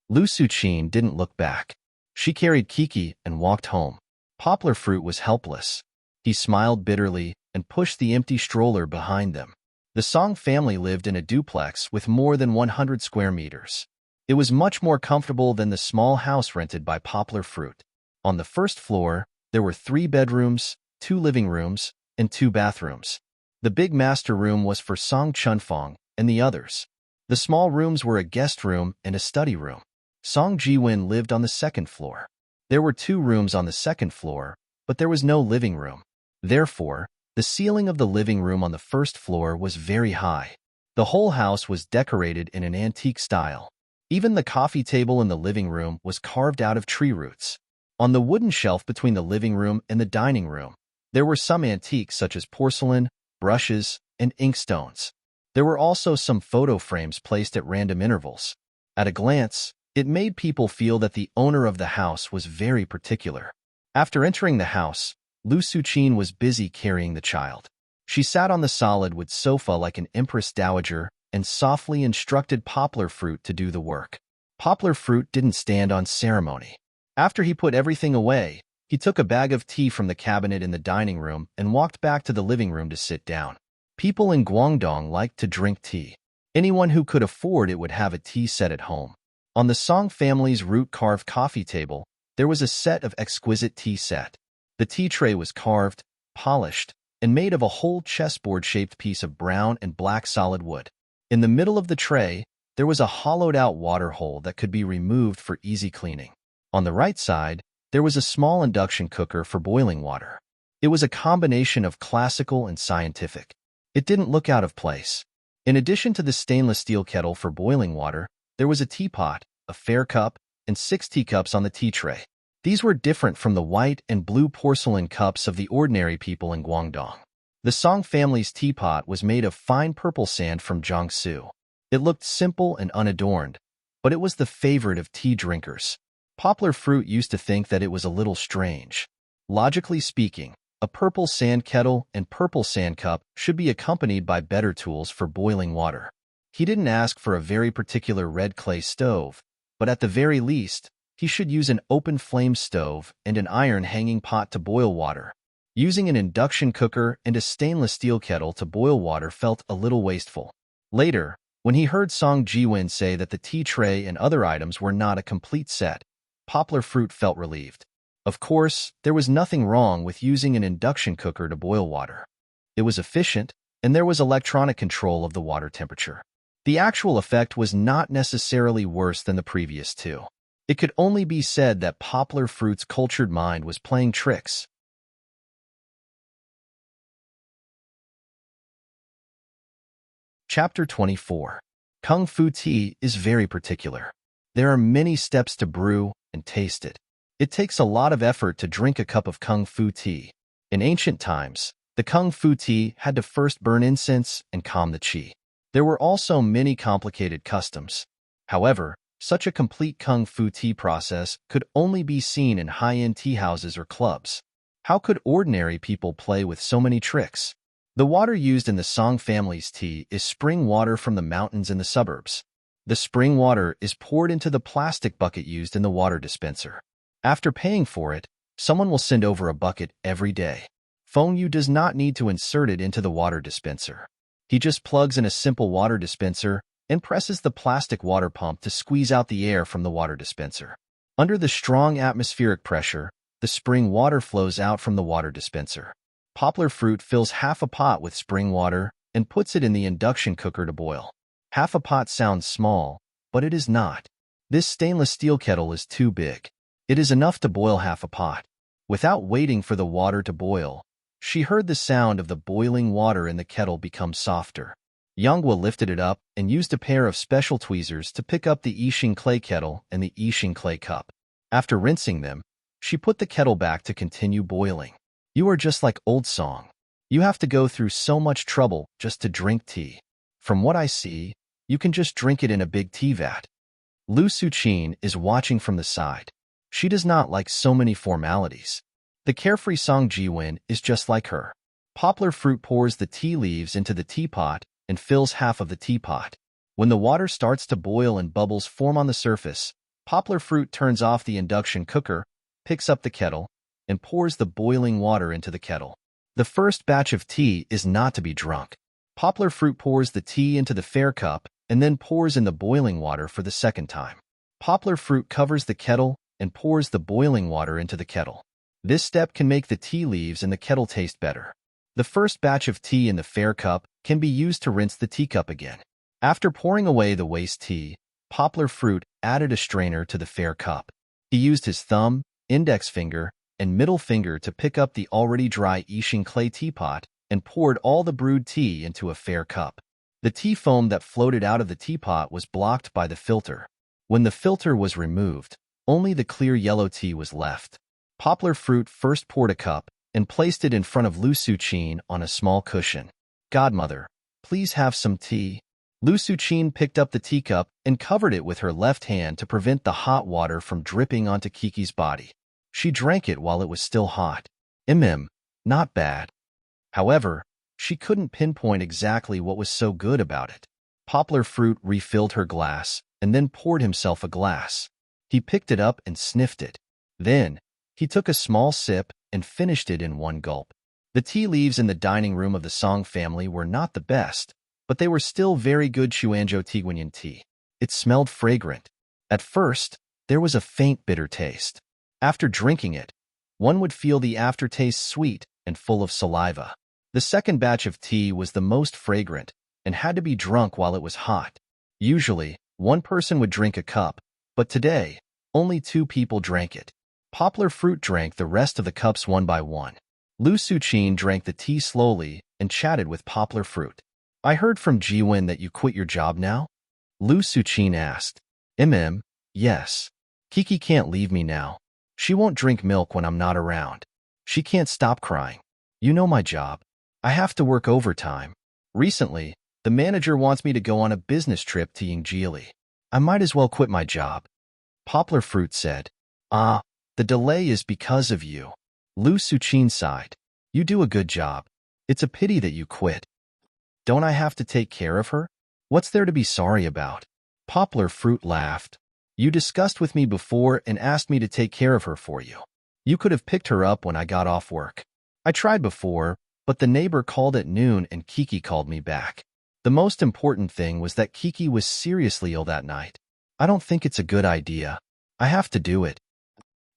Lu Su-chin didn't look back. She carried Kiki and walked home. Poplar Fruit was helpless. He smiled bitterly and pushed the empty stroller behind them. The Song family lived in a duplex with more than 100 square meters. It was much more comfortable than the small house rented by Poplar Fruit. On the first floor, there were 3 bedrooms, 2 living rooms, and 2 bathrooms. The big master room was for Song Chunfong and the others. The small rooms were a guest room and a study room. Song Jiwin lived on the second floor. There were 2 rooms on the second floor, but there was no living room. Therefore, the ceiling of the living room on the first floor was very high. The whole house was decorated in an antique style. Even the coffee table in the living room was carved out of tree roots. On the wooden shelf between the living room and the dining room, there were some antiques such as porcelain, brushes, and inkstones. There were also some photo frames placed at random intervals. At a glance, it made people feel that the owner of the house was very particular. After entering the house, Lu Suqin was busy carrying the child. She sat on the solid wood sofa like an empress dowager and softly instructed Poplar Fruit to do the work. Poplar Fruit didn't stand on ceremony. After he put everything away, he took a bag of tea from the cabinet in the dining room and walked back to the living room to sit down. People in Guangdong liked to drink tea. Anyone who could afford it would have a tea set at home. On the Song family's root-carved coffee table, there was a set of exquisite tea set. The tea tray was carved, polished, and made of a whole chessboard-shaped piece of brown and black solid wood. In the middle of the tray, there was a hollowed-out water hole that could be removed for easy cleaning. On the right side, there was a small induction cooker for boiling water. It was a combination of classical and scientific. It didn't look out of place. In addition to the stainless steel kettle for boiling water, there was a teapot, a fair cup, and 6 teacups on the tea tray. These were different from the white and blue porcelain cups of the ordinary people in Guangdong. The Song family's teapot was made of fine purple sand from Jiangsu. It looked simple and unadorned, but it was the favorite of tea drinkers. Poplar Fruit used to think that it was a little strange. Logically speaking, a purple sand kettle and purple sand cup should be accompanied by better tools for boiling water. He didn't ask for a very particular red clay stove, but at the very least, he should use an open flame stove and an iron hanging pot to boil water. Using an induction cooker and a stainless steel kettle to boil water felt a little wasteful. Later, when he heard Song Jiwin say that the tea tray and other items were not a complete set, Poplar Fruit felt relieved. Of course, there was nothing wrong with using an induction cooker to boil water. It was efficient, and there was electronic control of the water temperature. The actual effect was not necessarily worse than the previous 2. It could only be said that Poplar Fruit's cultured mind was playing tricks. Chapter 24. Kung Fu tea is very particular. There are many steps to brew and taste it. It takes a lot of effort to drink a cup of Kung Fu tea. In ancient times, the Kung Fu tea had to first burn incense and calm the qi. There were also many complicated customs. However, such a complete Kung Fu tea process could only be seen in high-end tea houses or clubs. How could ordinary people play with so many tricks? The water used in the Song family's tea is spring water from the mountains in the suburbs. The spring water is poured into the plastic bucket used in the water dispenser. After paying for it, someone will send over a bucket every day. Feng Yu does not need to insert it into the water dispenser. He just plugs in a simple water dispenser and presses the plastic water pump to squeeze out the air from the water dispenser. Under the strong atmospheric pressure, the spring water flows out from the water dispenser. Poplar Fruit fills half a pot with spring water and puts it in the induction cooker to boil. Half a pot sounds small, but it is not. This stainless steel kettle is too big. It is enough to boil half a pot. Without waiting for the water to boil, she heard the sound of the boiling water in the kettle become softer. Yanghua lifted it up and used a pair of special tweezers to pick up the Yixing clay kettle and the Yixing clay cup. After rinsing them, she put the kettle back to continue boiling. You are just like old Song. You have to go through so much trouble just to drink tea. From what I see, you can just drink it in a big tea vat. Lu Suqin is watching from the side. She does not like so many formalities. The carefree Song Jiwin is just like her. Poplar Fruit pours the tea leaves into the teapot and fills half of the teapot. When the water starts to boil and bubbles form on the surface, Poplar Fruit turns off the induction cooker, picks up the kettle, and pours the boiling water into the kettle. The first batch of tea is not to be drunk. Poplar Fruit pours the tea into the fair cup and then pours in the boiling water for the second time. Poplar fruit covers the kettle and pours the boiling water into the kettle. This step can make the tea leaves in the kettle taste better. The first batch of tea in the fair cup can be used to rinse the teacup again. After pouring away the waste tea, Poplar fruit added a strainer to the fair cup. He used his thumb, index finger, and middle finger to pick up the already dry Ising clay teapot and poured all the brewed tea into a fair cup. The tea foam that floated out of the teapot was blocked by the filter. When the filter was removed, only the clear yellow tea was left. Poplar fruit first poured a cup and placed it in front of Lu Suqin on a small cushion. "Godmother, please have some tea." Lu Suqin picked up the teacup and covered it with her left hand to prevent the hot water from dripping onto Kiki's body. She drank it while it was still hot. Not bad. However, she couldn't pinpoint exactly what was so good about it. Poplar fruit refilled her glass and then poured himself a glass. He picked it up and sniffed it. Then, he took a small sip and finished it in one gulp. The tea leaves in the dining room of the Song family were not the best, but they were still very good Chuanzhou Tiguanyin tea. It smelled fragrant. At first, there was a faint bitter taste. After drinking it, one would feel the aftertaste sweet and full of saliva. The second batch of tea was the most fragrant and had to be drunk while it was hot. Usually, one person would drink a cup, but today, only 2 people drank it. Poplar fruit drank the rest of the cups one by one. Lu Suqin drank the tea slowly and chatted with Poplar fruit. "I heard from Jiwen that you quit your job now?" Lu Suqin asked. Yes. Kiki can't leave me now. She won't drink milk when I'm not around. She can't stop crying. You know my job. I have to work overtime. Recently, the manager wants me to go on a business trip to Yingjiali. I might as well quit my job." Poplar fruit said. The delay is because of you." Lu Suqin sighed. "You do a good job. It's a pity that you quit." "Don't I have to take care of her? What's there to be sorry about?" Poplar fruit laughed. "You discussed with me before and asked me to take care of her for you. You could have picked her up when I got off work. I tried before, but the neighbor called at noon and Kiki called me back. The most important thing was that Kiki was seriously ill that night. I don't think it's a good idea. I have to do it."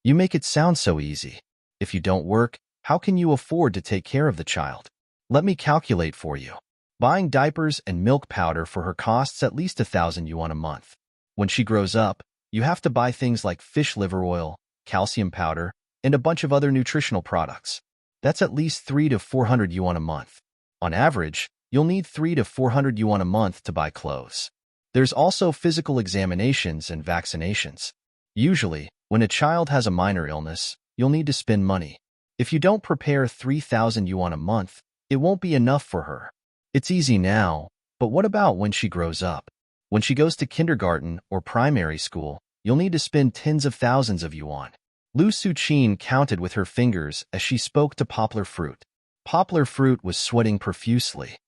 "You make it sound so easy. If you don't work, how can you afford to take care of the child? Let me calculate for you. Buying diapers and milk powder for her costs at least 1,000 yuan a month. When she grows up, you have to buy things like fish liver oil, calcium powder, and a bunch of other nutritional products. That's at least 300 to 400 yuan a month. On average, you'll need 300 to 400 yuan a month to buy clothes. There's also physical examinations and vaccinations. Usually, when a child has a minor illness, you'll need to spend money. If you don't prepare 3,000 yuan a month, it won't be enough for her. It's easy now, but what about when she grows up? When she goes to kindergarten or primary school, you'll need to spend tens of thousands of yuan." Lu Suqin counted with her fingers as she spoke to Poplar fruit. Poplar fruit was sweating profusely.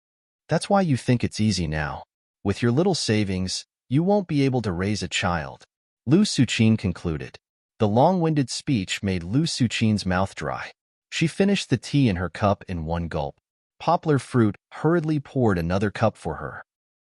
"That's why you think it's easy now. With your little savings, you won't be able to raise a child," Lu Suqin concluded. The long-winded speech made Lu Suqin's mouth dry. She finished the tea in her cup in one gulp. Poplar fruit hurriedly poured another cup for her.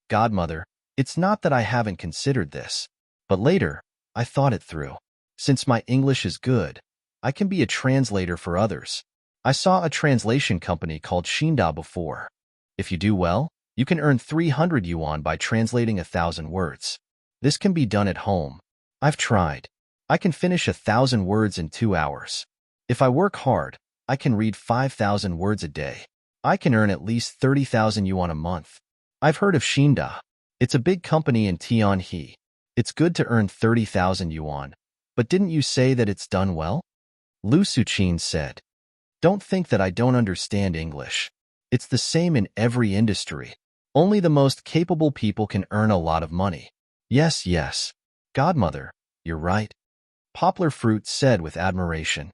"Godmother, it's not that I haven't considered this, but later, I thought it through. Since my English is good, I can be a translator for others. I saw a translation company called Xinda before. If you do well, you can earn 300 yuan by translating 1,000 words. This can be done at home. I've tried. I can finish 1,000 words in 2 hours. If I work hard, I can read 5,000 words a day. I can earn at least 30,000 yuan a month. I've heard of Xinda. It's a big company in Tianhe. It's good to earn 30,000 yuan, but didn't you say that it's done well?" Lu Suqin said. "Don't think that I don't understand English. It's the same in every industry. Only the most capable people can earn a lot of money." Yes. Godmother, you're right," Poplar fruit said with admiration.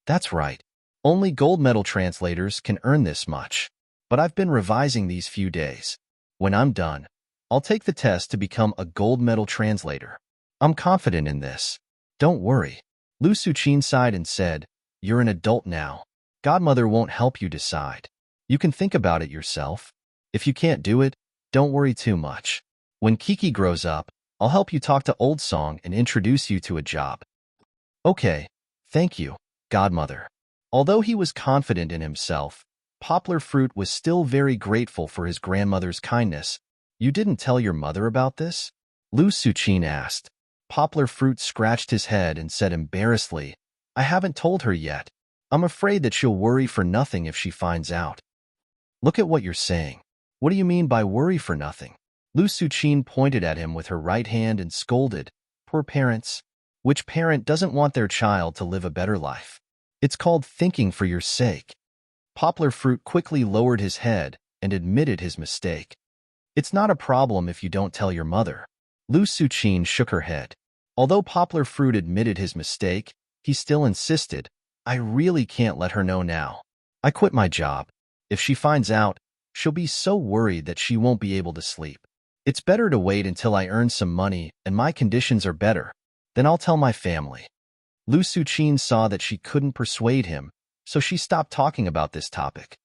"That's right. Only gold medal translators can earn this much. But I've been revising these few days. When I'm done, I'll take the test to become a gold medal translator. I'm confident in this. Don't worry." Lu Suqin sighed and said, "You're an adult now. Godmother won't help you decide. You can think about it yourself. If you can't do it, don't worry too much. When Kiki grows up, I'll help you talk to Old Song and introduce you to a job. Okay, thank you, godmother. Although he was confident in himself, Poplar Fruit was still very grateful for his grandmother's kindness. You didn't tell your mother about this? Lu Suchin asked. Poplar Fruit scratched his head and said embarrassedly, I haven't told her yet. I'm afraid that she'll worry for nothing if she finds out. Look at what you're saying. What do you mean by worry for nothing? Lu Suchin pointed at him with her right hand and scolded, Poor parents. Which parent doesn't want their child to live a better life? It's called thinking for your sake. Poplar Fruit quickly lowered his head and admitted his mistake. It's not a problem if you don't tell your mother. Lu Suchin shook her head. Although Poplar Fruit admitted his mistake, he still insisted, I really can't let her know now. I quit my job. If she finds out, she'll be so worried that she won't be able to sleep. It's better to wait until I earn some money and my conditions are better. Then I'll tell my family. Lu Suchin saw that she couldn't persuade him, so she stopped talking about this topic.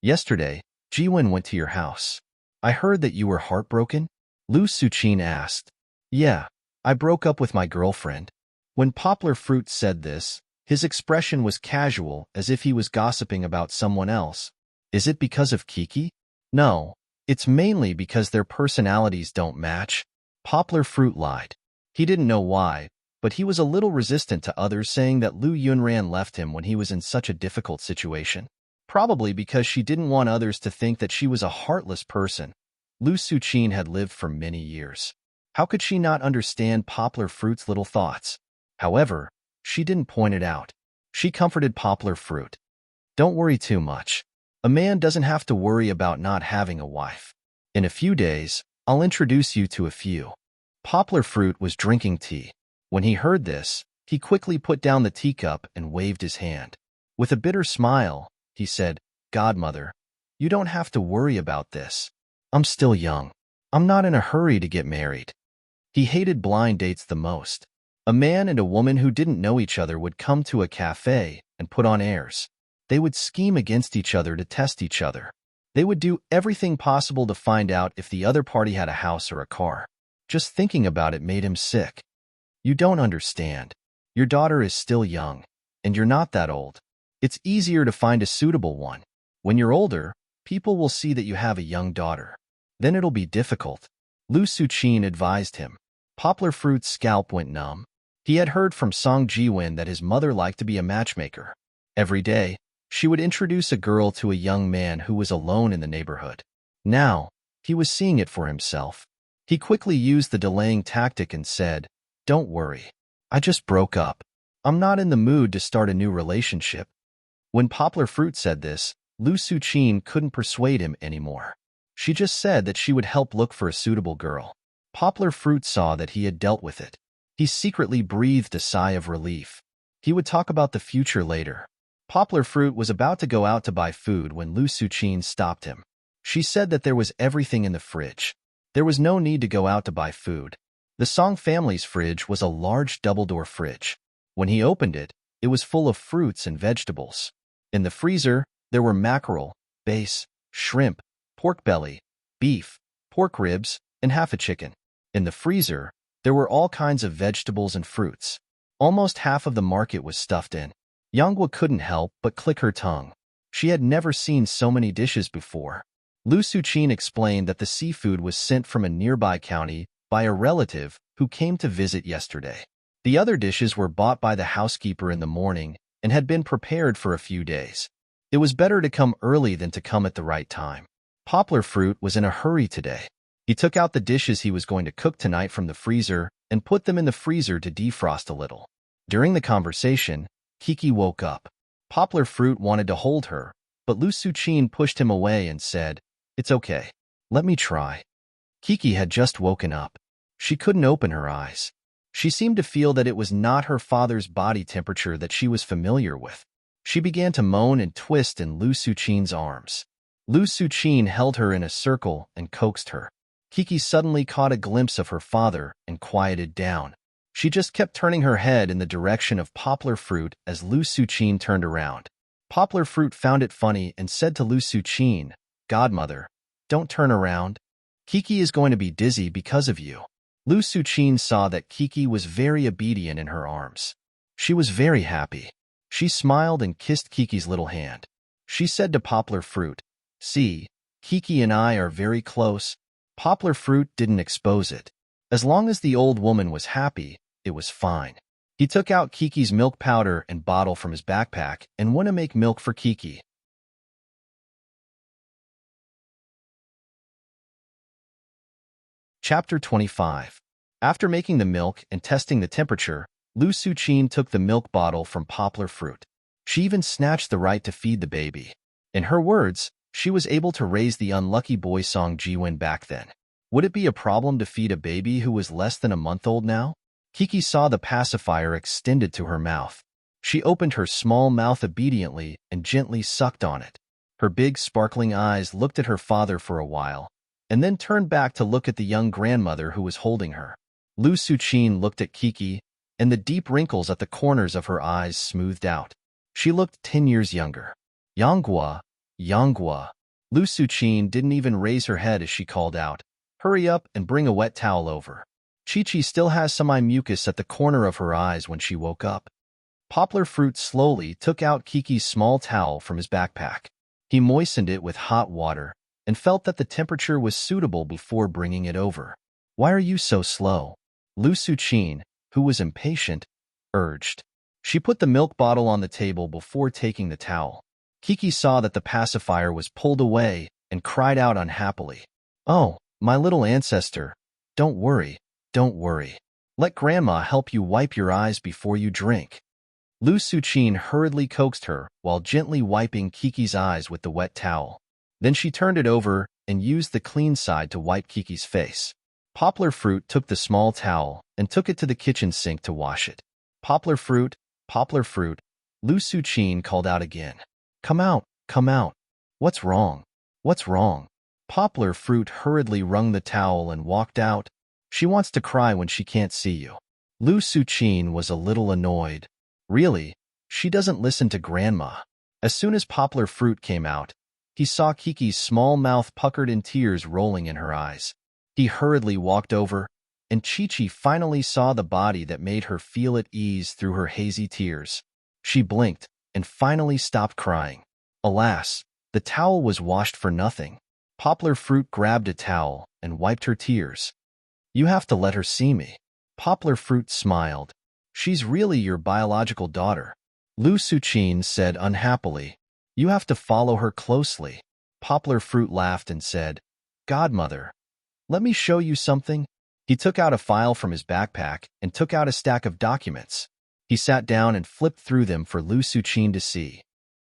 Yesterday, Jiwen went to your house. I heard that you were heartbroken? Lu Suchin asked. Yeah, I broke up with my girlfriend. When Poplar Fruit said this, his expression was casual, as if he was gossiping about someone else. Is it because of Kiki? No, it's mainly because their personalities don't match. Poplar Fruit lied. He didn't know why, but he was a little resistant to others saying that Lu Yunran left him when he was in such a difficult situation. Probably because she didn't want others to think that she was a heartless person. Lu Suchin had lived for many years. How could she not understand Poplar Fruit's little thoughts? However, she didn't point it out. She comforted Poplar Fruit. Don't worry too much. A man doesn't have to worry about not having a wife. In a few days, I'll introduce you to a few. Poplar Fruit was drinking tea. When he heard this, he quickly put down the teacup and waved his hand. With a bitter smile, he said, Godmother, you don't have to worry about this. I'm still young. I'm not in a hurry to get married. He hated blind dates the most. A man and a woman who didn't know each other would come to a cafe and put on airs. They would scheme against each other to test each other. They would do everything possible to find out if the other party had a house or a car. Just thinking about it made him sick. You don't understand. Your daughter is still young, and you're not that old. It's easier to find a suitable one. When you're older, people will see that you have a young daughter. Then it'll be difficult. Lu Suchin advised him. Poplar Fruit's scalp went numb. He had heard from Song Jiwen that his mother liked to be a matchmaker. Every day, she would introduce a girl to a young man who was alone in the neighborhood. Now, he was seeing it for himself. He quickly used the delaying tactic and said, Don't worry. I just broke up. I'm not in the mood to start a new relationship. When Poplar Fruit said this, Lu Suchin couldn't persuade him anymore. She just said that she would help look for a suitable girl. Poplar Fruit saw that he had dealt with it. He secretly breathed a sigh of relief. He would talk about the future later. Poplar Fruit was about to go out to buy food when Lu Suchin stopped him. She said that there was everything in the fridge. There was no need to go out to buy food. The Song family's fridge was a large double-door fridge. When he opened it, it was full of fruits and vegetables. In the freezer, there were mackerel, bass, shrimp, pork belly, beef, pork ribs, and half a chicken. In the freezer, there were all kinds of vegetables and fruits. Almost half of the market was stuffed in. Yanghua couldn't help but click her tongue. She had never seen so many dishes before. Lu Suchin explained that the seafood was sent from a nearby county by a relative who came to visit yesterday. The other dishes were bought by the housekeeper in the morning and had been prepared for a few days. It was better to come early than to come at the right time. Poplar Fruit was in a hurry today. He took out the dishes he was going to cook tonight from the freezer and put them in the freezer to defrost a little. During the conversation, Kiki woke up. Poplar Fruit wanted to hold her, but Lu Suchin pushed him away and said, It's okay. Let me try. Kiki had just woken up. She couldn't open her eyes. She seemed to feel that it was not her father's body temperature that she was familiar with. She began to moan and twist in Lu Suchin's arms. Lu Suchin held her in a circle and coaxed her. Kiki suddenly caught a glimpse of her father and quieted down. She just kept turning her head in the direction of Poplar Fruit as Lu Suchin turned around. Poplar Fruit found it funny and said to Lu Suchin, Godmother, don't turn around. Kiki is going to be dizzy because of you. Lu Suqin saw that Kiki was very obedient in her arms. She was very happy. She smiled and kissed Kiki's little hand. She said to Poplar Fruit, "See, Kiki and I are very close." Poplar Fruit didn't expose it. As long as the old woman was happy, it was fine. He took out Kiki's milk powder and bottle from his backpack and went to make milk for Kiki. Chapter 25. After making the milk and testing the temperature, Lu Suqin took the milk bottle from Poplar Fruit. She even snatched the right to feed the baby. In her words, she was able to raise the unlucky boy Song Jiwen back then. Would it be a problem to feed a baby who was less than a month old now? Kiki saw the pacifier extended to her mouth. She opened her small mouth obediently and gently sucked on it. Her big sparkling eyes looked at her father for a while, and then turned back to look at the young grandmother who was holding her. Lu Suqin looked at Kiki, and the deep wrinkles at the corners of her eyes smoothed out. She looked 10 years younger. Yanghua, Yanghua. Lu Suqin didn't even raise her head as she called out, "Hurry up and bring a wet towel over." Chi-Chi still has some eye mucus at the corner of her eyes when she woke up. Poplar Fruit slowly took out Kiki's small towel from his backpack. He moistened it with hot water and felt that the temperature was suitable before bringing it over. "Why are you so slow?" Lu Suqin, who was impatient, urged. She put the milk bottle on the table before taking the towel. Kiki saw that the pacifier was pulled away and cried out unhappily. "Oh, my little ancestor, don't worry, don't worry. Let Grandma help you wipe your eyes before you drink." Lu Suqin hurriedly coaxed her while gently wiping Kiki's eyes with the wet towel. Then she turned it over and used the clean side to wipe Kiki's face. Poplar Fruit took the small towel and took it to the kitchen sink to wash it. Poplar Fruit, Lu Suqin called out again. Come out, come out. What's wrong? What's wrong?" Poplar Fruit hurriedly wrung the towel and walked out. "She wants to cry when she can't see you." Lu Suqin was a little annoyed. Really, she doesn't listen to Grandma. As soon as Poplar Fruit came out, he saw Kiki's small mouth puckered and tears rolling in her eyes. He hurriedly walked over, and Chi-Chi finally saw the body that made her feel at ease through her hazy tears. She blinked and finally stopped crying. Alas, the towel was washed for nothing. Poplar Fruit grabbed a towel and wiped her tears. "You have to let her see me." Poplar Fruit smiled. "She's really your biological daughter." Lu Suqin said unhappily. "You have to follow her closely." Poplar Fruit laughed and said, "Godmother, let me show you something." He took out a file from his backpack and took out a stack of documents. He sat down and flipped through them for Lu Suqin to see.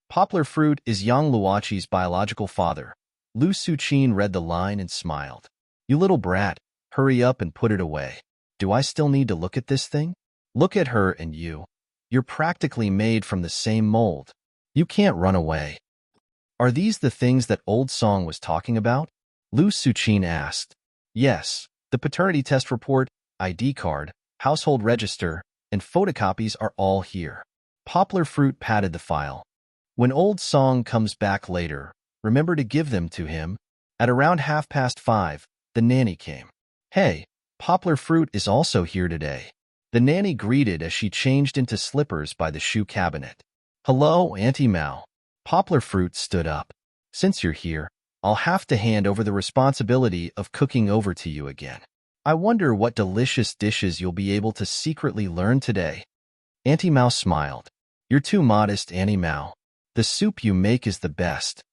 Poplar Fruit is Yang Luoqi's biological father. Lu Suqin read the line and smiled. "You little brat, hurry up and put it away." "Do I still need to look at this thing?" "Look at her and you. You're practically made from the same mold. You can't run away." "Are these the things that old Song was talking about?" Lu Suqin asked. "Yes, the paternity test report, ID card, household register, and photocopies are all here." Poplar Fruit patted the file. "When old Song comes back later, remember to give them to him." At around 5:30, the nanny came. "Hey, Poplar Fruit is also here today." The nanny greeted as she changed into slippers by the shoe cabinet. "Hello, Auntie Mao." Poplar Fruit stood up. "Since you're here, I'll have to hand over the responsibility of cooking over to you again. I wonder what delicious dishes you'll be able to secretly learn today." Auntie Mao smiled. "You're too modest, Auntie Mao. The soup you make is the best."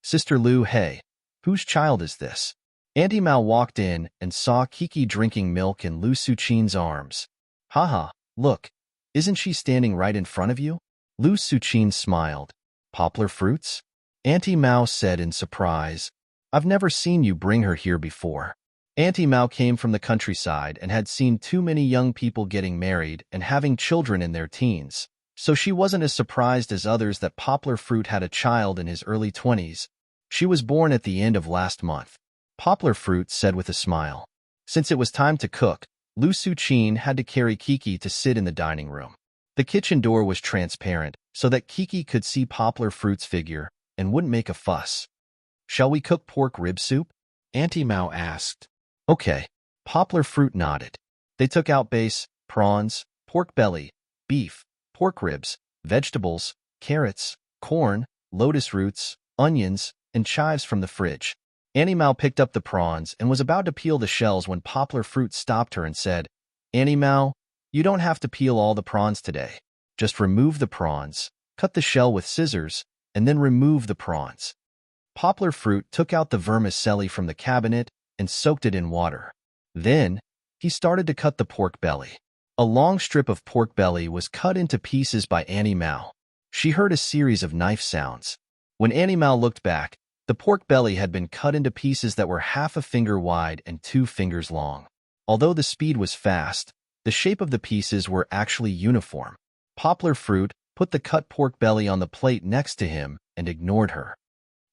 "Sister Lu, hey, whose child is this?" Auntie Mao walked in and saw Kiki drinking milk in Lu Suqin's arms. "Haha, look, isn't she standing right in front of you?" Lu Suqin smiled. "Poplar Fruits?" Auntie Mao said in surprise. "I've never seen you bring her here before." Auntie Mao came from the countryside and had seen too many young people getting married and having children in their teens, so she wasn't as surprised as others that Poplar Fruit had a child in his early 20s. She was born at the end of last month. Poplar Fruit said with a smile. Since it was time to cook, Lu Suqin had to carry Kiki to sit in the dining room. The kitchen door was transparent, so that Kiki could see Poplar Fruit's figure and wouldn't make a fuss. "Shall we cook pork rib soup?" Auntie Mao asked. Okay. Poplar Fruit nodded. They took out base, prawns, pork belly, beef, pork ribs, vegetables, carrots, corn, lotus roots, onions, and chives from the fridge. Auntie Mao picked up the prawns and was about to peel the shells when Poplar Fruit stopped her and said, Auntie Mao, you don't have to peel all the prawns today. Just remove the prawns, cut the shell with scissors, and then remove the prawns. Poplar Fruit took out the vermicelli from the cabinet and soaked it in water. Then, he started to cut the pork belly. A long strip of pork belly was cut into pieces by Auntie Mao. She heard a series of knife sounds. When Auntie Mao looked back, the pork belly had been cut into pieces that were half a finger wide and 2 fingers long. Although the speed was fast, the shape of the pieces were actually uniform. Poplar Fruit put the cut pork belly on the plate next to him and ignored her.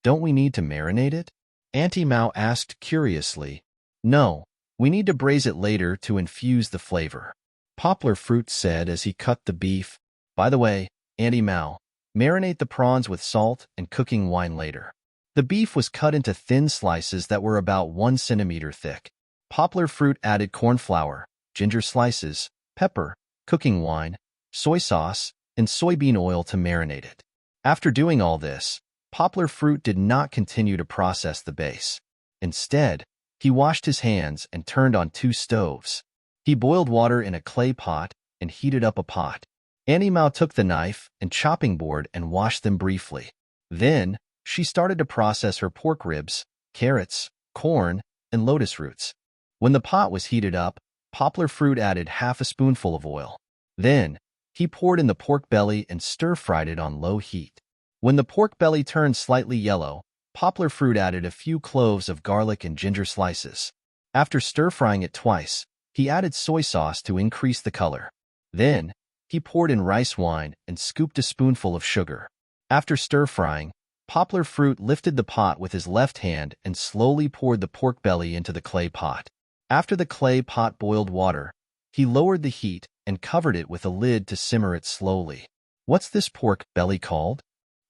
Don't we need to marinate it? Auntie Mao asked curiously. No, we need to braise it later to infuse the flavor. Poplar Fruit said as he cut the beef. By the way, Auntie Mao, marinate the prawns with salt and cooking wine later. The beef was cut into thin slices that were about 1 centimeter thick. Poplar Fruit added corn flour, ginger slices, pepper, cooking wine, soy sauce, and soybean oil to marinate it. After doing all this, Poplar Fruit did not continue to process the base. Instead, he washed his hands and turned on 2 stoves. He boiled water in a clay pot and heated up a pot. Auntie Mao took the knife and chopping board and washed them briefly. Then, she started to process her pork ribs, carrots, corn, and lotus roots. When the pot was heated up, Poplar Fruit added half a spoonful of oil. Then, he poured in the pork belly and stir-fried it on low heat. When the pork belly turned slightly yellow, Poplar Fruit added a few cloves of garlic and ginger slices. After stir-frying it twice, he added soy sauce to increase the color. Then, he poured in rice wine and scooped a spoonful of sugar. After stir-frying, Poplar Fruit lifted the pot with his left hand and slowly poured the pork belly into the clay pot. After the clay pot boiled water, he lowered the heat and covered it with a lid to simmer it slowly. What's this pork belly called?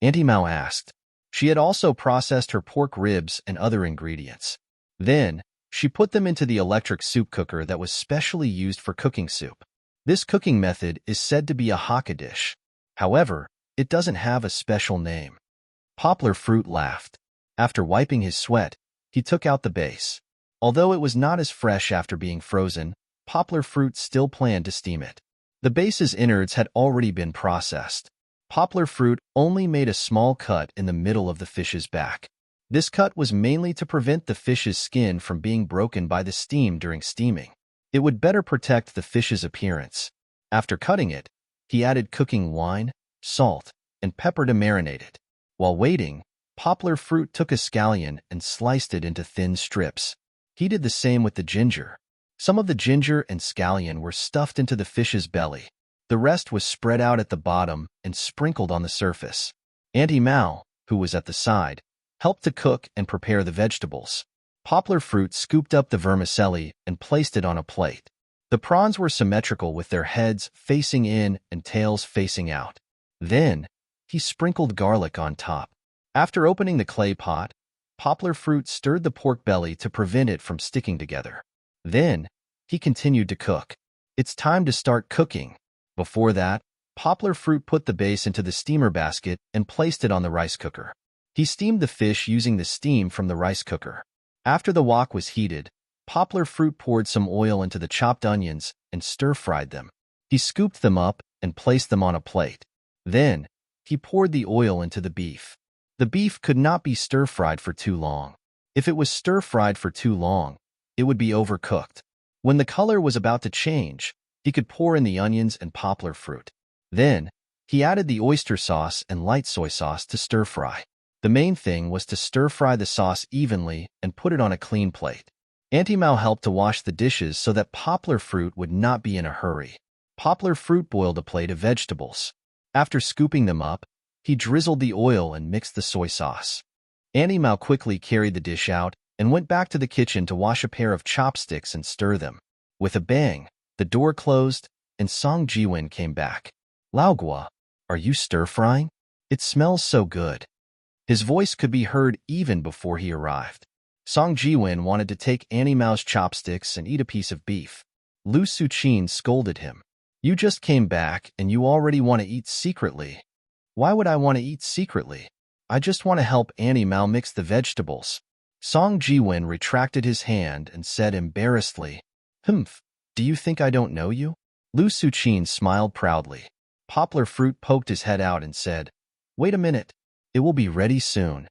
Auntie Mao asked. She had also processed her pork ribs and other ingredients. Then, she put them into the electric soup cooker that was specially used for cooking soup. This cooking method is said to be a Hakka dish. However, it doesn't have a special name. Poplar Fruit laughed. After wiping his sweat, he took out the base. Although it was not as fresh after being frozen, Poplar Fruit still planned to steam it. The base's innards had already been processed. Poplar Fruit only made a small cut in the middle of the fish's back. This cut was mainly to prevent the fish's skin from being broken by the steam during steaming. It would better protect the fish's appearance. After cutting it, he added cooking wine, salt, and pepper to marinate it. While waiting, Poplar Fruit took a scallion and sliced it into thin strips. He did the same with the ginger. Some of the ginger and scallion were stuffed into the fish's belly. The rest was spread out at the bottom and sprinkled on the surface. Auntie Mao, who was at the side, helped to cook and prepare the vegetables. Poplar Fruit scooped up the vermicelli and placed it on a plate. The prawns were symmetrical with their heads facing in and tails facing out. Then, he sprinkled garlic on top. After opening the clay pot, Poplar Fruit stirred the pork belly to prevent it from sticking together. Then, he continued to cook. It's time to start cooking. Before that, Poplar Fruit put the base into the steamer basket and placed it on the rice cooker. He steamed the fish using the steam from the rice cooker. After the wok was heated, Poplar Fruit poured some oil into the chopped onions and stir-fried them. He scooped them up and placed them on a plate. Then, he poured the oil into the beef. The beef could not be stir-fried for too long. If it was stir-fried for too long, it would be overcooked. When the color was about to change, he could pour in the onions and Poplar Fruit. Then, he added the oyster sauce and light soy sauce to stir-fry. The main thing was to stir-fry the sauce evenly and put it on a clean plate. Auntie Mao helped to wash the dishes so that Poplar Fruit would not be in a hurry. Poplar Fruit boiled a plate of vegetables. After scooping them up, he drizzled the oil and mixed the soy sauce. Auntie Mao quickly carried the dish out and went back to the kitchen to wash a pair of chopsticks and stir them. With a bang, the door closed, and Song Jiwen came back. Laogua, are you stir-frying? It smells so good. His voice could be heard even before he arrived. Song Jiwon wanted to take Annie Mao's chopsticks and eat a piece of beef. Lu Suqin scolded him. You just came back and you already want to eat secretly. Why would I want to eat secretly? I just want to help Annie Mao mix the vegetables. Song Jiwon retracted his hand and said embarrassedly, Humph, do you think I don't know you? Lu Suqin smiled proudly. Poplar Fruit poked his head out and said, Wait a minute, it will be ready soon.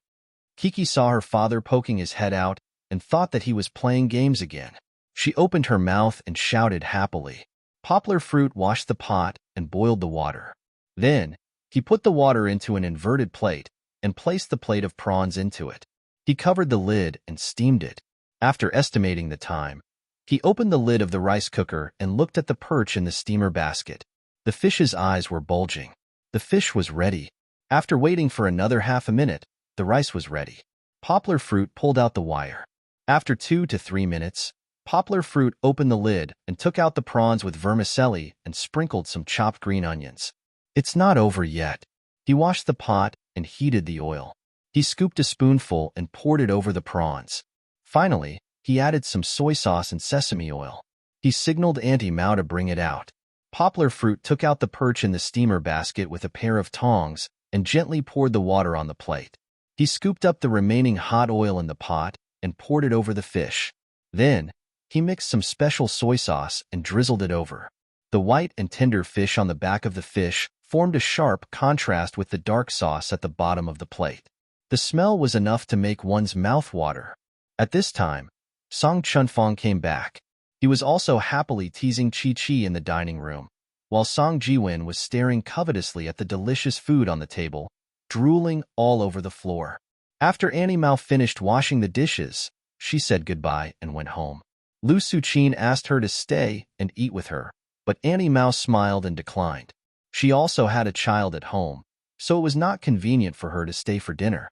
Kiki saw her father poking his head out and thought that he was playing games again. She opened her mouth and shouted happily. Poplar Fruit washed the pot and boiled the water. Then, he put the water into an inverted plate and placed the plate of prawns into it. He covered the lid and steamed it. After estimating the time, he opened the lid of the rice cooker and looked at the perch in the steamer basket. The fish's eyes were bulging. The fish was ready. After waiting for another half a minute, the rice was ready. Poplar Fruit pulled out the wire. After 2 to 3 minutes, Poplar Fruit opened the lid and took out the prawns with vermicelli and sprinkled some chopped green onions. It's not over yet. He washed the pot and heated the oil. He scooped a spoonful and poured it over the prawns. Finally, he added some soy sauce and sesame oil. He signaled Auntie Mao to bring it out. Poplar Fruit took out the perch in the steamer basket with a pair of tongs and gently poured the water on the plate. He scooped up the remaining hot oil in the pot and poured it over the fish. Then, he mixed some special soy sauce and drizzled it over. The white and tender fish on the back of the fish formed a sharp contrast with the dark sauce at the bottom of the plate. The smell was enough to make one's mouth water. At this time, Song Chunfong came back. He was also happily teasing Chi-Chi in the dining room, while Song Jiwon was staring covetously at the delicious food on the table, drooling all over the floor. After Annie Mao finished washing the dishes, she said goodbye and went home. Lu Suqin asked her to stay and eat with her, but Annie Mao smiled and declined. She also had a child at home, so it was not convenient for her to stay for dinner.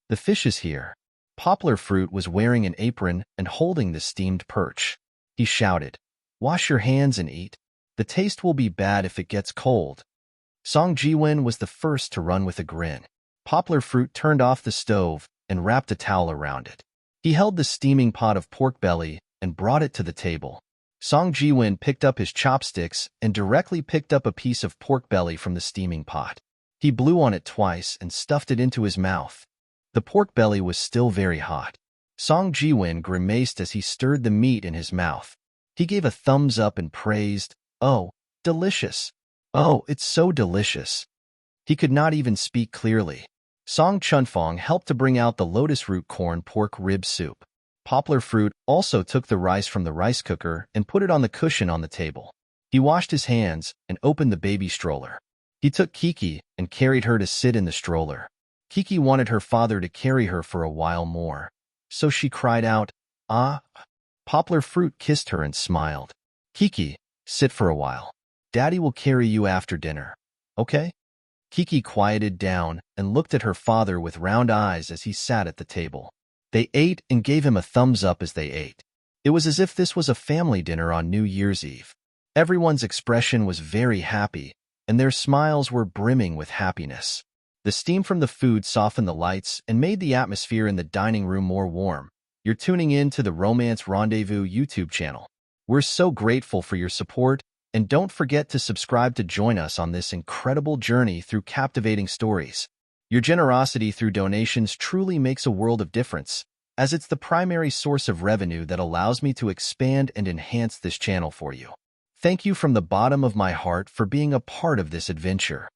The fish is here. Poplar Fruit was wearing an apron and holding the steamed perch. He shouted, Wash your hands and eat. The taste will be bad if it gets cold. Song Jiwon was the first to run with a grin. Poplar Fruit turned off the stove and wrapped a towel around it. He held the steaming pot of pork belly and brought it to the table. Song Jiwon picked up his chopsticks and directly picked up a piece of pork belly from the steaming pot. He blew on it twice and stuffed it into his mouth. The pork belly was still very hot. Song Jiwon grimaced as he stirred the meat in his mouth. He gave a thumbs up and praised, Oh, delicious. Oh, it's so delicious. He could not even speak clearly. Song Chunfong helped to bring out the lotus root corn pork rib soup. Poplar Fruit also took the rice from the rice cooker and put it on the cushion on the table. He washed his hands and opened the baby stroller. He took Kiki and carried her to sit in the stroller. Kiki wanted her father to carry her for a while more, so she cried out, Ah! Poplar Fruit kissed her and smiled. Kiki, sit for a while. Daddy will carry you after dinner, okay? Kiki quieted down and looked at her father with round eyes as he sat at the table. They ate and gave him a thumbs up as they ate. It was as if this was a family dinner on New Year's Eve. Everyone's expression was very happy, and their smiles were brimming with happiness. The steam from the food softened the lights and made the atmosphere in the dining room more warm. You're tuning in to the Romance Rendezvous YouTube channel. We're so grateful for your support, and don't forget to subscribe to join us on this incredible journey through captivating stories. Your generosity through donations truly makes a world of difference, as it's the primary source of revenue that allows me to expand and enhance this channel for you. Thank you from the bottom of my heart for being a part of this adventure.